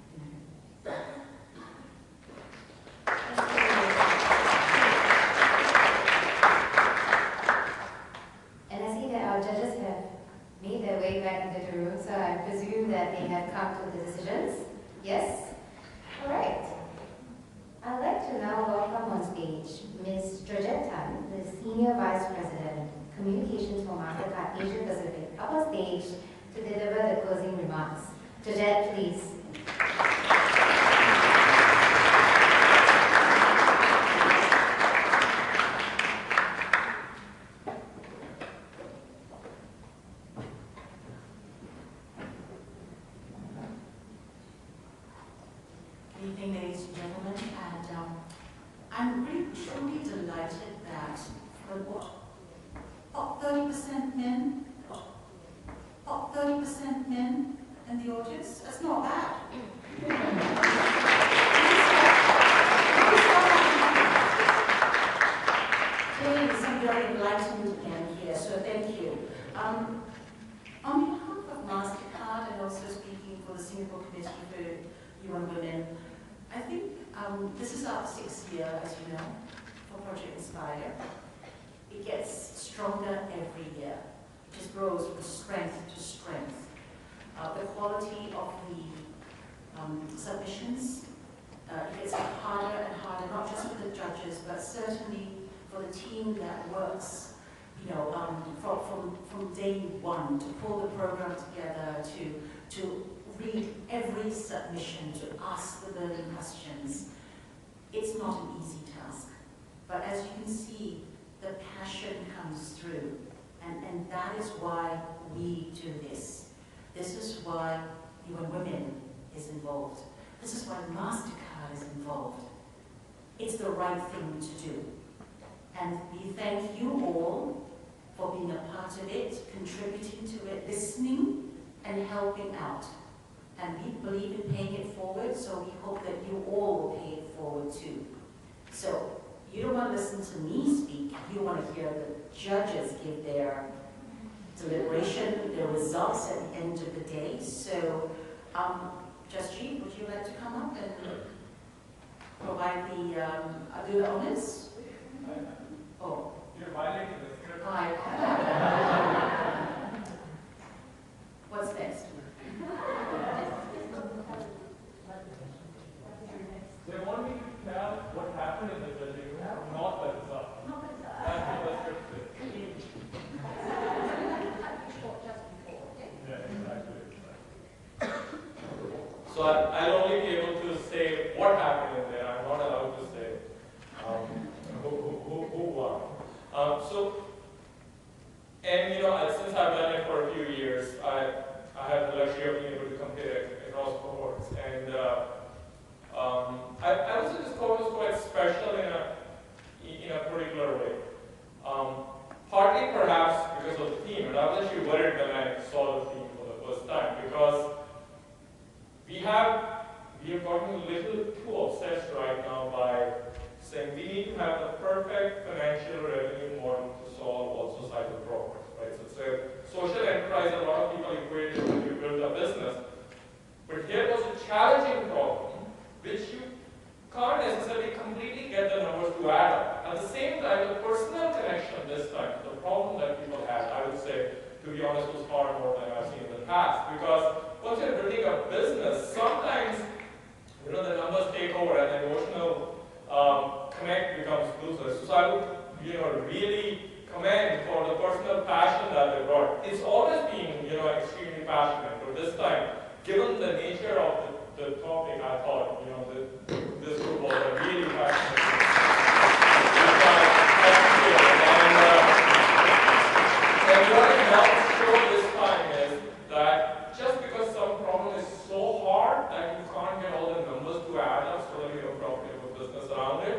And I see that our judges have made their way back into the room, so I presume that they have come to the decisions. Yes? All right. I'd like to now welcome on stage Ms. Georgette Tan, the Senior Vice President, Communications for Mastercard Asia Pacific, up on stage to deliver the closing remarks. Georgette, please. Good evening, ladies and gentlemen, and I'm really truly delighted that about 30% men, about 30% men in the audience. That's not bad. Clearly, some very enlightened men here, so thank you. On behalf of Mastercard and also speaking for the Singapore Committee for UN Women, I think this is our 6th year, as you know, for Project Inspire. it gets stronger every year. It just grows from strength to strength. The quality of the submissions, it gets harder and harder, not just for the judges, but certainly for the team that works, you know, from day one to pull the program together, to read every submission, to ask the burning questions. It's not an easy task, but as you can see, the passion comes through, and that is why we do this. This is why UN Women is involved. This is why MasterCard is involved. It's the right thing to do. And we thank you all for being a part of it, contributing to it, listening and helping out. And we believe in paying it forward, so we hope that you all will pay it forward too. So you don't want to listen to me speak, you want to hear the judges give their deliberation, their results at the end of the day. So, Justine, would you like to come up and provide the, do the honors? Oh. You're violating this. What's next? They want me to tell what happened in the building, not the result. That's the description. Yeah, exactly. So I'll only be able to say what happened in there. I'm not allowed to say who won. And you know, since I've done it for a few years, I have the luxury of being able to compare across cohorts. And I would say this cohort was quite special in a particular way. Partly perhaps because of the theme, and I was actually worried when I saw the theme for the first time, because we have gotten a little too obsessed right now by saying we need to have the perfect financial revenue model to solve all societal problems, right? So it's a social enterprise, a lot of people equate it when you build a business. But here was a challenging problem, which you can't necessarily completely get the numbers to add up. At the same time, the personal connection this time, the problem that people had, I would say, to be honest, was far more than I've seen in the past. Because once you're building a business, sometimes, you know, the numbers take over and the emotional connect becomes looser. So I would, you know, really commend for the personal passion that they brought. It's always been, you know, extremely passionate, but this time, given the nature of the topic, I thought, you know, this group was really passionate. And what it helps show this time is that just because some problem is so hard that you can't get all the numbers to add up so that you have a profitable business around it,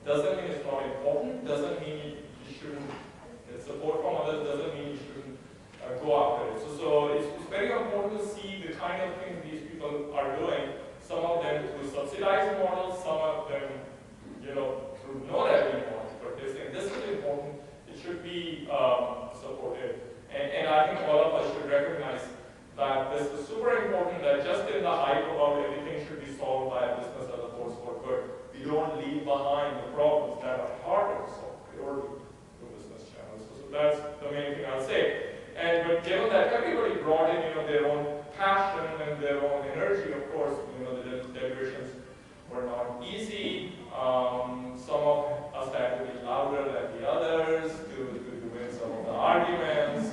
doesn't mean it's not important, doesn't mean you shouldn't get support from others, doesn't mean you shouldn't go after it. So it's very important to see the kind of things these people are doing, some of them through subsidized models, some of them, you know, through no revenue models, but they're saying this is important, it should be supported. And I think all of us should recognize that this is super important, that just in the hype about everything should be solved by a business as a force for good, we don't leave behind the problems that are harder to solve purely through business channels. So that's the main thing I'll say. But given that everybody brought in, you know, their own passion and their own energy, of course, you know, the deliberations were not easy. Some of us had to be louder than the others to win some of the arguments.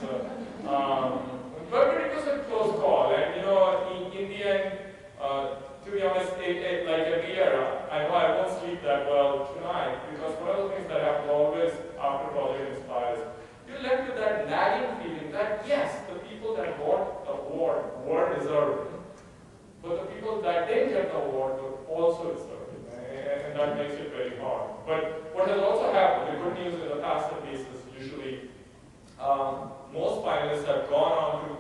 But it was a close call, and you know, in the end, to be honest, like every year, I know I won't sleep that well tonight, because one of the things that happens always after Project Inspires, you're left with that nagging feeling that yes, the people that got the award were deserving, but the people that didn't get the award were also deserving, and that makes it very hard. But what has also happened, the good news in the past at least, is usually most finalists have gone on to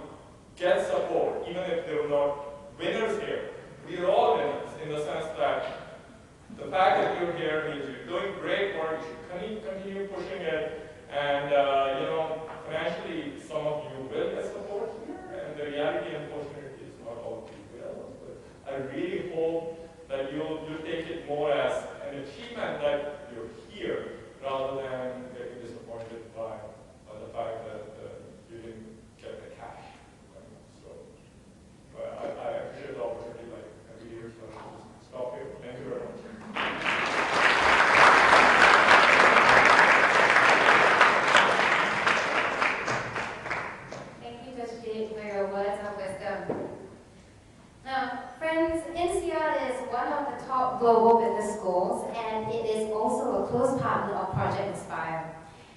get support, even if they were not winners here. We are all winners in the sense that the fact that you're here means you're doing great work, you should continue pushing it, and you know, financially some of you will get support here, and the reality, unfortunately, is not all of you will. But I really hope that you'll take it more as an achievement that you're here rather than getting disappointed global business goals, and it is also a close partner of Project Inspire.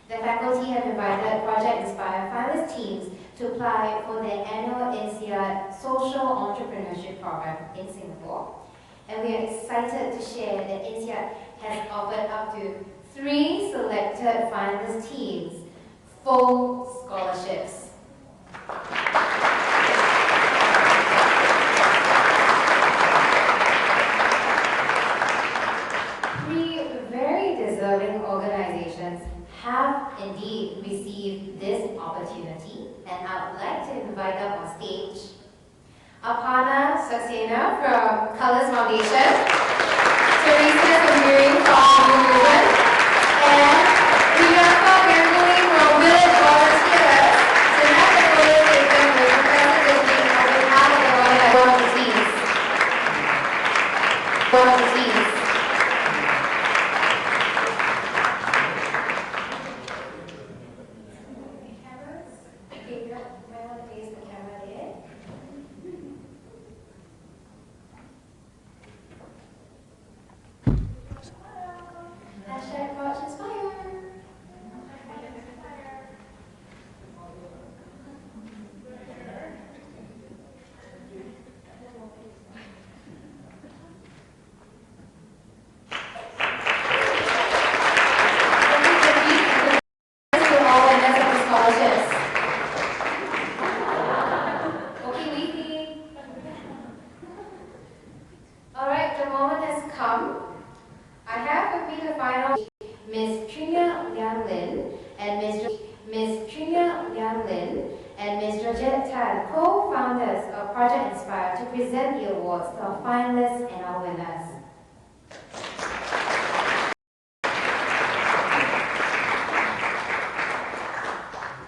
The faculty have invited Project Inspire finalist teams to apply for their annual INSEAD Social Entrepreneurship Program in Singapore. And we are excited to share that INSEAD has offered up to 3 selected finalist teams full scholarships. 3 very deserving organizations have indeed received this opportunity, and I would like to invite up on stage Aparna Saxena from Colors Foundation, Teresa Samiri from UN Women, and Priyanka Ganguly from Village Volunteers to have the photo taken with Professor Disney on behalf of the volunteers. Hashtag Watch Inspire. To all winners of the scholarships. Okay, Miti. All right, the moment has come. I have with me the final Ms. Trina Liang Lin and Ms. Trina Liang Lin and Ms. Georgette Tan, co-founders of Project Inspire, to present the awards to our finalists and our winners.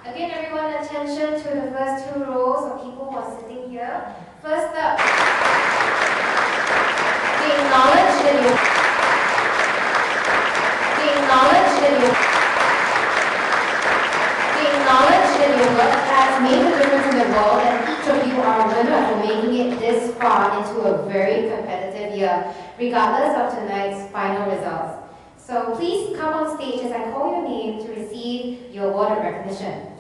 Again, everyone, attention to the first 2 rows of people who are sitting here. First up, we acknowledge that your work has made a difference in the world, and each of you are a winner for making it this far into a very competitive year, regardless of tonight's final results. So please come on stage as I call your name to receive your award of recognition.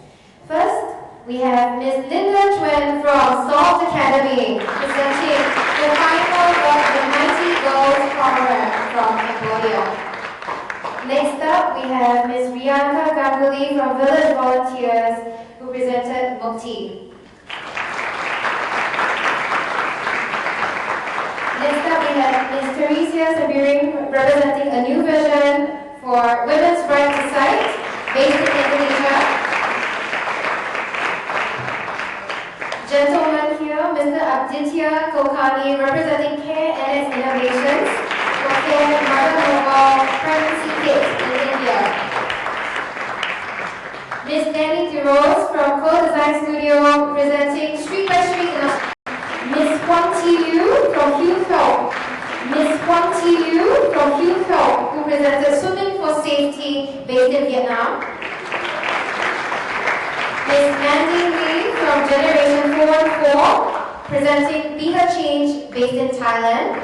First, we have Ms. Linda Chuen from Salt Academy, presenting the final of the Mighty Girls program from Cambodia. Next up, we have Ms. Priyanka Ganguly from Village Volunteers, who presented Miti. Next up, we have Ms. Teresa Samiri representing a new vision for women's right to sight, based in Indonesia. Gentleman here, Mr. Aditya Kokani, representing Care NS Innovations for Care Mother Mobile Pregnancy Kits in India. Ms. Danny DeRose from Co-Design Studio, presenting Street by Street in Australia. Ms. Huang Ti-Yu from Hugh Ms. Huang Ti-Yu from Hugh who presented Swimming for Safety, based in Vietnam. Ms. Mandy Lee from Generation 414, presenting Be Her Change, based in Thailand.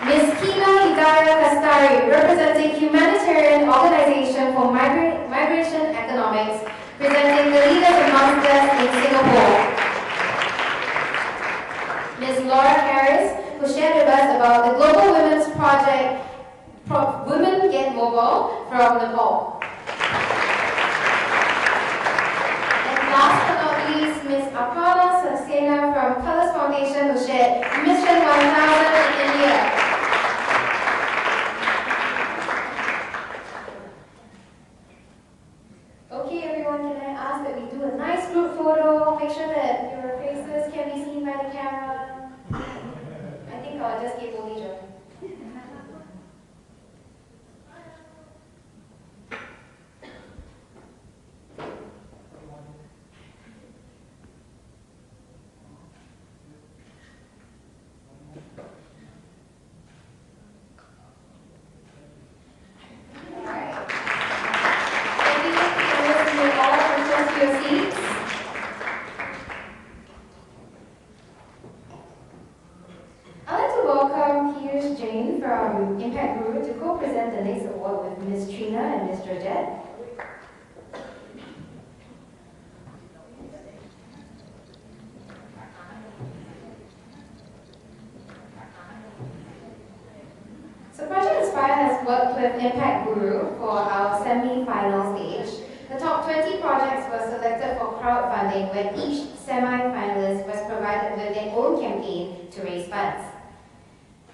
Ms. Kina Hidayah Kastari, representing Humanitarian Organization for Migration Economics, presenting the Leaders Amongst Us in Singapore. Ms. Laura Harris, who shared with us about the Global Women's Project, Women Get Mobile, from Nepal. Last but not least, Ms. Aparna Saxena from Colors Foundation, who shared Mission 1000 in India. Okay, everyone, can I ask that we do a nice group photo? Make sure that your faces can be seen by the camera. I think I'll just give only Joe. ahead. So Project Inspire has worked with Impact Guru for our semi-final stage. The top 20 projects were selected for crowdfunding, where each semi-finalist was provided with their own campaign to raise funds.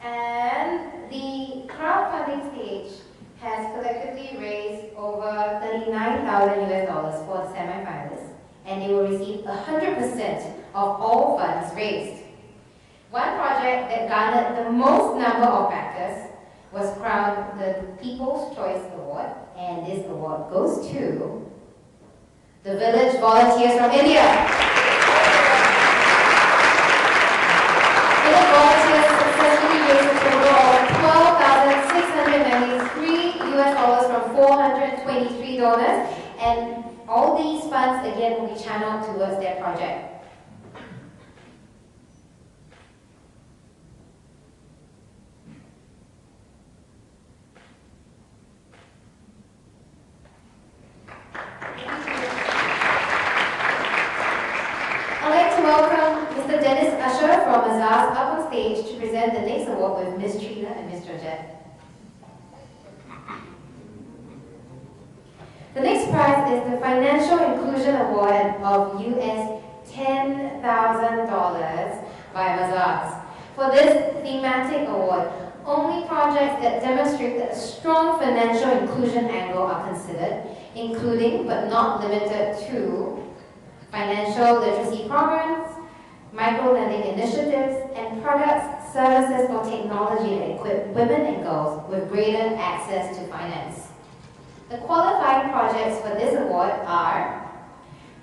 And the crowdfunding stage has collectively raised over 39,000 US dollars for the semi-finalists, and they will receive 100% of all funds raised. One project that garnered the most number of backers was crowned the People's Choice Award, and this award goes to the Village Volunteers from India. Village Volunteers successfully raised a total of $12,693 US dollars from 423 donors, and all these funds again will be channeled towards their project. From Azaz up on stage to present the next award with Miss Trina and Miss Georgette. The next prize is the Financial Inclusion Award of US $10,000 by Azaz. For this thematic award, only projects that demonstrate that a strong financial inclusion angle are considered, including but not limited to financial literacy programs, micro-lending initiatives, and products, services, or technology that equip women and girls with greater access to finance. The qualifying projects for this award are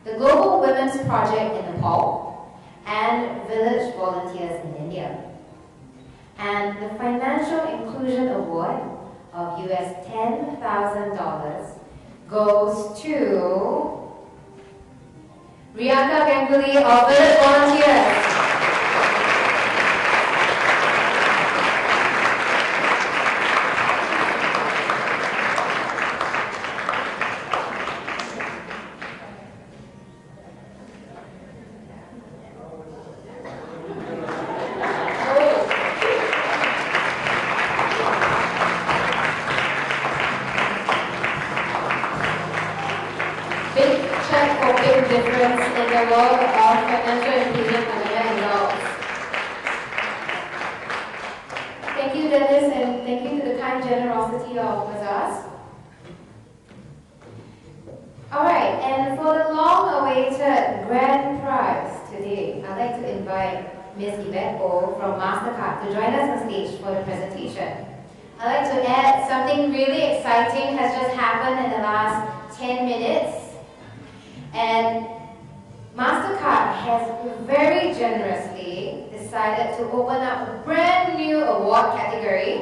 the Global Women's Project in Nepal and Village Volunteers in India. And the Financial Inclusion Award of US $10,000 goes to Riyanka Ganguly of Village Volunteers. Difference in the world of financial inclusion for women and girls. Thank you, Dennis, and thank you to the kind generosity of Azaz. Alright, and for the long-awaited grand prize today, I'd like to invite Ms. Yvette O from Mastercard to join us on stage for the presentation. I'd like to add something really exciting has just happened in the last 10 minutes. And Mastercard has very generously decided to open up a brand new award category.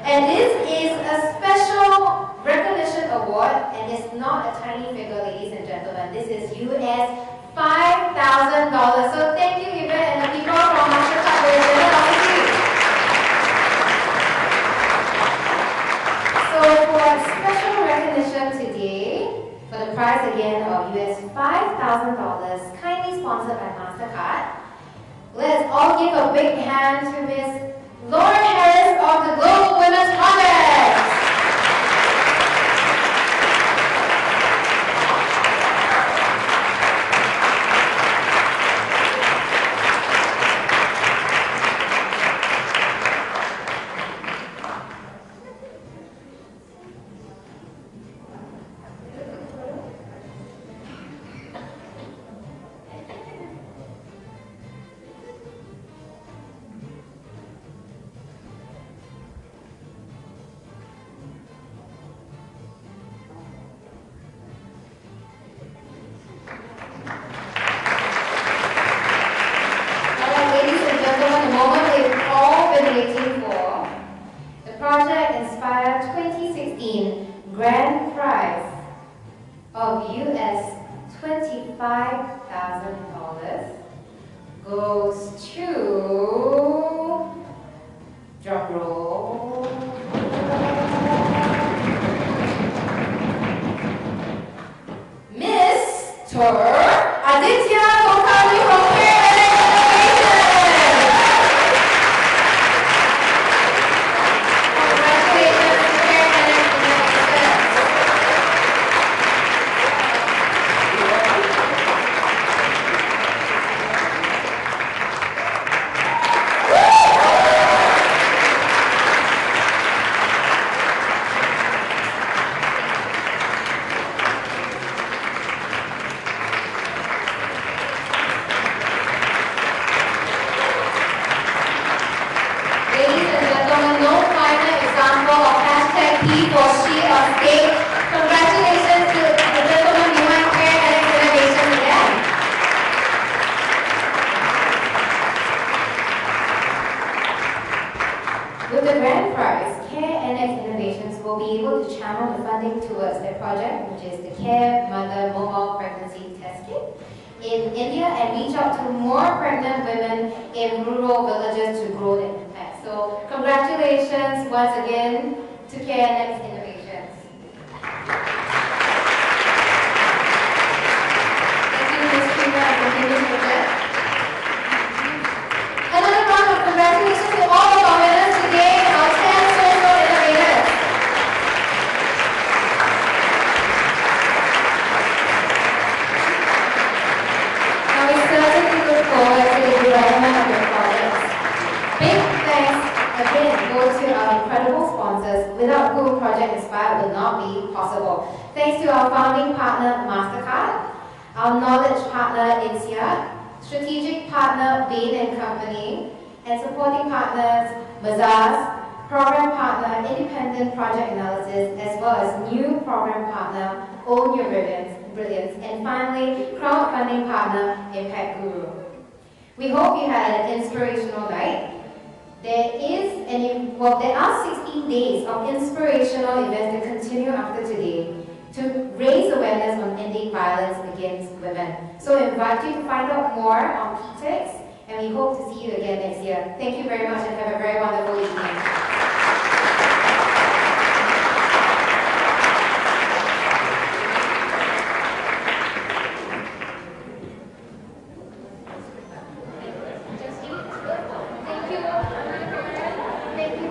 And this is a special recognition award, and it's not a tiny figure, ladies and gentlemen. This is US $5,000. So thank you, Yvette, and the people from Mastercard for your generosity. So for special recognition today, for the prize again of US $5,000, kindly sponsored by Mastercard, let's all give a big hand to Ms. Lauren Harris of the Global Women's Project. Project Inspire 2016 Grand Prize of US $25,000 goes to, drum roll, Aditya Kulkarni from Care and Innovation. Congratulations to Care and Innovation. Ladies and gentlemen, no finer example of hashtag he for she on stage. Congratulations to the gentleman behind Care and Innovation again. With the grand prize, Care NX Innovations will be able to channel the funding towards their project, which is the Care Mother Mobile Pregnancy Test Kit in India, and reach out to more pregnant women in rural villages to grow their impact. So congratulations once again to Care NX Innovations. Thank you, Ms. Trina, and continuing with that. Another round of congratulations to all of our winners today, our 10 social innovators. Now we certainly look forward to the development of your projects. Big thanks again go to our incredible sponsors, without whom Project Inspire would not be possible. Thanks to our founding partner, Mastercard, our knowledge partner, INSEAD, strategic partner, Bain & Company, and supporting partners, Bazaars, program partner, Independent Project Analysis, as well as new program partner, Own Your Brilliance, and finally, crowdfunding partner, Impact Guru. We hope you had an inspirational night. There are 16 days of inspirational events that continue after today to raise awareness on ending violence against women. So I invite you to find out more on PTEX, and we hope to see you again next year. Thank you very much and have a very wonderful evening. Thank you.